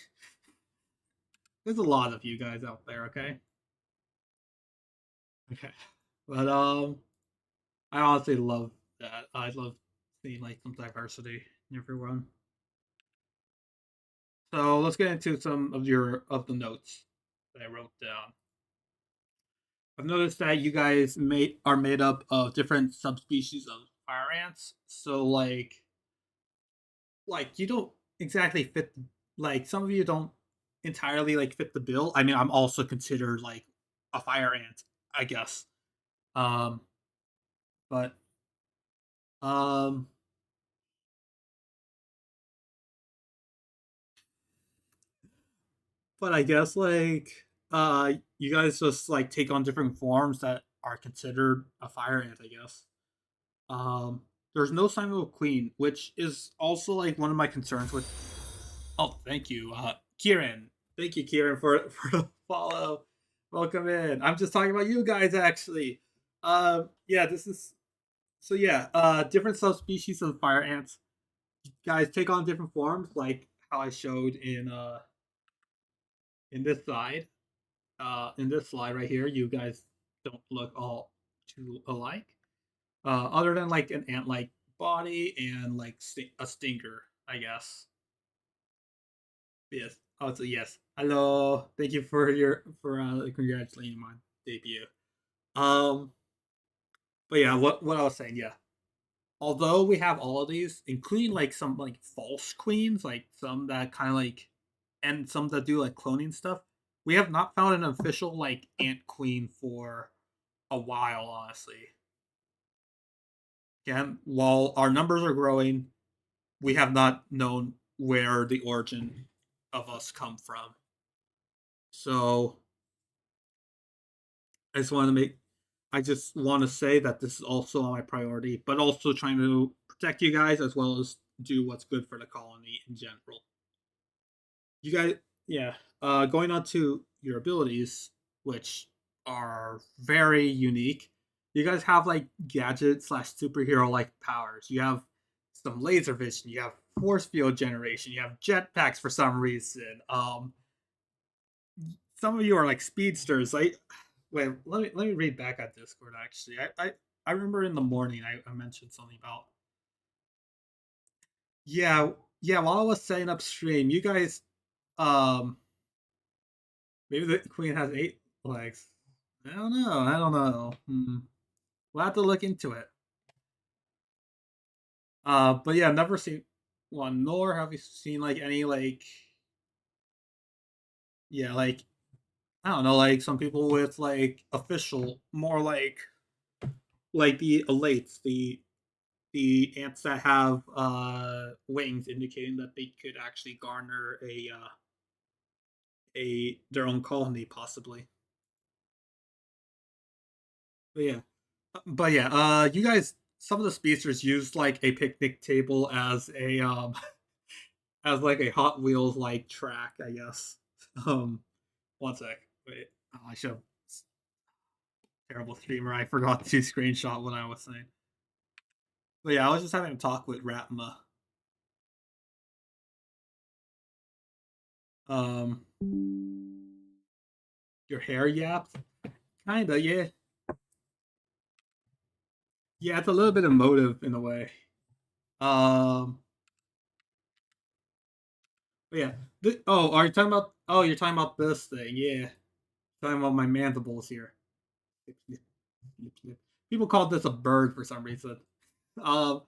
There's a lot of you guys out there, okay? Okay. But I honestly love that. I love seeing like some diversity in everyone. So let's get into some of the notes that I wrote down. I've noticed that you guys are made up of different subspecies of fire ants. So you don't exactly fit, like some of you don't entirely like fit the bill. I mean, I'm also considered like a fire ant, I guess. Um but um but I guess you guys just like take on different forms that are considered a fire ant, I guess. There's no sign of a queen, which is also like one of my concerns with. Oh, thank you, Kieran. Thank you, Kieran, for the follow. Welcome in. I'm just talking about you guys, actually. Yeah, this is so. Yeah, different subspecies of fire ants. Guys take on different forms, like how I showed in this slide. In this slide right here, you guys don't look all too alike. Other than like an ant-like body and like a stinger, I guess. Yes. Also, yes. Hello. Thank you for congratulating my debut. Um, but yeah, what I was saying, yeah. Although we have all of these, including like some like false queens, like some that kind of like, and some that do like cloning stuff, we have not found an official like ant queen for a while, honestly. Again, while our numbers are growing, we have not known where the origin of us come from. So I just want to say that this is also my priority, but also trying to protect you guys as well as do what's good for the colony in general. You guys, yeah. Going on to your abilities, which are very unique. You guys have like gadget slash superhero like powers. You have some laser vision. You have force field generation. You have jetpacks for some reason. Some of you are like speedsters. Like, wait, let me read back at Discord. Actually, I remember in the morning I mentioned something about Yeah, yeah. While I was setting up stream, you guys, um, maybe the queen has 8 legs. I don't know. I don't know. We'll have to look into it. But yeah, I've never seen one. Nor have you seen like any like, yeah, like I don't know, like some people with like official, more like the elates, the ants that have wings, indicating that they could actually garner a their own colony, possibly. But yeah, you guys, some of the speedsters used like a picnic table as a as like a Hot Wheels like track, I guess. Um, one sec, wait, I should have terrible streamer. I forgot to screenshot what I was saying. But yeah, I was just having a talk with Ratma. Um, your hair yaps, kinda, yeah, yeah. It's a little bit emotive in a way. Um, but yeah. Oh, are you talking about? Oh, you're talking about this thing, yeah. Talking about my mandibles here. People call this a bird for some reason. Um,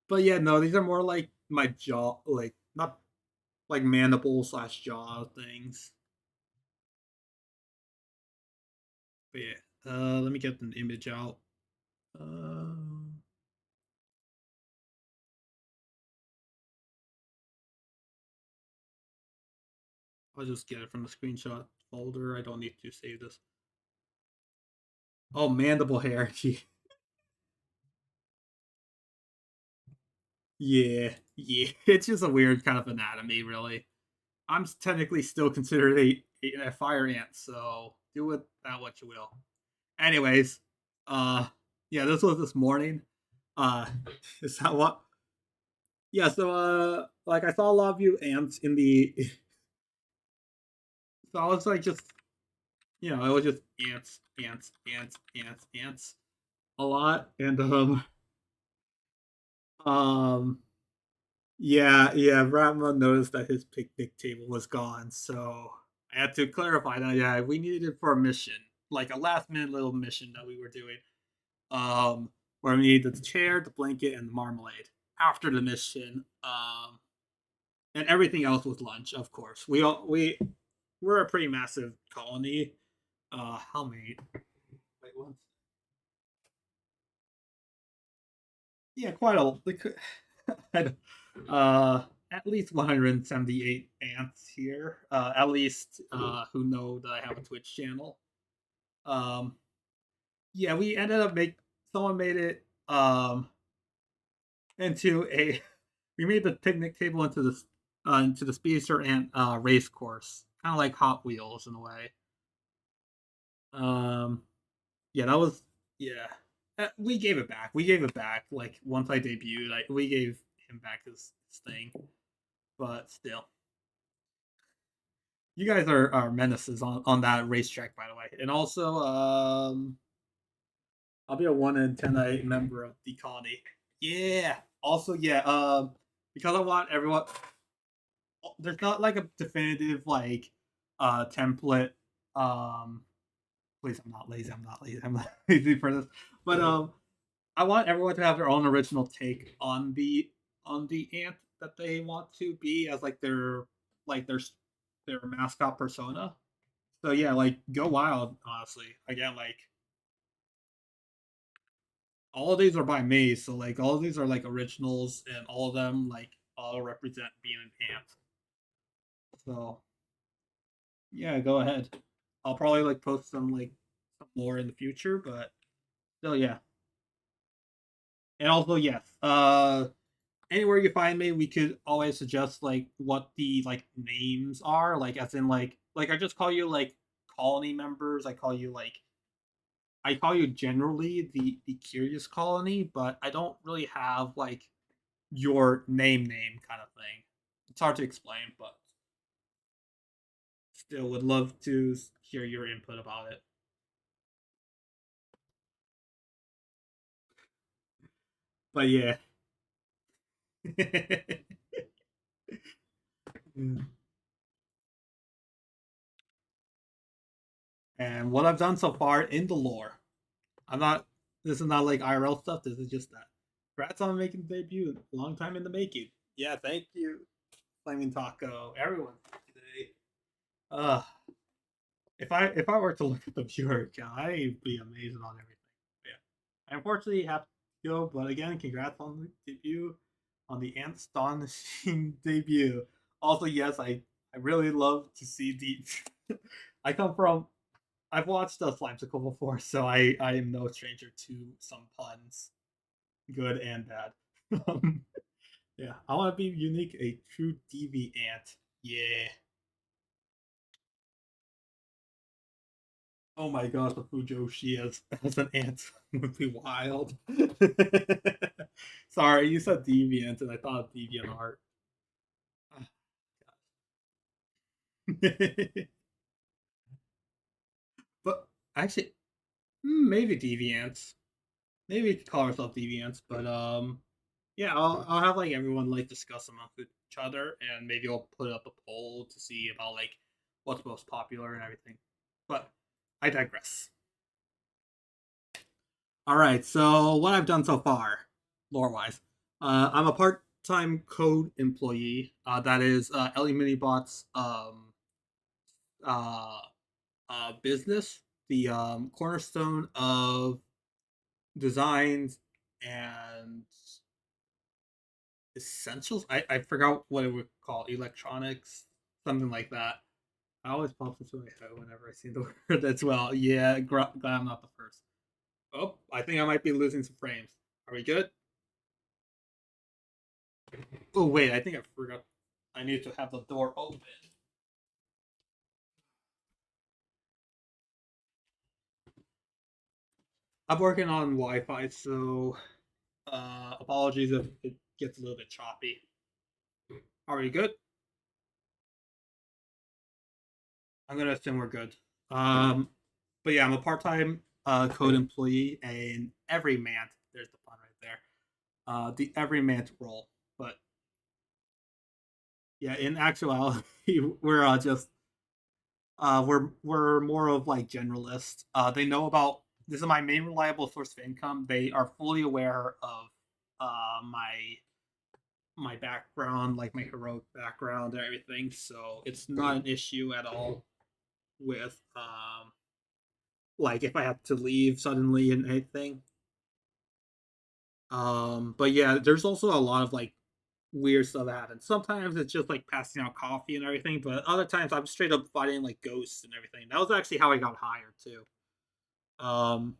but yeah, no, these are more like my jaw, like not like mandible slash jaw things. But yeah, let me get an image out. Um, I'll just get it from the screenshot folder. I don't need to save this. Oh, mandible hair. Yeah, yeah. It's just a weird kind of anatomy, really. I'm technically still considered a fire ant, so do with that what you will. Anyways, uh, yeah, this was this morning. Uh, is that what? Yeah, so like I saw a lot of you ants in the. So I was like, just it was just ants, ants, ants, ants, ants, a lot, and um, yeah, yeah. Ratma noticed that his picnic table was gone, so I had to clarify that. Yeah, we needed it for a mission, like a last minute little mission that we were doing. Where we needed the chair, the blanket, and the marmalade. After the mission, and everything else was lunch. Of course, we're a pretty massive colony. How many? Wait, once. Yeah, quite a. At least 178 ants here. At least who know that I have a Twitch channel. Um, yeah, we ended up someone made it into a we made the picnic table into the speedster and race course, kind of like Hot Wheels in a way. Um, yeah, that was yeah. We gave it back. We gave it back. Like once I debuted, we gave him back his thing. But still, you guys are menaces on that racetrack, by the way. And also, I'll be a 1 in 10 member of the colony. Yeah. Also, yeah. Because I want everyone. There's not like a definitive like template. Um, please, I'm not lazy. I'm not lazy. I'm not lazy for this. But I want everyone to have their own original take on the ant that they want to be as like their mascot persona. So yeah, like go wild. Honestly, again, like all of these are by me. So like all of these are like originals, and all of them like all represent being an ant. So yeah, go ahead. I'll probably like post some more in the future, but still, yeah. And also, yes, anywhere you find me, we could always suggest like what the like names are, like as in like I just call you like colony members. I call you generally the curious colony, but I don't really have like your name kind of thing. It's hard to explain, but still would love to hear your input about it. But yeah, And what I've done so far in the lore, I'm not. This is not like IRL stuff. This is just that. Congrats on making the debut. Long time in the making. Yeah, thank you, Flaming Taco. Everyone today. Uh, if I were to look at the viewer count, I'd be amazed on everything. But yeah, I unfortunately have to go. But again, congrats on the debut, on the astonishing debut. Also, yes, I really love to see the. I come from. I've watched Slimesicle before, so I am no stranger to some puns, good and bad. Yeah, I want to be unique, a true deviant. Yeah. Oh my gosh, the Fujoshi as an ant would be wild. Sorry, you said deviant, and I thought deviant art. But actually, maybe deviants. Maybe we could call ourselves deviants, but yeah, I'll have like everyone like discuss amongst each other, and maybe I'll put up a poll to see about like what's most popular and everything. But I digress. All right, so what I've done so far, lore wise, I'm a part-time code employee. That is Ellie Minibot's uh, business, the cornerstone of designs and essentials. I forgot what it would call, electronics, something like that. I always pops into my head whenever I see the word as well. Yeah, glad I'm not the first. Oh, I think I might be losing some frames. Are we good? Oh wait, I think I forgot. I need to have the door open. I'm working on Wi-Fi, so apologies if it gets a little bit choppy. Are we good? I'm gonna assume we're good. But yeah, I'm a part-time code employee and everyman. There's the pun right there. The everyman role. But yeah, in actuality, we're just we're more of like generalists. They know about this is my main reliable source of income. They are fully aware of my background, like my heroic background and everything. So it's not an issue at all with like if I have to leave suddenly and anything. But yeah, there's also a lot of like weird stuff that happens. Sometimes it's just like passing out coffee and everything, but other times I'm straight up fighting like ghosts and everything. That was actually how I got hired too. Um,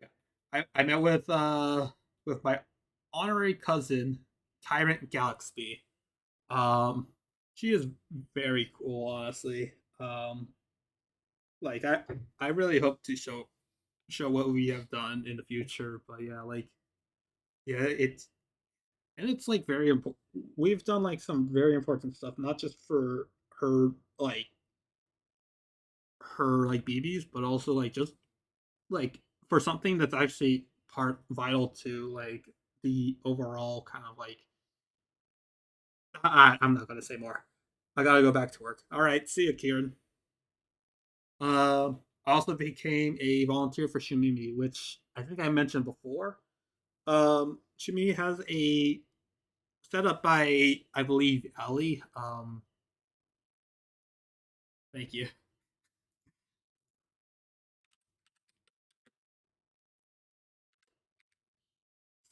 yeah. I met with my honorary cousin, Tyrant Galaxy. Um, she is very cool, honestly. Like I really hope to show what we have done in the future. But yeah, like yeah, it's like very important. We've done like some very important stuff, not just for her like BBs, but also like just like for something that's actually part vital to like the overall kind of like. I'm not gonna say more. I gotta go back to work. All right, see you, Kieran. I also became a volunteer for Shumimi, which I think I mentioned before. Shumimi has a set up by I believe Ellie. Thank you.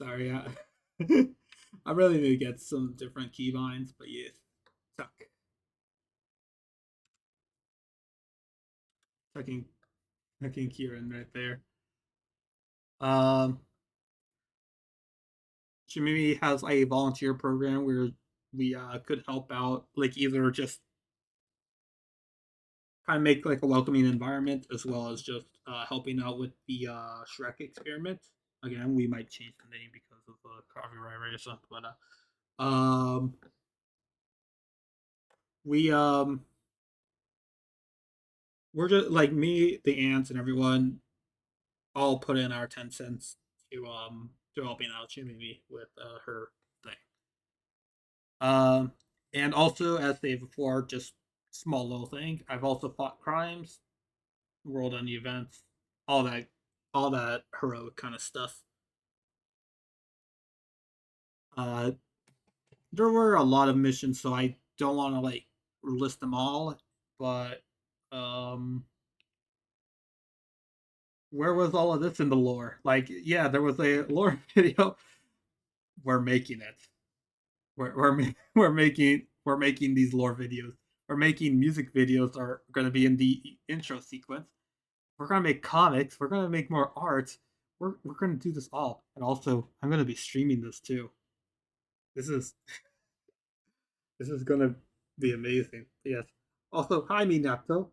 Sorry, I really need to get some different keybinds, but yeah, tuck, tucking, tucking Kieran right there. Um, Shimimi has a volunteer program where we could help out, like either just kind of make like a welcoming environment, as well as just helping out with the Shrek experiment. Again, we might change the name because of copyright reasons, but we we're just like me, the ants, and everyone all put in our 10 cents to helping out Jimmy with her thing. Um, and also, as stated before, just small little thing. I've also fought crimes, world end events, all that, all that heroic kind of stuff. Uh, there were a lot of missions, so I don't want to like list them all. But um, where was all of this in the lore? Like, yeah, there was a lore video. We're making it. We're making these lore videos. We're making music videos are going to be in the intro sequence. We're going to make comics. We're going to make more art. We're going to do this all. And also, I'm going to be streaming this too. This is this is going to be amazing. Yes. Also, hi Minato.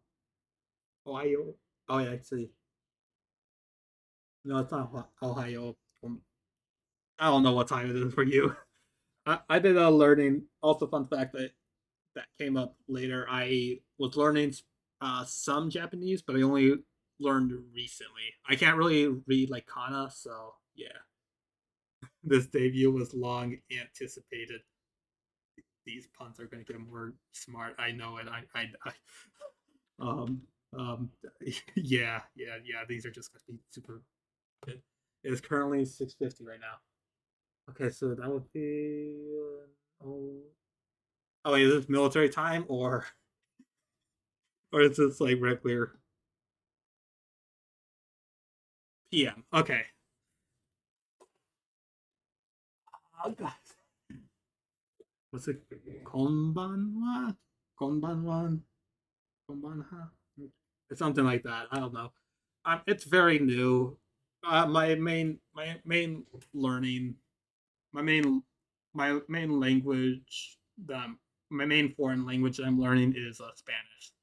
Ohio. Oh yeah, actually, no, it's not Ohio. I don't know what time it is for you. I've been learning. Also, fun fact that came up later. I was learning some Japanese, but I only learned recently. I can't really read like kana, so yeah. This debut was long anticipated. These puns are going to get more smart. I know it. Um, um, yeah. These are just going to be super good. It is currently 6:50 right now. Okay, so that would be. Oh, wait, is this military time or is this like regular PM? Okay. Oh, God. What's it? Konbanwa? Konbanwa? Konbanha? It's something like that. I don't know. It's very new. My main learning, my main my main language, that my main foreign language that I'm learning is Spanish.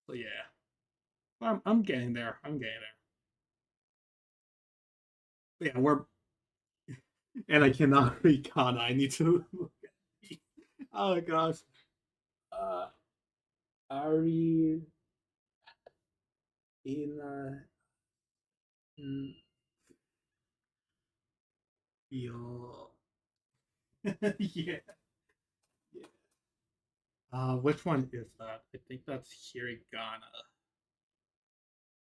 So yeah, I'm getting there. I'm getting there. Yeah, we're and I cannot read kana. I need to. Oh gosh. Uh, Ari Ina. Yo. Yeah. Yeah. Which one is that? I think that's hiragana.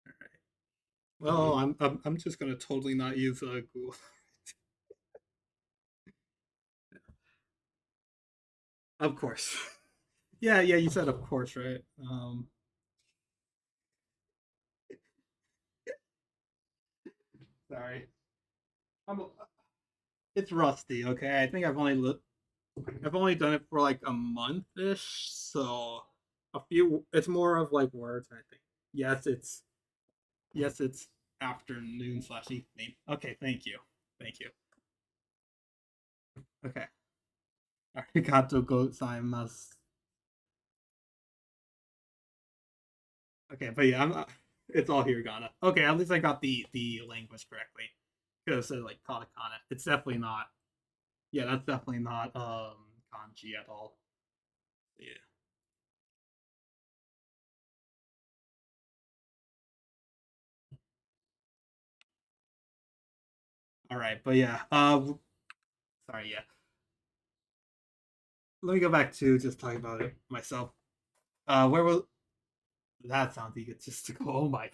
All right. Well, I'm just gonna totally not use Google. Of course. Yeah. You said of course, right? Sorry. I'm. It's rusty. Okay. I think I've only done it for like a month ish, so a few. It's more of like words. I think. Yes, it's afternoon slash evening. Okay. Thank you. Okay. Arigato gozaimasu. Okay, but yeah, it's all hiragana. Okay, at least I got the language correctly. Could have said like katakana. It's definitely not. Yeah, that's definitely not kanji at all. Yeah. All right, but yeah. Sorry. Yeah. Let me go back to just talking about it myself. Where was that? Sounds egotistical. Oh my.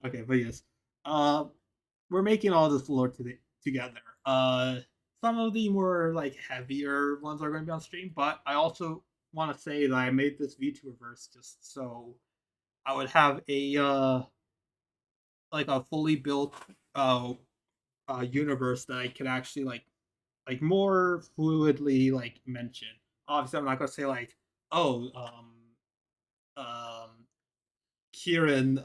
Okay, but yes. Uh, we're making all this lore together. Some of the more like heavier ones are going to be on stream, but I also want to say that I made this VTuberverse just so I would have a like a fully built uh, universe that I could actually like more fluidly like mention. Obviously, I'm not gonna say like, oh, Kieran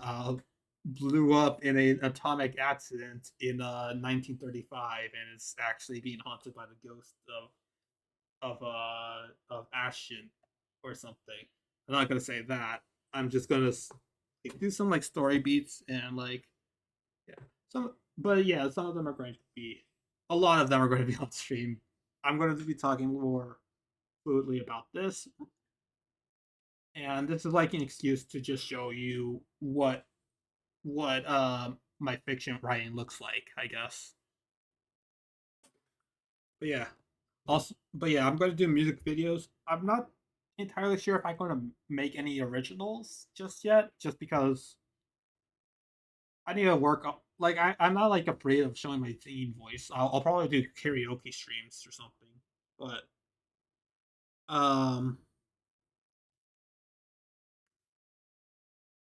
blew up in an atomic accident in 1935 and is actually being haunted by the ghost of Ashton or something. I'm not gonna say that. I'm just gonna do some like story beats and like yeah. But yeah, some of them are going to be. A lot of them are going to be on stream. I'm going to be talking more fluidly about this, and this is like an excuse to just show you what my fiction writing looks like, I guess. But yeah, but yeah, I'm going to do music videos. I'm not entirely sure if I'm going to make any originals just yet, just because I need to work up. Like I'm not like afraid of showing my singing voice. I'll probably do karaoke streams or something. But um,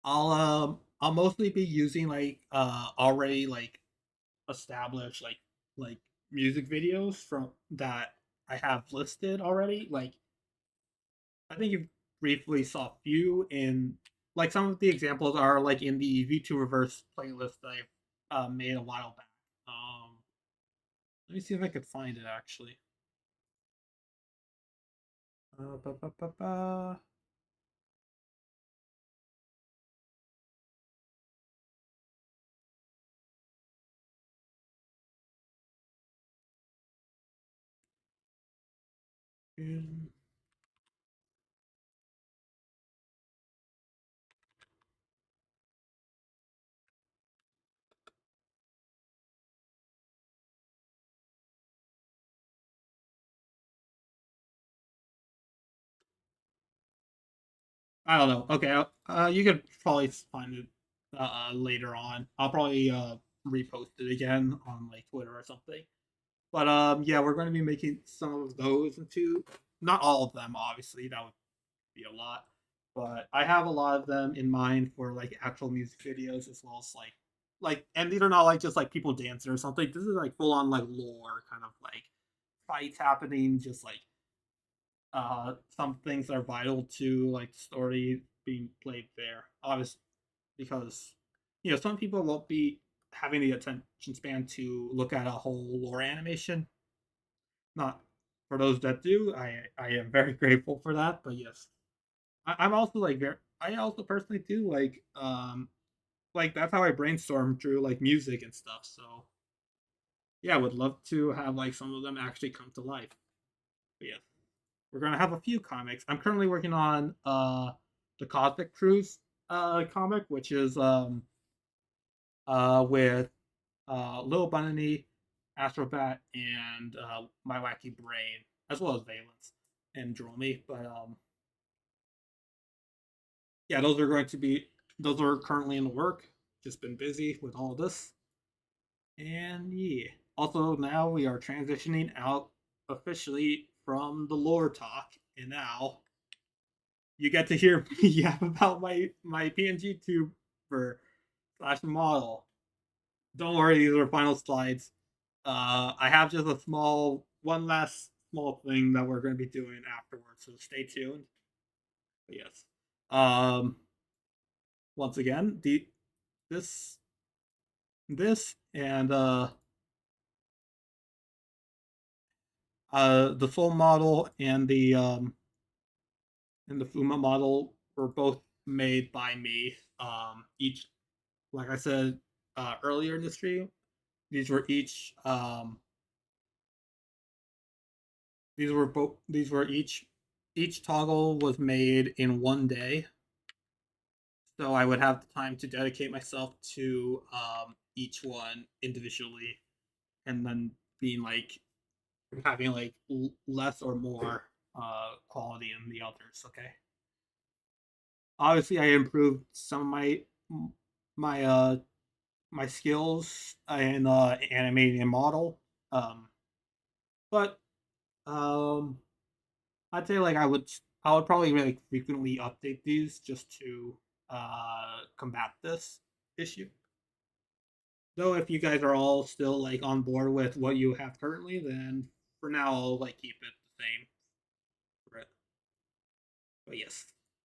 I'll mostly be using like already like established like music videos from that I have listed already. Like I think you briefly saw a few in like some of the examples are like in the V2 Reverse playlist that I made a while back. Let me see if I could find it actually. Ba, ba, ba, ba. Um, I don't know. Okay, you could probably find it later on. I'll probably repost it again on like Twitter or something. But yeah, we're going to be making some of those into not all of them, obviously. That would be a lot, but I have a lot of them in mind for like actual music videos as well as and these are not like just like people dancing or something. This is like full on like lore kind of like fights happening, just like some things that are vital to like the story being played there. Obviously, because some people won't be having the attention span to look at a whole lore animation. Not for those that do. I am very grateful for that. But yes, I'm also like very. I also personally do like that's how I brainstorm through like music and stuff. So yeah, I would love to have like some of them actually come to life. But yeah, we're gonna have a few comics. I'm currently working on the Cosmic Cruise comic, which is with Lil Bunny, Astrobat, and My Wacky Brain, as well as Valence and Dromy. But yeah, those are currently in the work. Just been busy with all of this. And yeah. Also now we are transitioning out officially from the lore talk. And now you get to hear me yap about my PNG tuber slash model. Don't worry, these are final slides. I have just a one last small thing that we're going to be doing afterwards, so stay tuned. But yes, um, once again, this this and the full model and the Fuma model were both made by me. Each, like I said earlier in the stream, these were these were each toggle was made in one day, so I would have the time to dedicate myself to each one individually, and then being like having like less or more quality in the others. Okay. Obviously, I improved some of my my skills in animating and model, um, but um, I'd say like I would probably like frequently update these just to combat this issue. Though if you guys are all still like on board with what you have currently, then for now I'll like keep it the same. Right. But yes,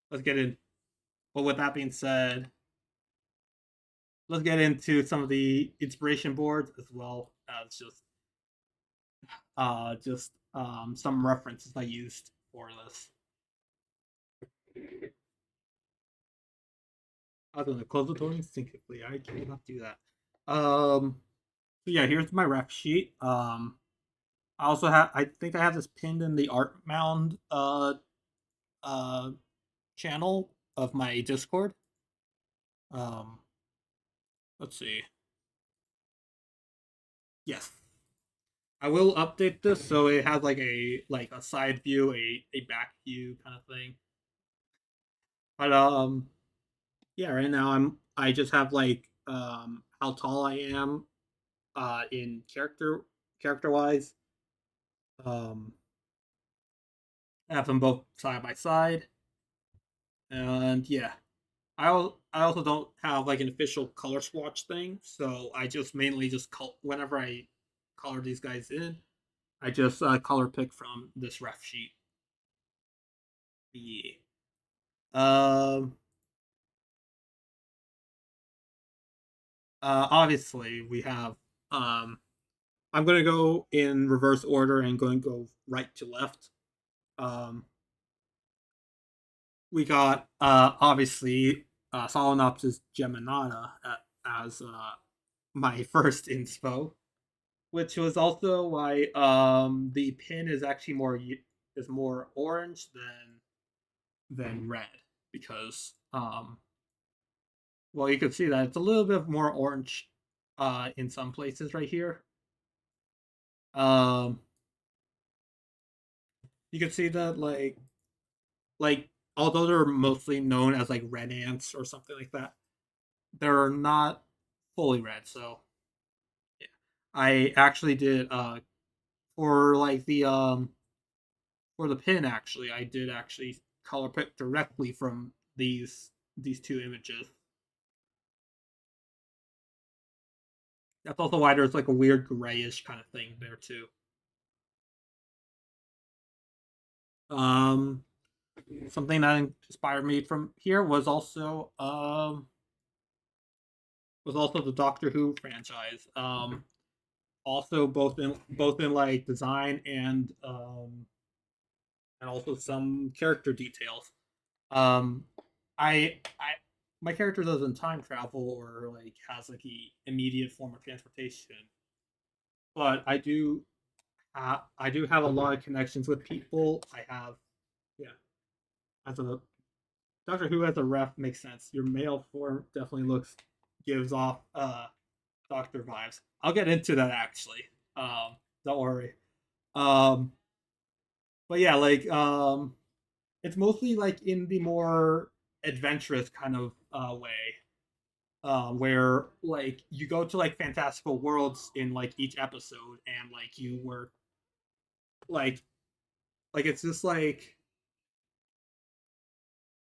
let's get in. But with that being said, let's get into some of the inspiration boards as well as just some references I used for this. I was gonna close the door instinctively. I cannot do that. So yeah, here's my ref sheet. I also have I think I have this pinned in the art mound uh channel of my Discord. Um let's see. Yes. I will update this so it has like a side view, a back view kind of thing. But yeah, right now I just have like how tall I am in character wise. Um I have them both side by side. And yeah. I also don't have like an official color swatch thing, so I just mainly just whenever I color these guys in, I just color pick from this ref sheet. Yeah. Um. Obviously, we have. I'm gonna go in reverse order and going to go right to left. Um. We got obviously Solenopsis geminata as my first inspo, which was also why the pin is actually is more orange than red, because well, you can see that it's a little bit more orange in some places right here. um you can see that like although they're mostly known as like red ants or something like that, they're not fully red. So yeah, I actually did for like the for the pin, actually, I did actually color pick directly from these two images. That's also why there's like a weird grayish kind of thing there too. Um, Something that inspired me from here was also the Doctor Who franchise. Also both in like design and also some character details. Um, I my character doesn't time travel or like has like the immediate form of transportation, but I do have a lot of connections with people. I have yeah as a Doctor Who as a ref makes sense. Your male form definitely gives off Doctor vibes. I'll get into that actually. Don't worry. Um, but yeah, like it's mostly like in the more adventurous kind of way, where like you go to like fantastical worlds in like each episode, and like you were like it's just like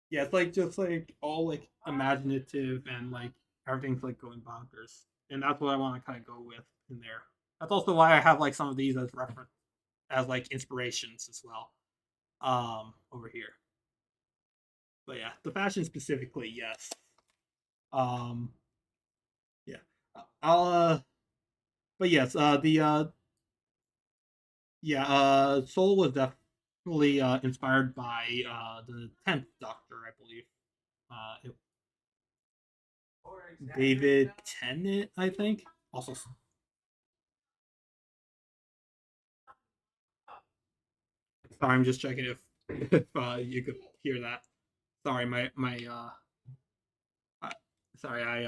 yeah, it's like just like all like imaginative and like everything's like going bonkers, and that's what I want to kind of go with in there. That's also why I have like some of these as reference as like inspirations as well, over here. But yeah, the fashion specifically, yes. Um, yeah, I'll but yes, the yeah, Soul was definitely inspired by the 10th Doctor, I believe. It, David Tennant, I think. Also, sorry, I'm just checking if you could hear that. Sorry, uh, sorry,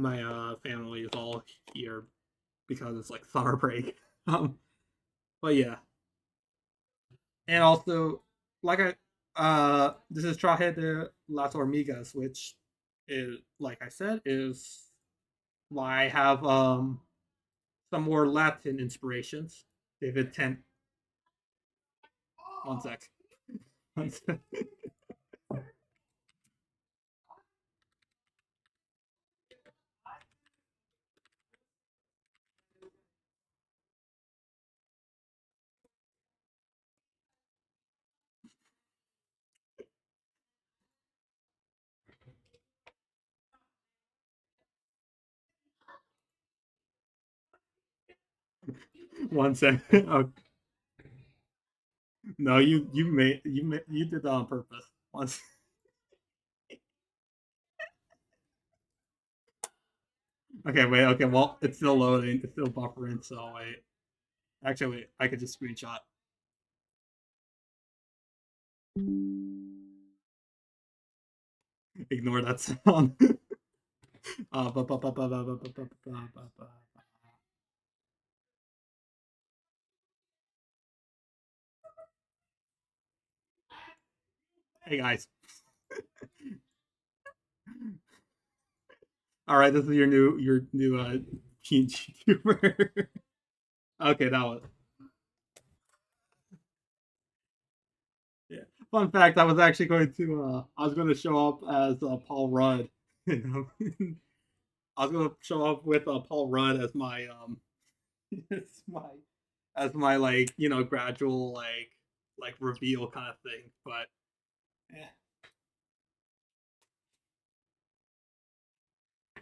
my family is all here because it's like summer break. Um, but yeah, and also like this is Traje de las Hormigas, which is like I said is why I have some more Latin inspirations. David Ten. One sec. One sec. One sec. Oh, no, you did that on purpose. Once. Okay, wait. Okay, well, it's still loading. It's still buffering. So wait. Actually, wait. I could just screenshot. Ignore that sound. Hey guys. All right, this is your new PNG tuber. Okay, that was yeah. Fun fact: I was actually going to I was going to show up as Paul Rudd. You know? I was going to show up with Paul Rudd as my as my like gradual like reveal kind of thing, but yeah.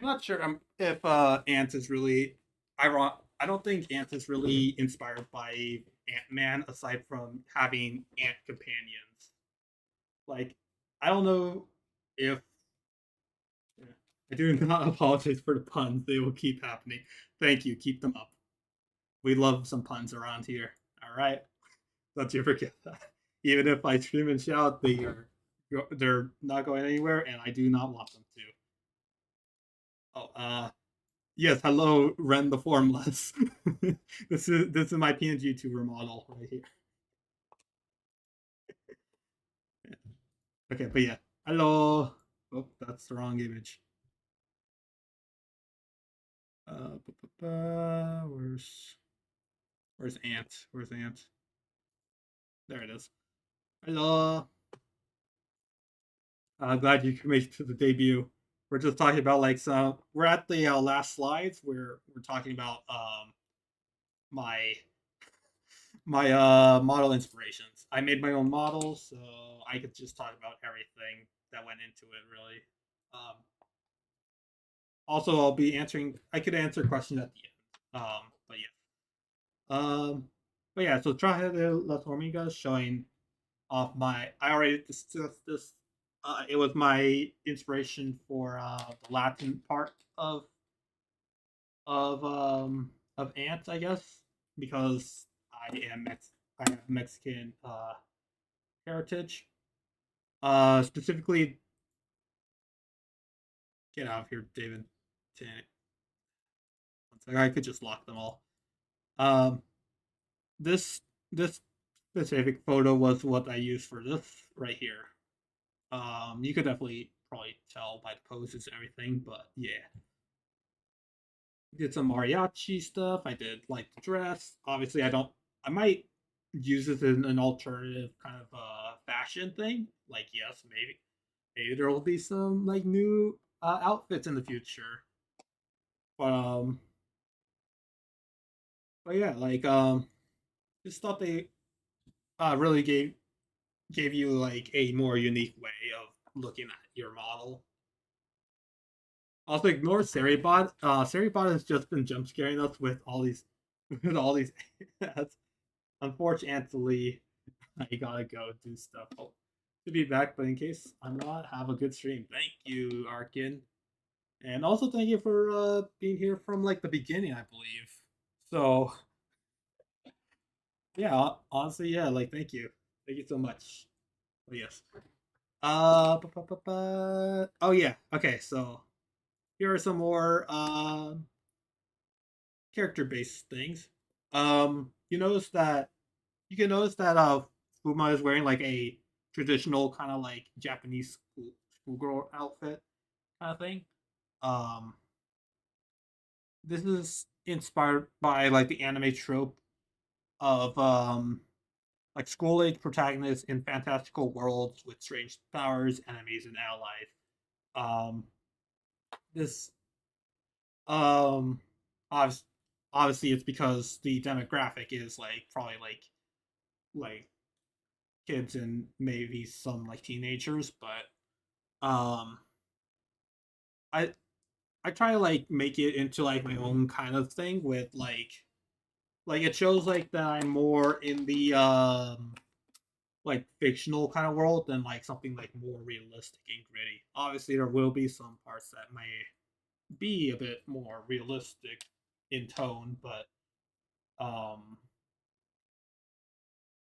I'm not sure if Ant is really. I don't think Ant is really inspired by Ant Man aside from having ant companions. Like, I don't know if I do not apologize for the puns. They will keep happening. Thank you. Keep them up. We love some puns around here. All right. Don't you forget that. Even if I scream and shout, they're not going anywhere, and I do not want them to. Oh, yes. Hello, Ren the Formless. This is my PNG tuber model right here. Okay, but yeah. Hello. Oh, that's the wrong image. Where's Ant? Where's Ant? There it is. Hello. Glad you could make it to the debut. We're just talking about like some. We're at the last slides where we're talking about my model inspirations. I made my own model, so I could just talk about everything that went into it. Really. Um, Also, I'll be answering. I could answer questions at the end. But yeah. But yeah. So Traje de las Hormigas showing off my. I already discussed this. It was my inspiration for the Latin part of ants, I guess, because I have Mexican heritage. Specifically, get out of here, David. I could just lock them all. Um, this this specific photo was what I used for this right here. You could definitely probably tell by the poses and everything, but yeah. Did some mariachi stuff. I did like the dress. Obviously, I don't. I might use this in an alternative kind of fashion thing. Like, yes, maybe there will be some like new outfits in the future. But but yeah, like just thought they really gave you like a more unique way of looking at your model. Also, ignore Seribot. Seribot has just been jump scaring us with all these with all these ads. Unfortunately, I gotta go do stuff. Oh, to be back, but in case I'm not, have a good stream. Thank you, Arkin, and also thank you for being here from like the beginning, I believe. So yeah, honestly, yeah, like thank you so much. Oh yes. Oh yeah. Okay, so here are some more character based things. You notice that you can notice that Fuma is wearing like a traditional kind of like Japanese schoolgirl outfit kind of thing. Um, this is inspired by like the anime trope of like school age protagonists in fantastical worlds with strange powers, enemies, and allies. This um obviously, obviously it's because the demographic is like probably like kids and maybe some like teenagers, but I I try to like make it into like my own kind of thing with like it shows like that I'm more in the like fictional kind of world than like something like more realistic and gritty. Obviously there will be some parts that may be a bit more realistic in tone, but um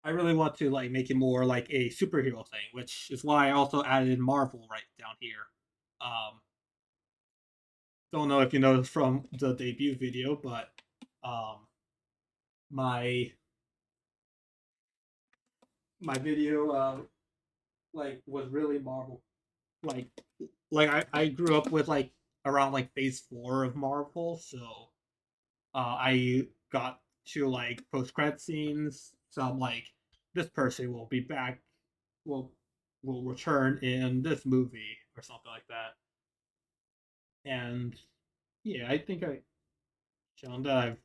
I really want to like make it more like a superhero thing, which is why I also added Marvel right down here. Um don't know if you noticed from the debut video, but um my my video like was really Marvel. Like I grew up with like around like phase 4 of Marvel, so I got to like post credit scenes. So I'm like, this person will be back, will will return in this movie or something like that. And yeah, I think I shown that I've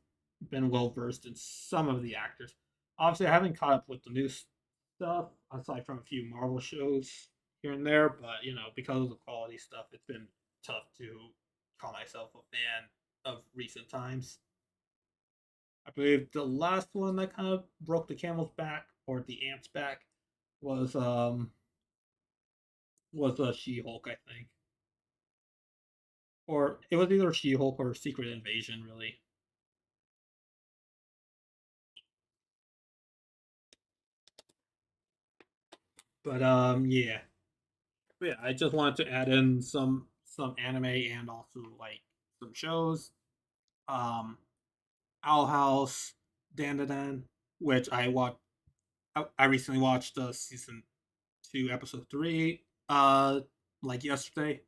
been well versed in some of the actors. Obviously, I haven't caught up with the new stuff aside from a few Marvel shows here and there, but because of the quality stuff, it's been tough to call myself a fan of recent times. I believe the last one that kind of broke the camel's back or the ant's back was She-Hulk, I think, or it was either She-Hulk or Secret Invasion, really. But yeah, yeah. I just wanted to add in some anime and also like some shows. Um, Owl House, Dandadan, which I watched. I recently watched season 2, episode 3, like yesterday.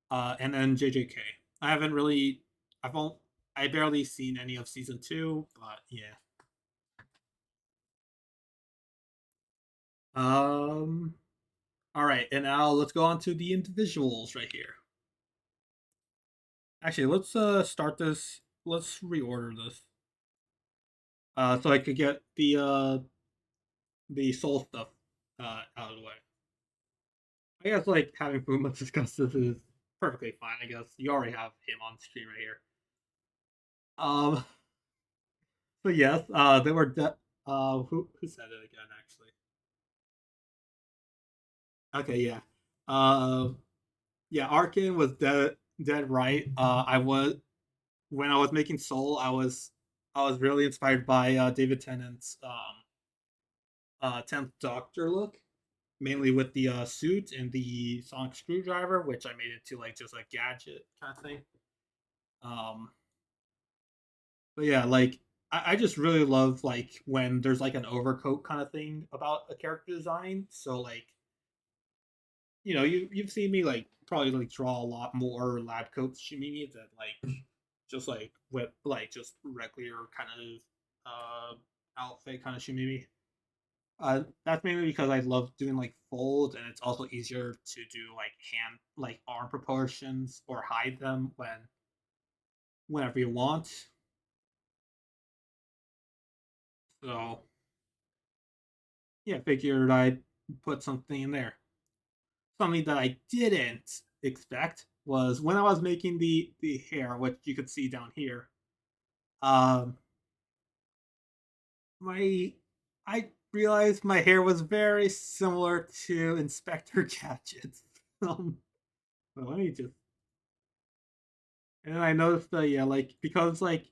And then JJK. I haven't really. I've only. I barely seen any of season 2, but yeah. Um. All right, and now let's go on to the individuals right here. Actually, let's start this. Let's reorder this. So I could get the soul stuff out of the way. I guess like having Fuma discuss this is perfectly fine. I guess you already have him on screen right here. Um. So yes, they were. Who said it again? Actually. Okay. Yeah. Uh. Yeah. Arkin was dead right. I was when I was making Soul. I was really inspired by David Tennant's 10th Doctor look, mainly with the suit and the sonic screwdriver, which I made it to like just a gadget kind of thing. Um, but yeah, like I just really love like when there's like an overcoat kind of thing about a character design. So like you've seen me like probably like draw a lot more lab coats Shimini than like just like with like just regular kind of outfit kind of Shimimi. That's mainly because I love doing like folds, and it's also easier to do like hand, like arm proportions or hide them whenever you want. So yeah, figured I'd put something in there. Something that I didn't expect was when I was making the hair, which you could see down here. Um, my I realized my hair was very similar to Inspector Gadget's. Well, let me just And I noticed that yeah, like because like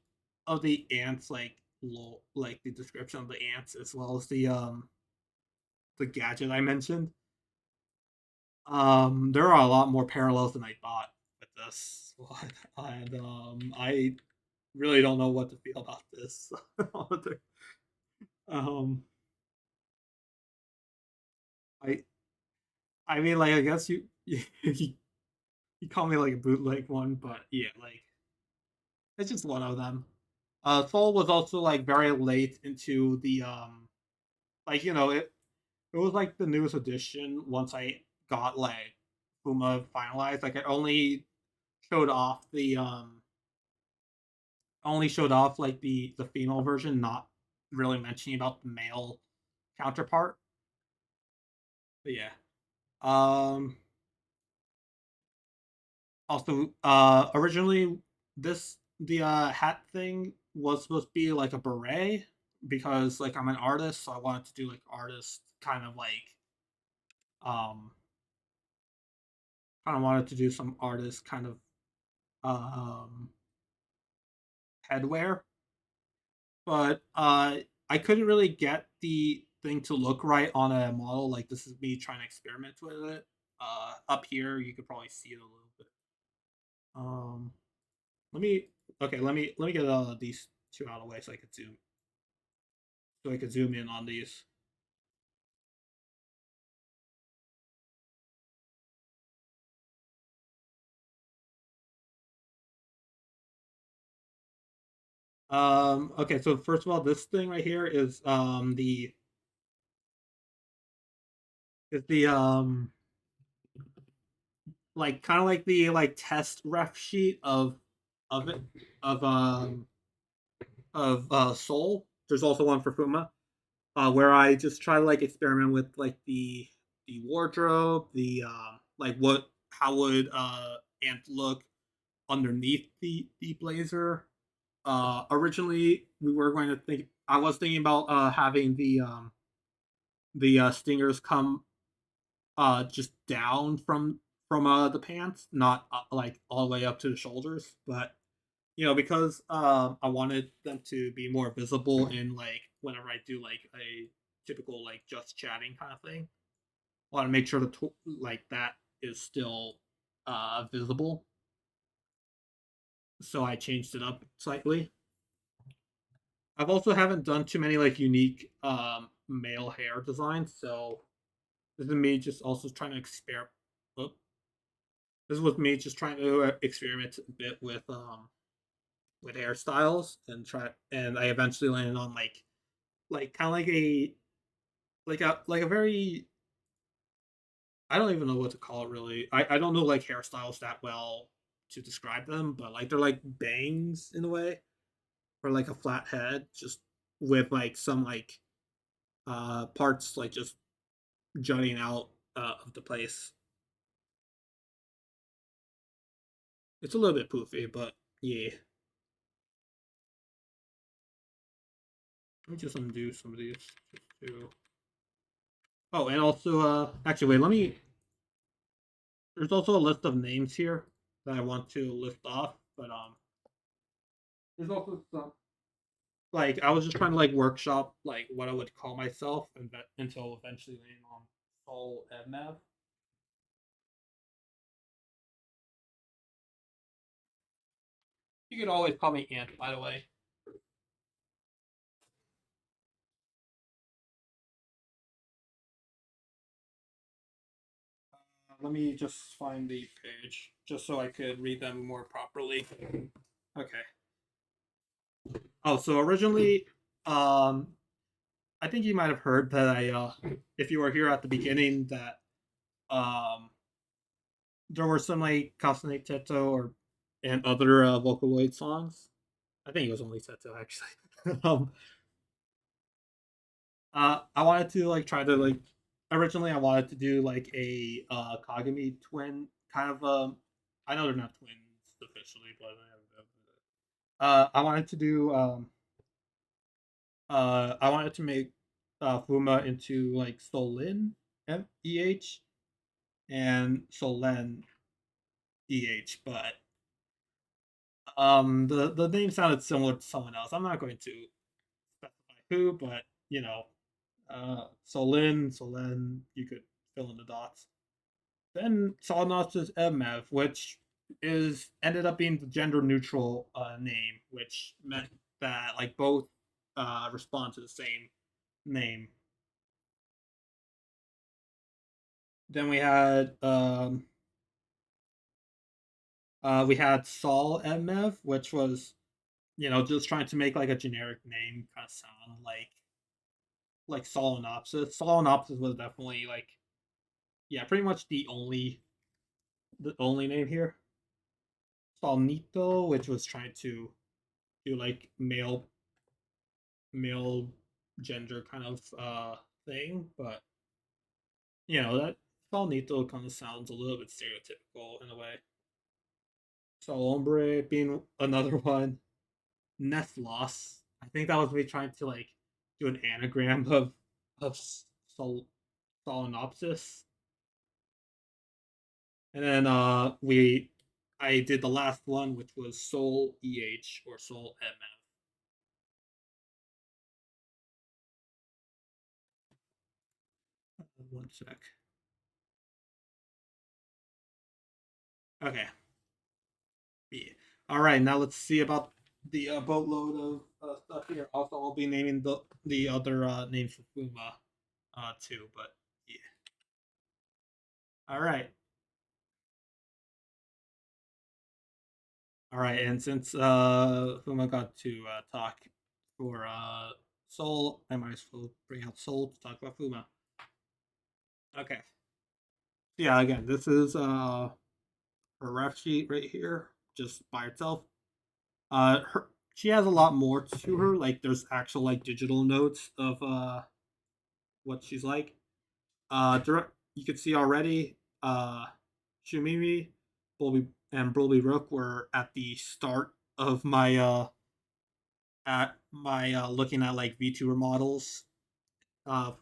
of the ants, like the description of the ants as well as the gadget I mentioned. There are a lot more parallels than I thought with this one, and I really don't know what to feel about this. um, I I mean like I guess you call me like a bootleg one, but yeah, like it's just one of them. Soul was also like very late into the like it was like the newest edition once I got like Fuma finalized. Like it showed off the only showed off like the female version, not really mentioning about the male counterpart. But yeah. Um Also originally the hat thing was supposed to be like a beret because like I'm an artist, so I wanted to do like artist um kind of wanted to do some artist kind of um headwear, but I couldn't really get the thing to look right on a model. Like this is me trying to experiment with it. Up here you could probably see it a little bit. Um, let me let me get these two out of the way so I could zoom in on these. Okay, so first of all, this thing right here is the like kind of like the like test ref sheet of it of Soul. There's also one for Fuma, where I just try to like experiment with like the wardrobe, the like what how would Ant look underneath the blazer. Originally, we were going to think I was thinking about having the stingers come just down from the pants, not like all the way up to the shoulders, but because I wanted them to be more visible in like whenever I do like a typical like just chatting kind of thing. I want to make sure like that is still visible. So I changed it up slightly. I've also haven't done too many like unique male hair designs, so this is me just also trying to experiment. This was me just trying to experiment a bit with hairstyles and I eventually landed on like kind of like a very I don't even know what to call it really. I don't know like hairstyles that well to describe them, but like they're like bangs in a way, or like a flat head, just with like some like parts like just jutting out of the place. It's a little bit poofy, but yeah. Let me just undo some of these. Just to... Oh, and also, actually, wait. Let me. There's also a list of names here that I want to list off, but there's also some like I was just trying to like workshop like what I would call myself, and that until eventually landing on Soul Ednav. You could always call me Ant, by the way. Let me just find the page just so I could read them more properly. Okay. Oh, so originally, um, I think you might have heard that if you were here at the beginning, that um, there were some like Kasane Teto or and other Vocaloid songs. I think it was only Teto actually. I wanted to like try to like originally I wanted to do like a Kagami twin kind of I know they're not twins officially, but I wanted to do I wanted to make Fuma into like Solin EH and Solen EH, but the name sounded similar to someone else. I'm not going to specify who, but Solen, you could fill in the dots. Then Solenos's Emev, which is ended up being the gender neutral name, which meant that like both respond to the same name. Then we had Sol Emev, which was just trying to make like a generic name kind of sound like Solenopsis. Solenopsis was definitely like yeah, pretty much the only name here. Solnito, which was trying to do like male gender kind of thing, but that Solnito kind of sounds a little bit stereotypical in a way. Sol Hombre being another one. Nethlos. I think that was me trying to like do an anagram of Solenopsis. And then I did the last one, which was Soul EH or Soul MF. One sec. Okay. Yeah. All right. Now let's see about the boatload of stuff here. Also, I'll be naming the other names for Fuma too. But yeah. All right. All right, and since Fuma got to talk for Soul, I might as well bring out Soul to talk about Fuma. Okay. Yeah, again, this is her ref sheet right here, just by itself. She has a lot more to her. Like, there's actual like digital notes of what she's like. Direct, you can see already. Shumimi, Bulby, and Bulby Rook were at the start of my looking at like VTuber models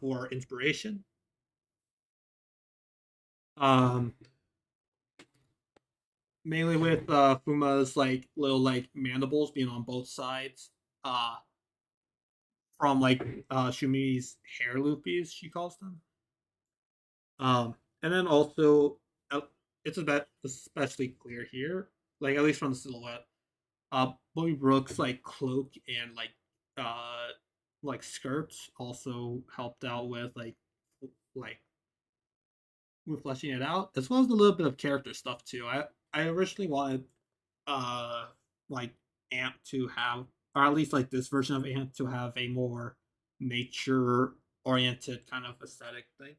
for inspiration. Um, Mainly with Fuma's like little like mandibles being on both sides. From like Shumi's hair loopies, she calls them. And then also, uh, it's a bit especially clear here, like at least from the silhouette. Bobby Brooks like cloak and like skirts also helped out with like with fleshing it out, as well as a little bit of character stuff too. I originally wanted uh like Ant to have, or at least like this version of Ant to have a more nature oriented kind of aesthetic thing.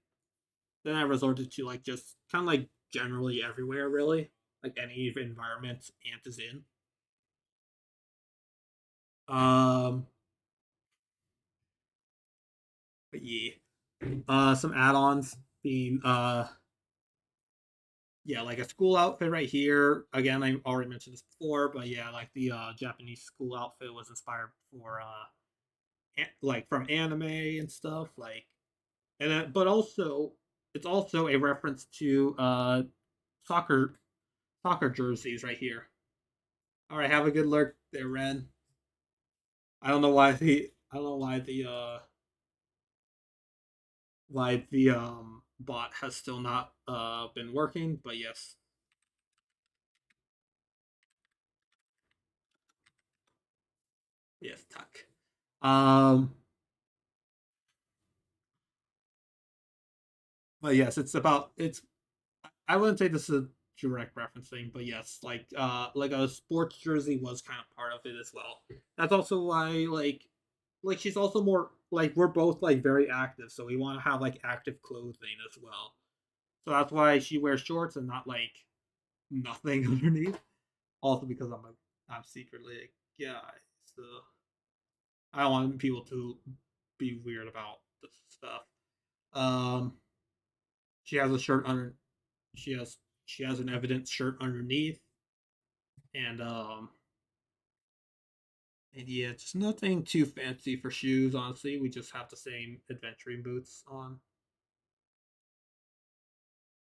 Then I resorted to like just kind of like generally everywhere, really, like any environment Ant is in. Um, but yeah, some add-ons being yeah, like a school outfit right here. Again, I already mentioned this before, but yeah, like the Japanese school outfit was inspired for like from anime and stuff, like, and then, but also it's also a reference to soccer soccer jerseys right here. All right, have a good lurk there, Ren. I don't know why the bot has still not been working, but yes. Yes, tuck. Um but yes, it's about it's I wouldn't say this is a direct referencing, but yes, like a sports jersey was kind of part of it as well. That's also why like she's also more like we're both like very active, so we want to have like active clothing as well. So that's why she wears shorts and not like nothing underneath. Also because I'm secretly a guy, so I don't want people to be weird about this stuff. Um, she has a shirt under. She has she has an evidence shirt underneath, and and yeah, just nothing too fancy for shoes. Honestly, we just have the same adventuring boots on.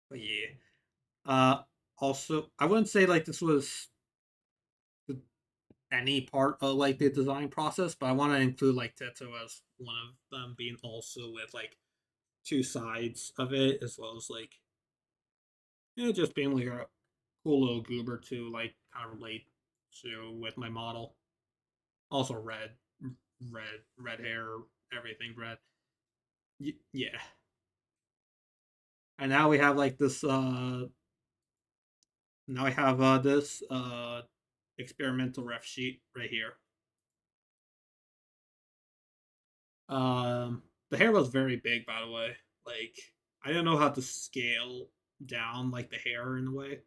But yeah, also I wouldn't say like this was the, any part of like the design process, but I want to include like Teto as one of them being also with like two sides of it, as well as like yeah, just being like a cool little goober to like kind of relate to with my model. Also red hair, everything red. Yeah. And now we have like this now I have this experimental ref sheet right here. The hair was very big, by the way. Like I didn't know how to scale down like the hair in a way,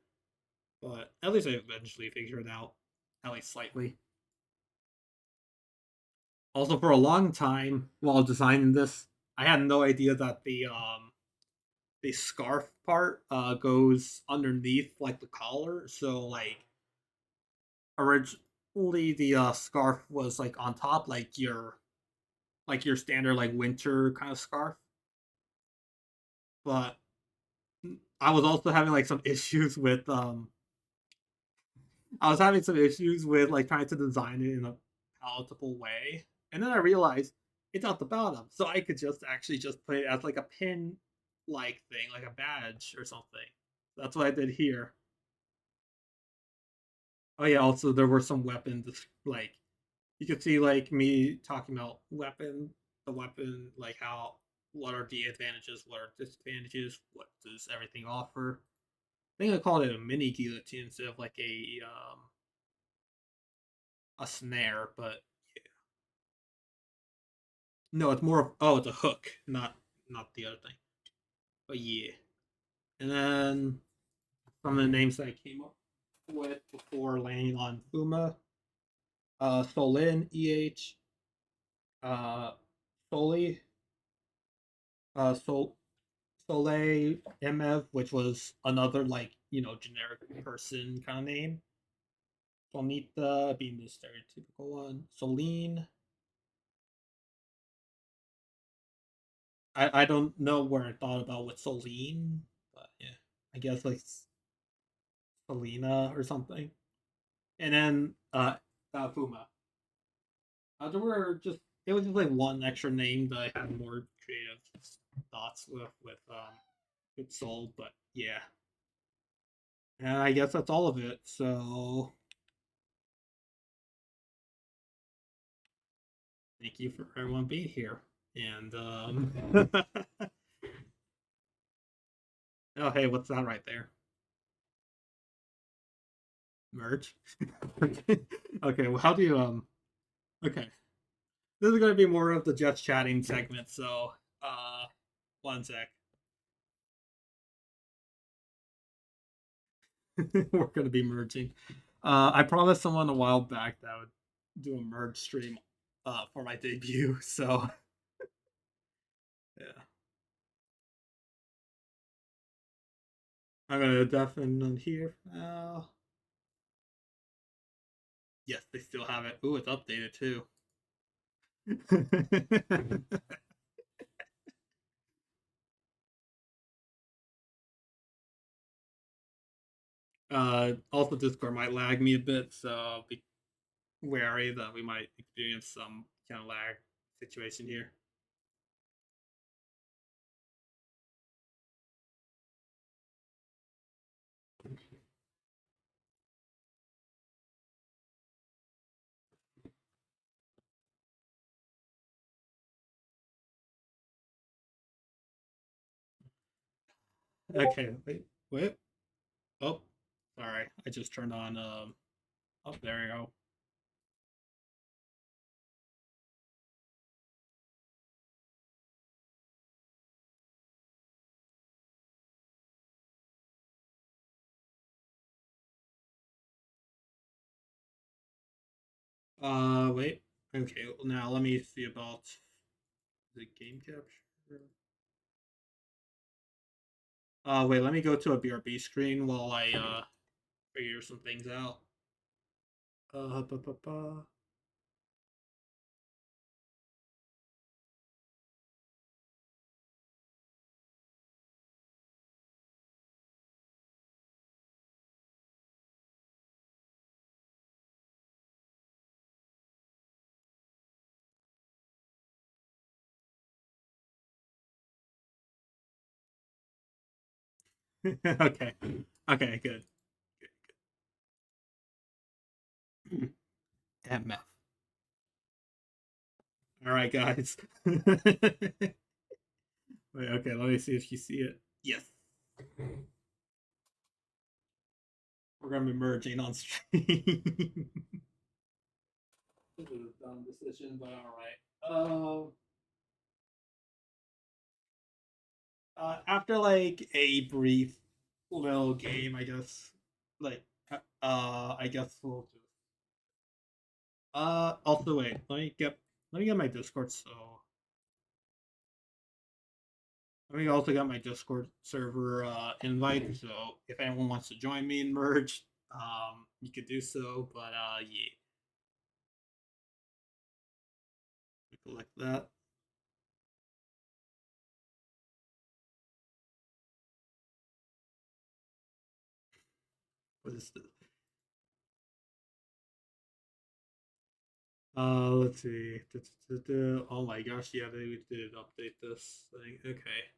but at least I eventually figured it out, at least slightly. Also, for a long time while designing this, I had no idea that the scarf part goes underneath like the collar. So like originally the scarf was like on top, like your standard like winter kind of scarf. But I was also having like some issues with I was having some issues with like trying to design it in a palatable way. And then I realized it's at the bottom. So I could just actually just put it as like a pin like thing, like a badge or something. That's what I did here. Oh yeah, also there were some weapons like you could see like me talking about the weapon, like how what are the advantages, what are disadvantages, what does everything offer. I think I called it a mini guillotine instead of like a a snare, but yeah. No, it's more of, oh, it's a hook, not the other thing. But yeah. And then some of the names that I came up with before landing on Fuma, Solin, EH, uh, Soli, Sol Soleil MF, which was another like generic person kind of name. Solnita being the stereotypical one. Soline. I don't know where I thought about with Soline, but yeah, I guess like Selena or something. And then Fuma. There were just it was just like one extra name that I had more creative thoughts with Soul, but yeah. And I guess that's all of it. So thank you for everyone being here. And oh hey, what's that right there? Merge. Okay, well how do you okay. This is gonna be more of the just chatting segment, so one sec. We're gonna be merging. I promised someone a while back that I would do a merge stream for my debut, so yeah. I'm gonna definitely here now. Yes, they still have it. Ooh, it's updated too. Also, Discord might lag me a bit, so be wary that we might experience some kind of lag situation here. Okay, wait. Oh, sorry. I just turned on. Oh, there you go. Wait. Okay, now let me see about the game capture. Wait. Let me go to a BRB screen while I figure some things out. Ba, ba, ba. Okay. Okay. Good. Good. MF. All right, guys. Wait. Okay. Let me see if you see it. Yes. We're gonna be merging on stream. This is a dumb decision, but all right. After like a brief little game, I guess. Like, I guess we'll just. Also wait. Let me get my Discord. So let me also get my Discord server invite. So if anyone wants to join me in merge, you could do so. But yeah, collect that. What is this? Let's see. Oh my gosh, yeah, they did update this thing. Okay.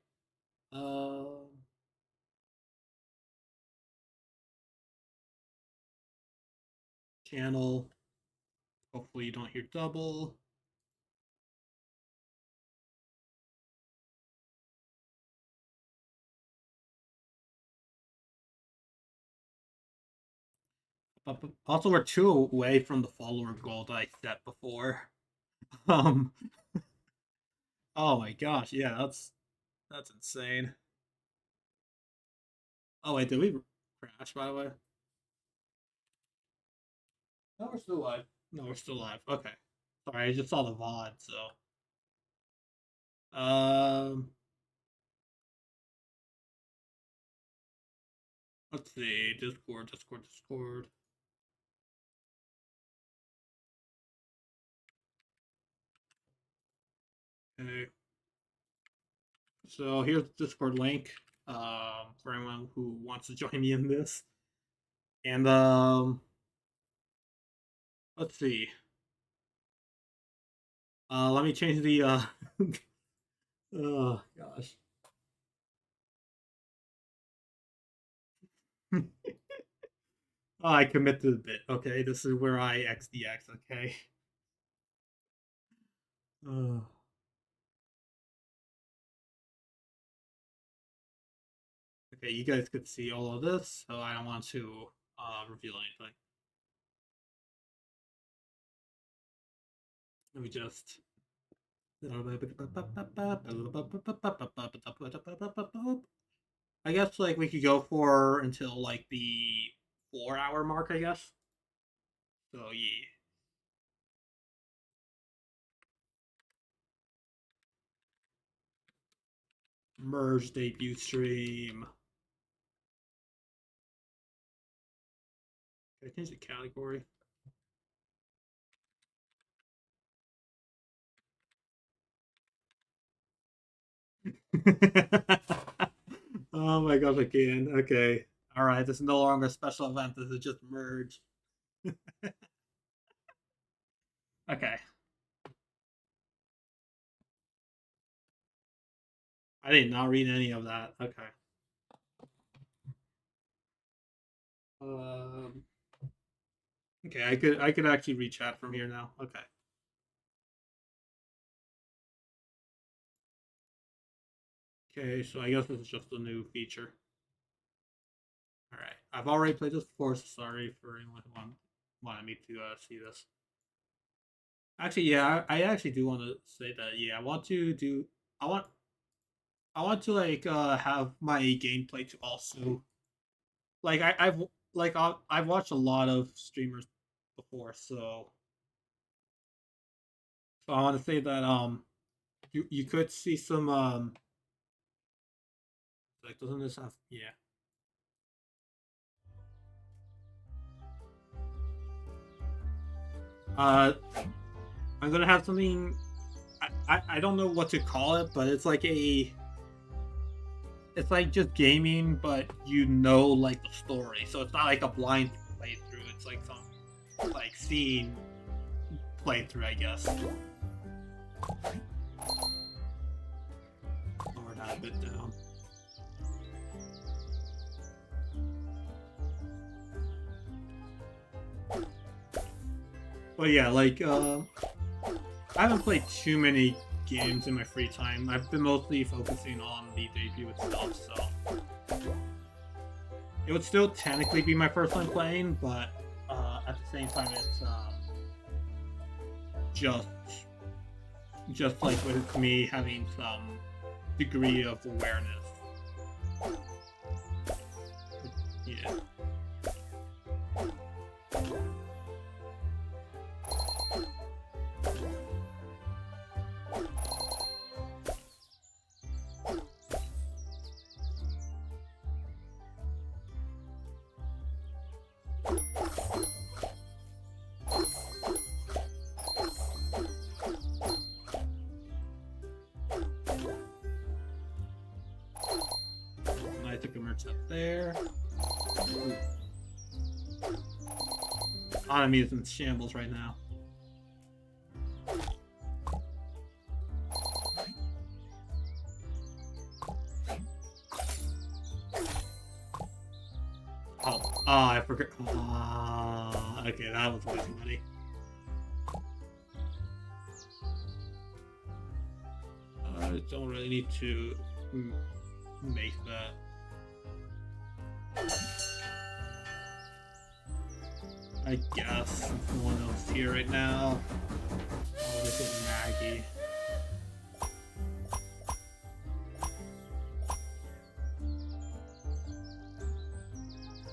Channel. Hopefully you don't hear double. But also, we're 2 away from the follower goal that I set before. Um. Oh my gosh, yeah, that's insane. Oh wait, did we crash by the way? No, we're still live. No, we're still live. Okay. Sorry, I just saw the VOD, so. Um. Let's see. Discord. Okay. So here's the Discord link. For anyone who wants to join me in this. And let's see. Let me change the oh gosh. Oh, I commit to the bit. Okay, this is where I XDX. Okay. Uh, okay, you guys could see all of this, so I don't want to reveal anything. Let me just. I guess like we could go for until like the 4 hour mark, I guess. So yeah. Merge debut stream. Can I change the category? Oh my gosh, again. Okay. Alright, this is no longer a special event, this is just merge. Okay. I did not read any of that. Okay. Um Okay, I could actually read chat from here now. Okay. Okay, so I guess this is just a new feature. Alright. I've already played this before, so sorry for anyone who wanted me to see this. Actually, yeah, I actually do want to say that. Yeah, I want to like have my gameplay to also like I've watched a lot of streamers before, so I want to say that you could see some like doesn't this have yeah. I'm gonna have something. I don't know what to call it, but it's like it's like just gaming, but you know like the story, so it's not like a blind playthrough. It's like some like scene playthrough, I guess. Lower that a bit down. But yeah, like I haven't played too many games in my free time. I've been mostly focusing on the debut itself, so it would still technically be my first time playing, but at the same time, it's just like with me having some degree of awareness. Yeah. I took a merch up there. Anami is in shambles right now. Oh, I forgot. Okay, that was way too many. I don't really need to make that. I guess since no one else here right now. I'll look at Maggie.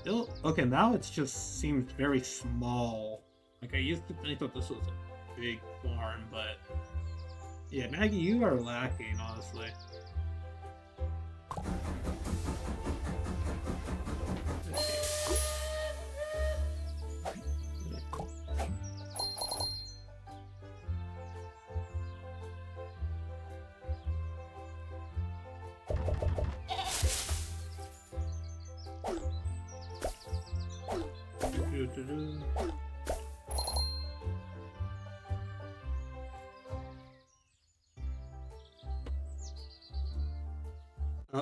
Still, okay, now it just seems very small. Like I used to think that this was a big farm, but yeah, Maggie, you are lacking, honestly.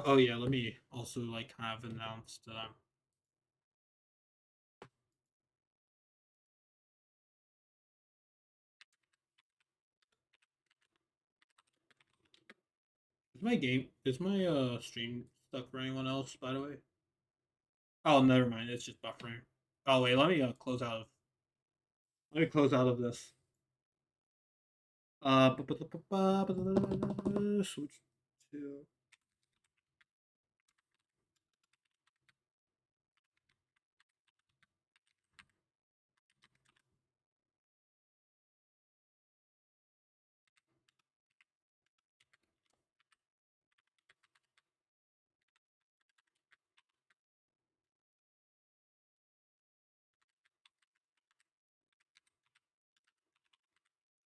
Oh yeah, let me also like kind of announce that is my stream stuck for anyone else, by the way? Oh, never mind, it's just buffering. Oh wait, let me close out of this. Switch to.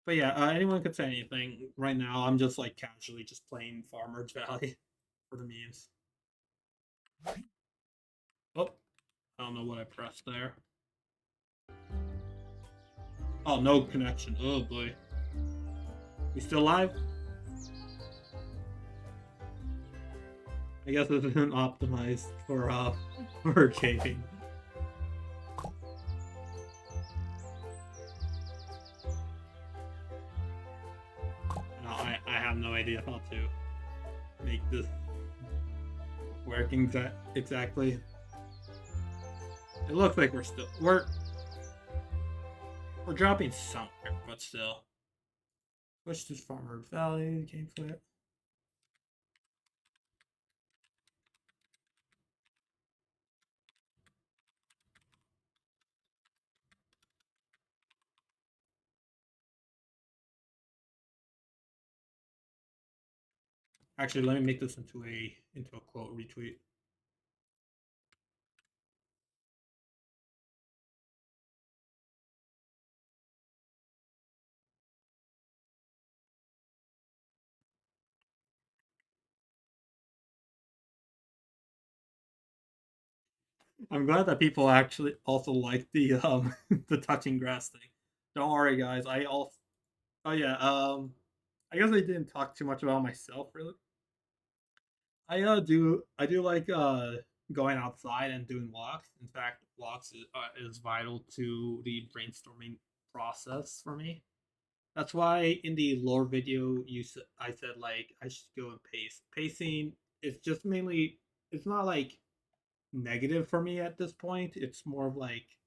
But yeah, anyone could say anything. Right now, I'm just like casually just playing Farmer's Valley for the memes. Oh, I don't know what I pressed there. Oh, no connection. Oh boy. We still live? I guess this isn't optimized for gaming. No, I have no idea how to make this working exactly. It looks like we're dropping somewhere, but still. Switch to Farmer Valley gameplay. Actually, let me make this into a quote retweet. I'm glad that people actually also like the the touching grass thing. Don't worry, guys. Oh yeah. I guess I didn't talk too much about myself really. I do like going outside and doing walks. In fact, walks is vital to the brainstorming process for me. That's why in the lore video I said like I should go and pace. Pacing is just mainly it's not like negative for me at this point. It's more of like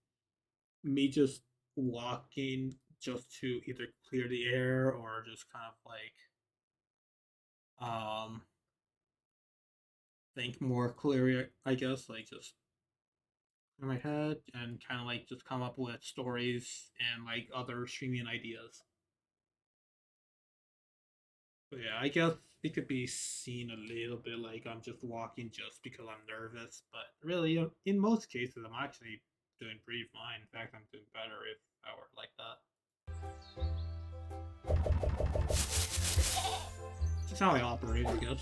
me just walking just to either clear the air or just kind of like think more clearly, I guess, like just in my head and kind of like just come up with stories and like other streaming ideas. But yeah, I guess it could be seen a little bit like I'm just walking just because I'm nervous, but really, in most cases, I'm actually doing pretty fine. In fact, I'm doing better if I were like that. That's how I operate, I guess.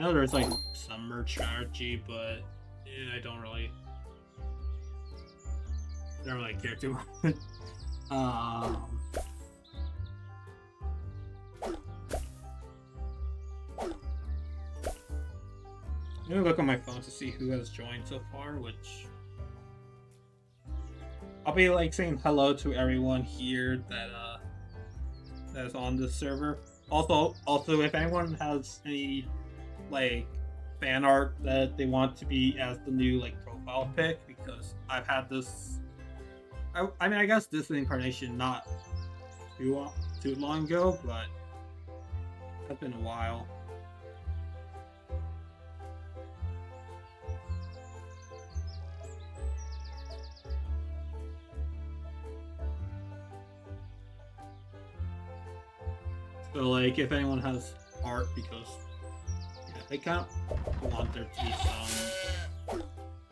I know there's like some merch strategy, but I don't really care too much. I'm gonna look on my phone to see who has joined so far, which I'll be like saying hello to everyone here that's on this server. Also, if anyone has any like fan art that they want to be as the new like profile pic, because I've had this. I mean, I guess this incarnation not too long ago, but it's been a while. So like, if anyone has art, because yeah, I kind of want there to be some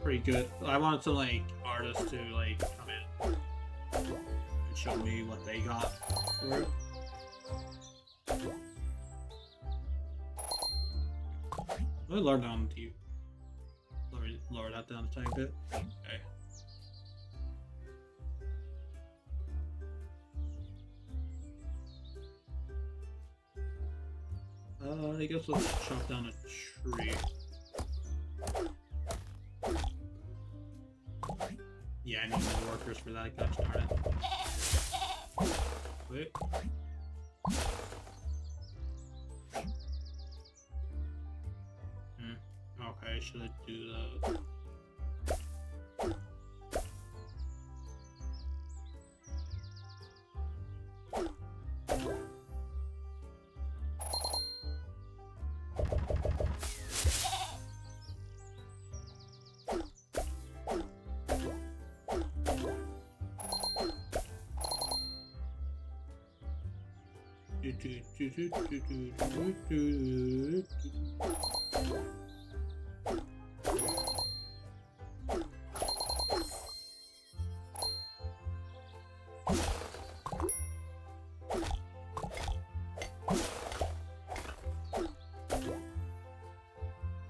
pretty good. I wanted some like artists to like come in and show me what they got for it. Let me lower down to you. Lower that down a tiny bit. Okay. I guess let's chop down a tree. Yeah, I need more workers for that. Gosh darn it. Wait. Okay, should I do that?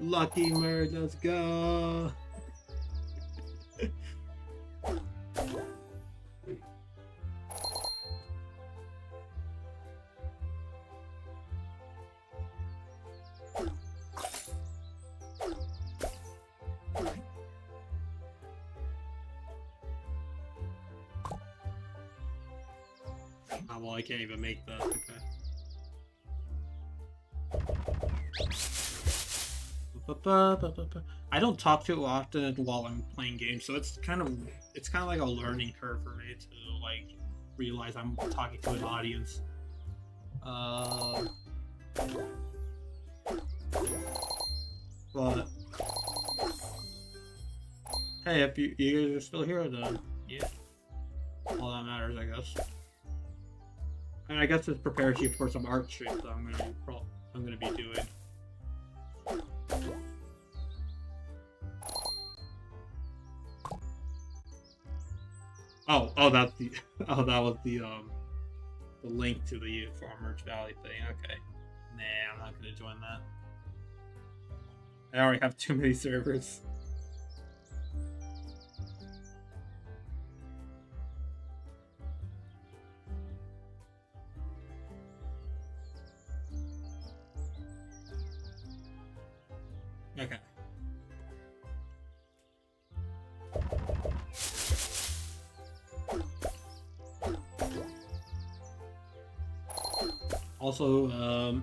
Lucky Merge, let's go! Oh, well, I can't even make that. Okay. I don't talk too often while I'm playing games, so it's kind of like a learning curve for me to like realize I'm talking to an audience. But hey, if you guys are still here, then yeah, all that matters, I guess. And I guess this prepares you for some art streams that I'm gonna be doing. Oh, that's the that was the link to the Farmers Valley thing. Okay, nah, I'm not gonna join that. I already have too many servers. Okay. Also,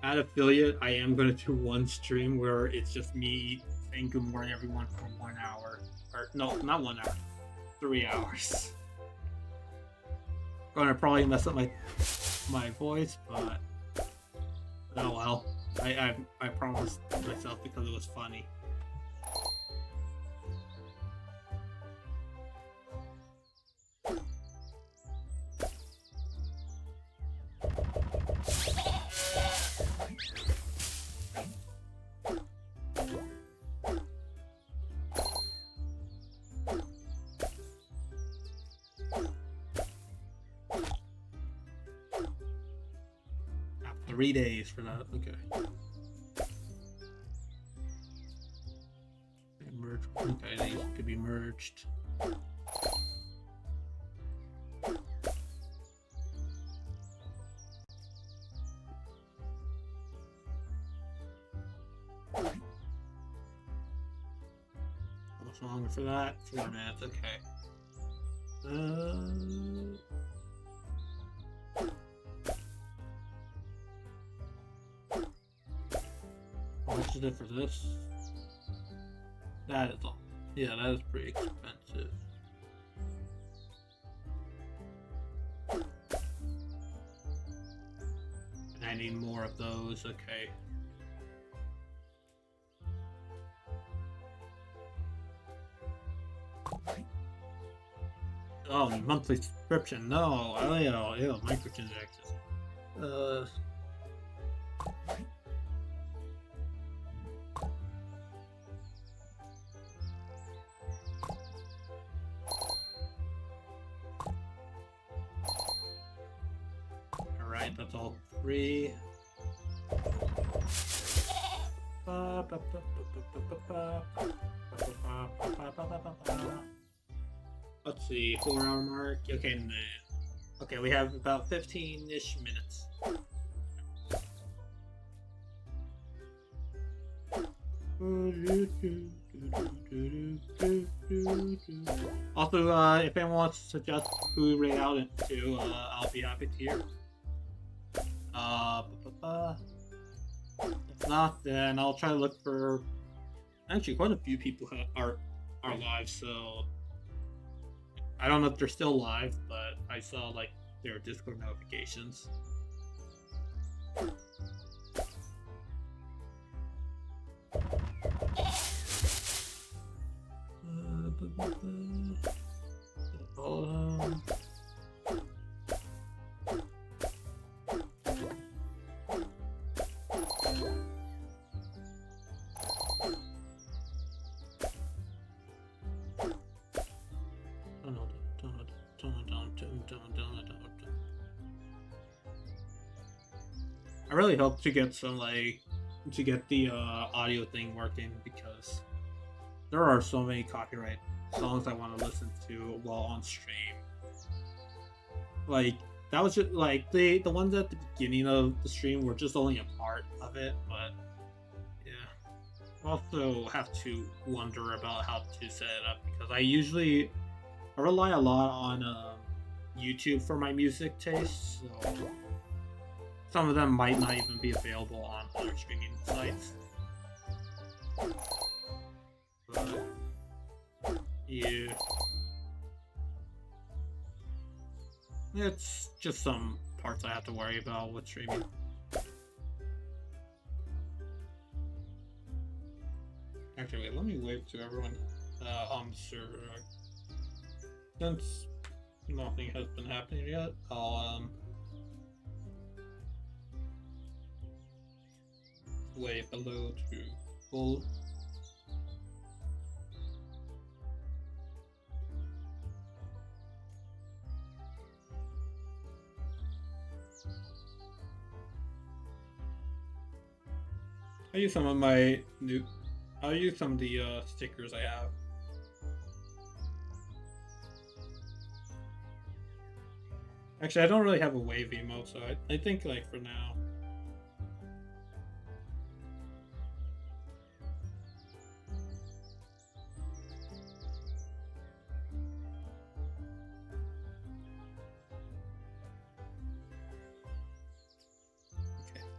at Affiliate, I am going to do one stream where it's just me saying good morning everyone for 1 hour. Or, no, not 1 hour. 3 hours. Going to probably mess up my voice, but oh well. I promised myself because it was funny. Got 3 days for that. Okay. merge. Okay, these could be merged. What's longer for that? 4 minutes, okay. How much is it for this? That is all. Yeah, that is pretty expensive. And I need more of those, okay. Oh, monthly subscription. No, ew, microtransactions. Alright, that's all 3. Let's see, 4-hour mark. Okay, no. Okay, we have about 15-ish minutes. Also, if anyone wants to suggest who we rate out into, I'll be happy to hear. If not, then I'll try to look for. Actually, quite a few people are live, so I don't know if they're still live, but I saw like their Discord notifications. I really hope to get some to get the audio thing working, because there are so many copyright songs I want to listen to while on stream. Like that was just like the ones at the beginning of the stream were just only a part of it, but yeah. I also have to wonder about how to set it up, because I rely a lot on YouTube for my music tastes, so some of them might not even be available on other streaming sites. But, yeah. It's just some parts I have to worry about with streaming. Actually, wait, let me wave to everyone on the server. Since nothing has been happening yet, I'll wave hello to full. I'll use some of the stickers I have. Actually, I don't really have a wave emote, so I think like for now.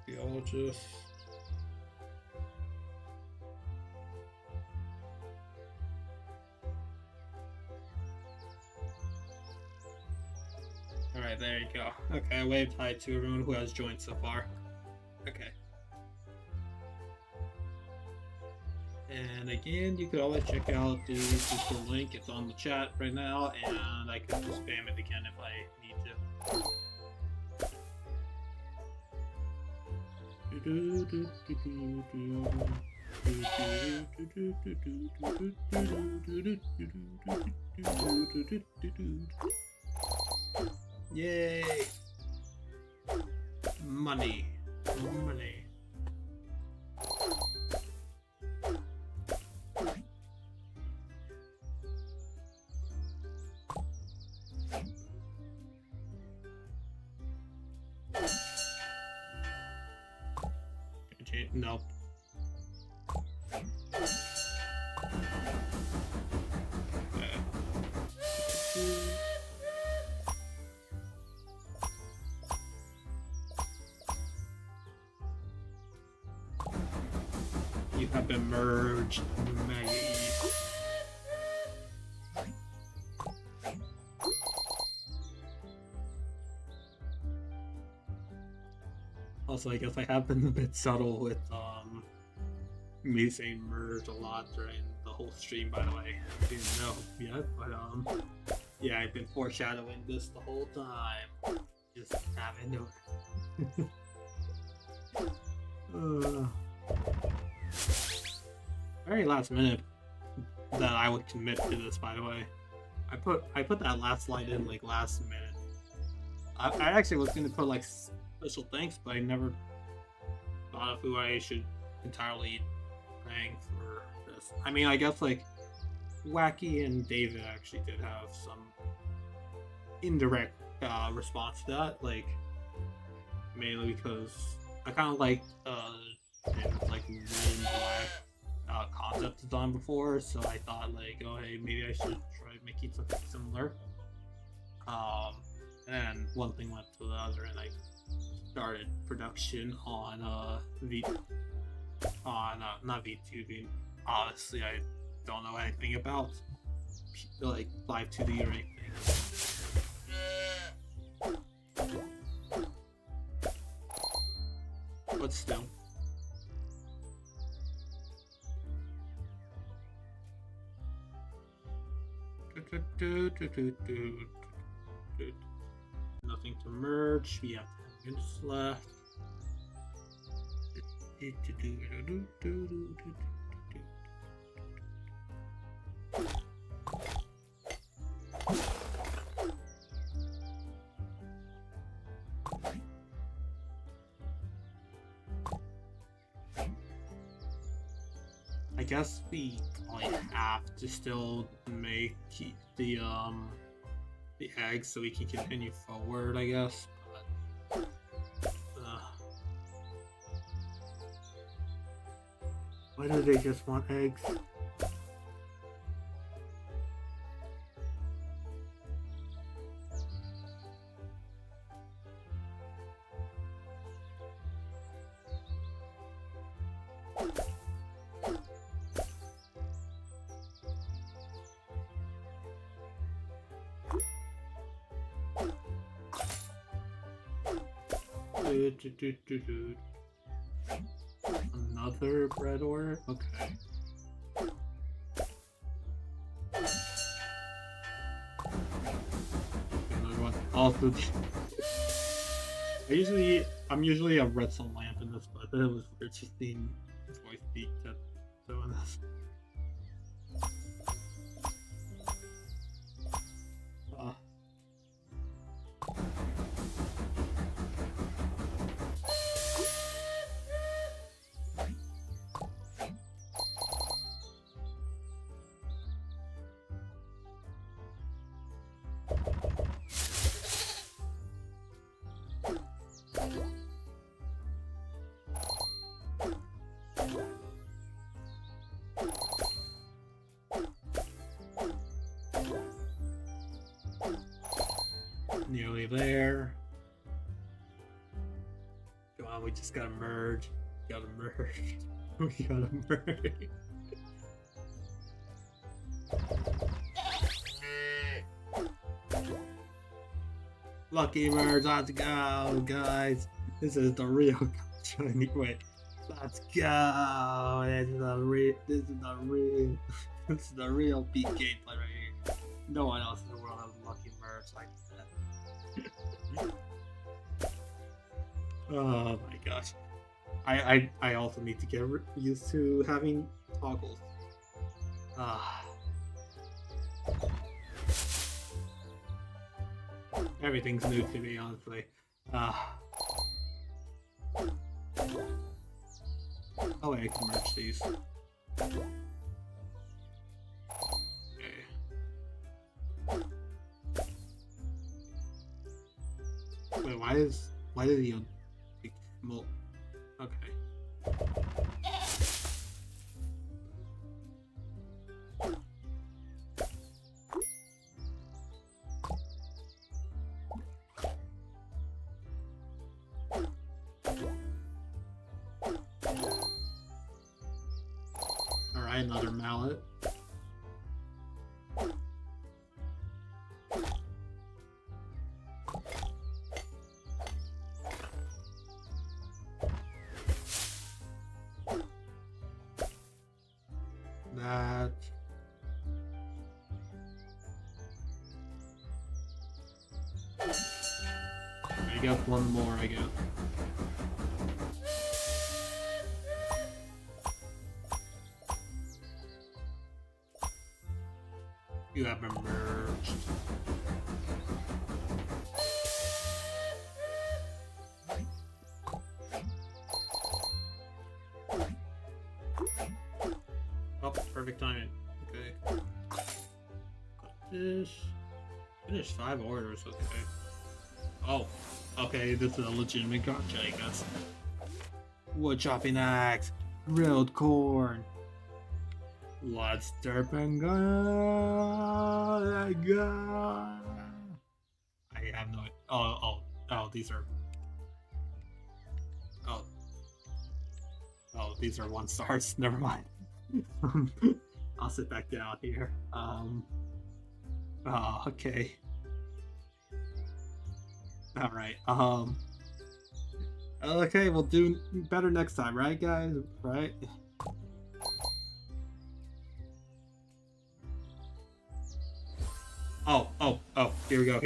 Okay, we'll just. Alright, there you go. Okay, I waved hi to everyone who has joined so far. Okay. And again, you could always check out the Discord link. It's on the chat right now, and I could just spam it again if I need to. Yay! Money. Money. Nope. You have been merged, mate. Also, I guess I have been a bit subtle with me saying merge a lot during the whole stream, by the way. I didn't know yet, but yeah, I've been foreshadowing this the whole time. Just haven't known. Very last minute that I would commit to this, by the way. I put that last slide in like last minute. I actually was gonna put like special thanks, but I never thought of who I should entirely thank for this. I mean, I guess like Wacky and David actually did have some indirect response to that, like mainly because I kind of liked David's like red and black concept design before, so I thought like, oh hey, maybe I should try making something similar. And then one thing led to the other, and I started production on not VTubing. Honestly, I don't know anything about like live 2D or anything. But still. Nothing to merge. We have 10 minutes left. I guess we probably have to still make the eggs so we can continue forward, I guess. But, why do they just want eggs? Another bread order? Okay. Another one. Also, I'm usually a redstone lamp in this, but it was weird to see voice beat doing this. Nearly there. Come on, we just gotta merge. Gotta merge. We gotta merge. Lucky merge, let's go, guys. This is the real culture anyway. Let's go. This is the real peak gameplay right here. No one else in the world has lucky merge like that. Oh my gosh. I also need to get used to having toggles. Everything's new to me, honestly. Oh wait, I can merge these. Okay. Wait, why did the okay. Try another mallet. That. I guess one more, I guess. You have emerged. Oh, perfect timing. Okay. Got this. Finish 5 orders, okay. Oh, okay, this is a legitimate gotcha, I guess. Wood chopping axe, grilled corn. Let's derp and go. I have no. Oh, these are. Oh, these are 1 stars. Never mind. I'll sit back down here. Okay. All right. Okay, we'll do better next time, right, guys? Right? Oh, here we go.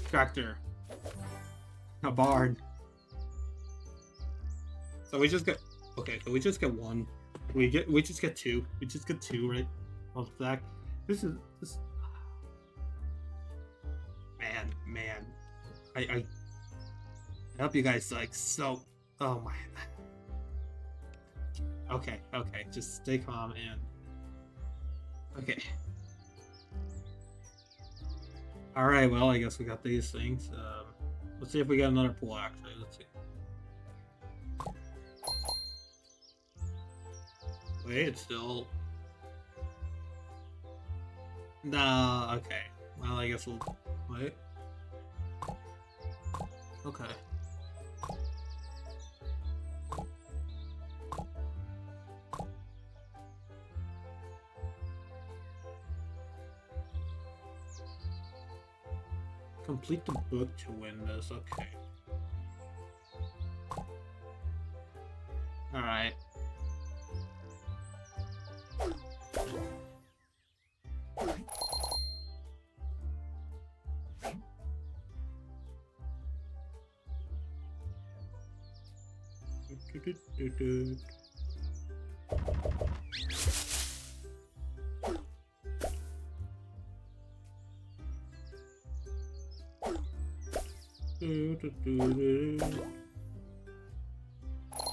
Tractor. A barn. So we just get, okay, so we just get 1. We just get 2. We just get 2, right? Well, Zach, this. Man. I hope you guys like so. Oh my. Okay, just stay calm and. Okay. Alright, well, I guess we got these things. Let's see if we got another pool, actually. Let's see. Wait, it's still... Nah, okay. Well, I guess we'll... Wait. Okay. Complete the book to win this, okay. Alright.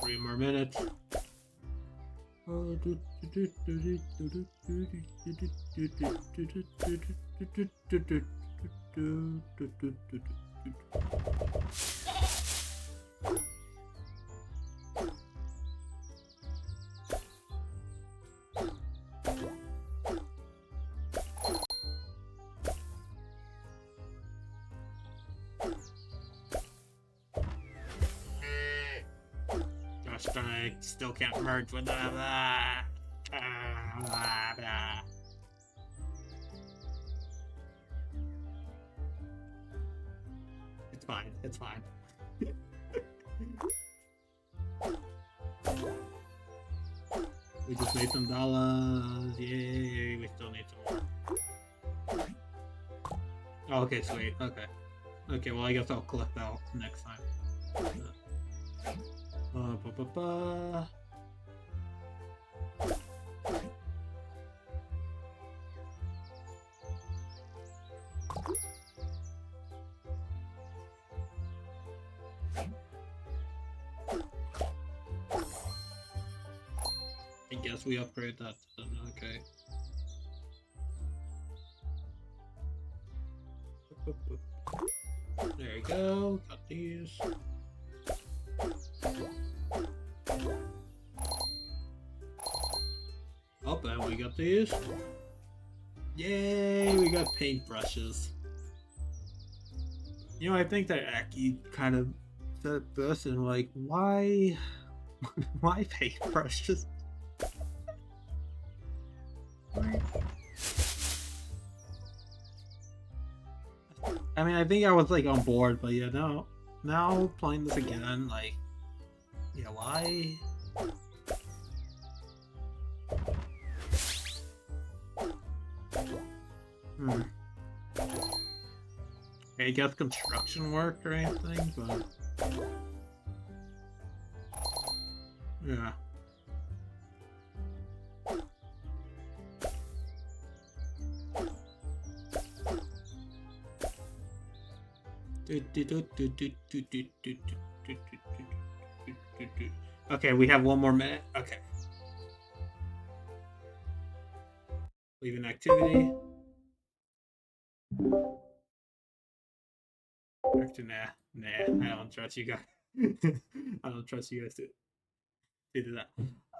Three more minutes. I still can't merge with that. It's fine. We just made some dollars. Yay, we still need some more. Oh, okay, sweet. Okay, well, I guess I'll collect that next time. I guess we upgrade that then, okay. There you go, got these. Oh, and we got these. Yay, we got paintbrushes. You know, I think that Aki kind of said this and like, why My paintbrush just. I mean, I think I was like on board, but yeah, now playing this again, like, yeah, why? Hmm. I guess construction work or anything, but yeah. Okay, we have 1 more minute. Okay. Leave an activity. Actually, nah, I don't trust you guys. I don't trust you guys to do that.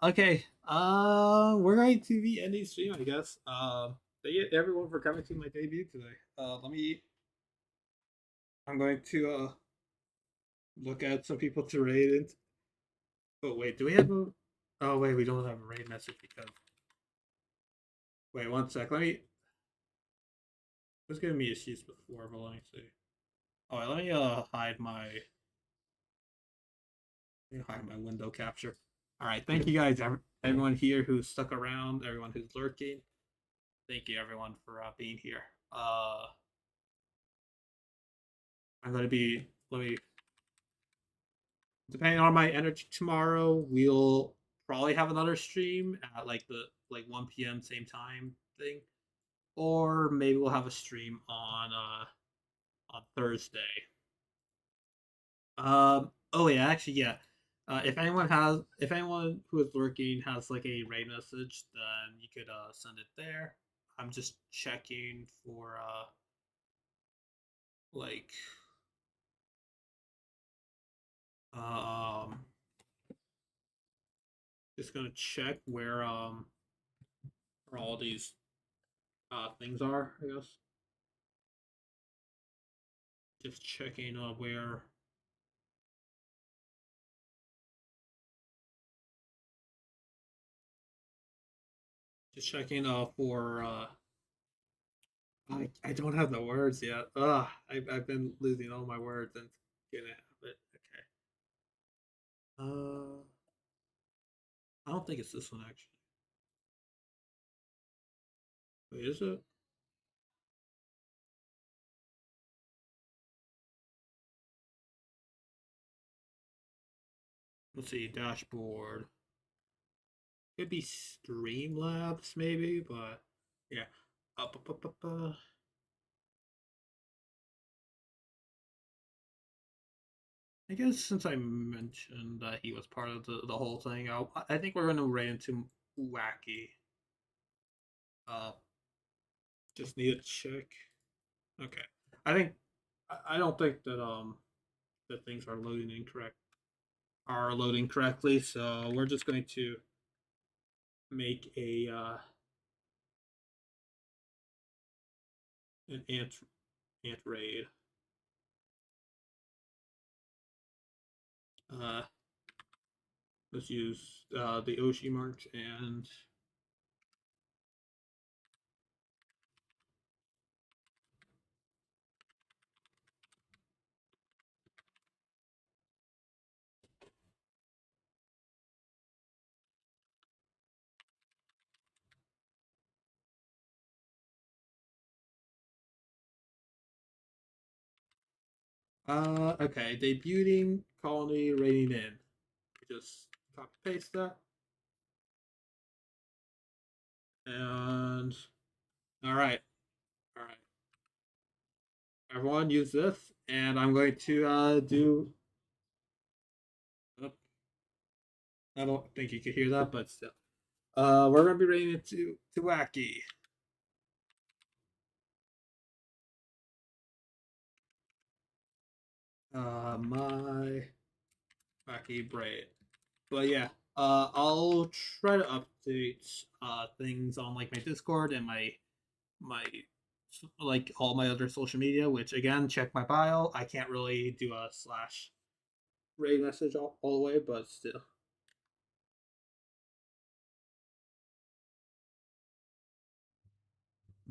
Okay, we're going to be ending stream, I guess. Thank you everyone for coming to my debut today. I'm going to look at some people to raid it. Oh wait, do we have a? Oh wait, we don't have a raid message because. Wait 1 sec. Let me. It was giving me issues before, but let me see. Oh, let me hide my. Let me hide my window capture. All right, thank you guys, everyone here who's stuck around, everyone who's lurking. Thank you everyone for being here. I'm gonna be. Let me. Depending on my energy tomorrow, we'll probably have another stream at like 1 p.m. same time thing, or maybe we'll have a stream on Thursday. Oh yeah, actually yeah. If anyone who is lurking has like a raid message, then you could send it there. I'm just checking for like um just gonna check where all these things are, I guess. Just checking where. Just checking for. I don't have the words yet. I've been losing all my words and getting out of it. Okay. I don't think it's this one actually. Wait, is it? Let's see, dashboard. Could be Streamlabs maybe, but yeah. I guess since I mentioned that he was part of the whole thing, I think we're gonna run into Wacky. Just need to check. Okay, I think I don't think that things are loading correctly, so we're just going to make an ant raid. Let's use the Oshi marks and okay, debuting colony raiding in. Just copy paste that. And all right. Everyone use this, and I'm going to do. I don't think you could hear that, but still. We're gonna be raiding it to Wacky. My Wacky braid. But yeah, I'll try to update things on like my Discord and my like all my other social media. Which again, check my bio. I can't really do a / raid message all the way, but still.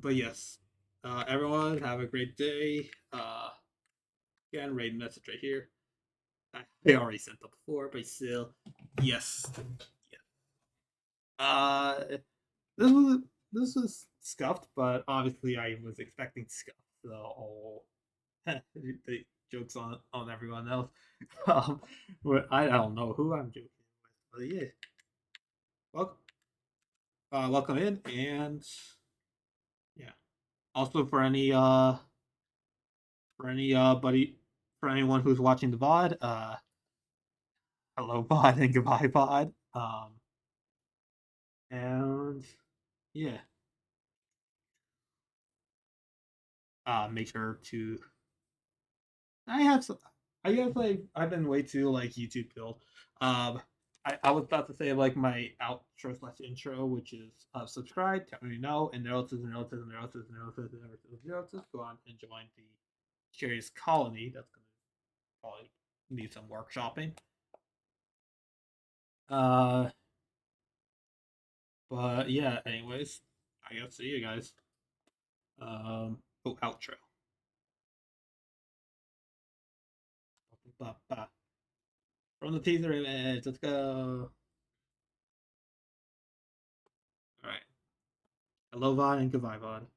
but yes, everyone have a great day. Again, raid message right here. I already sent that before, but still, yes. Uh, this was scuffed, but obviously I was expecting scuff. So the jokes on everyone else. But I don't know who I'm joking with, but yeah. Welcome, welcome in, and yeah. Also for anyone who's watching the VOD, hello VOD and goodbye VOD. And yeah. Make sure to I have some. I guess like I've been way too like YouTube filled. I was about to say like my outro slash intro, which is subscribe, tell me no, and notices. Go on and join the Curious Colony. That's gonna probably need some workshopping. Uh, but yeah. Anyways, I guess see you guys. Outro. From the teaser image, let's go. All right. Hello, VOD, and goodbye, VOD.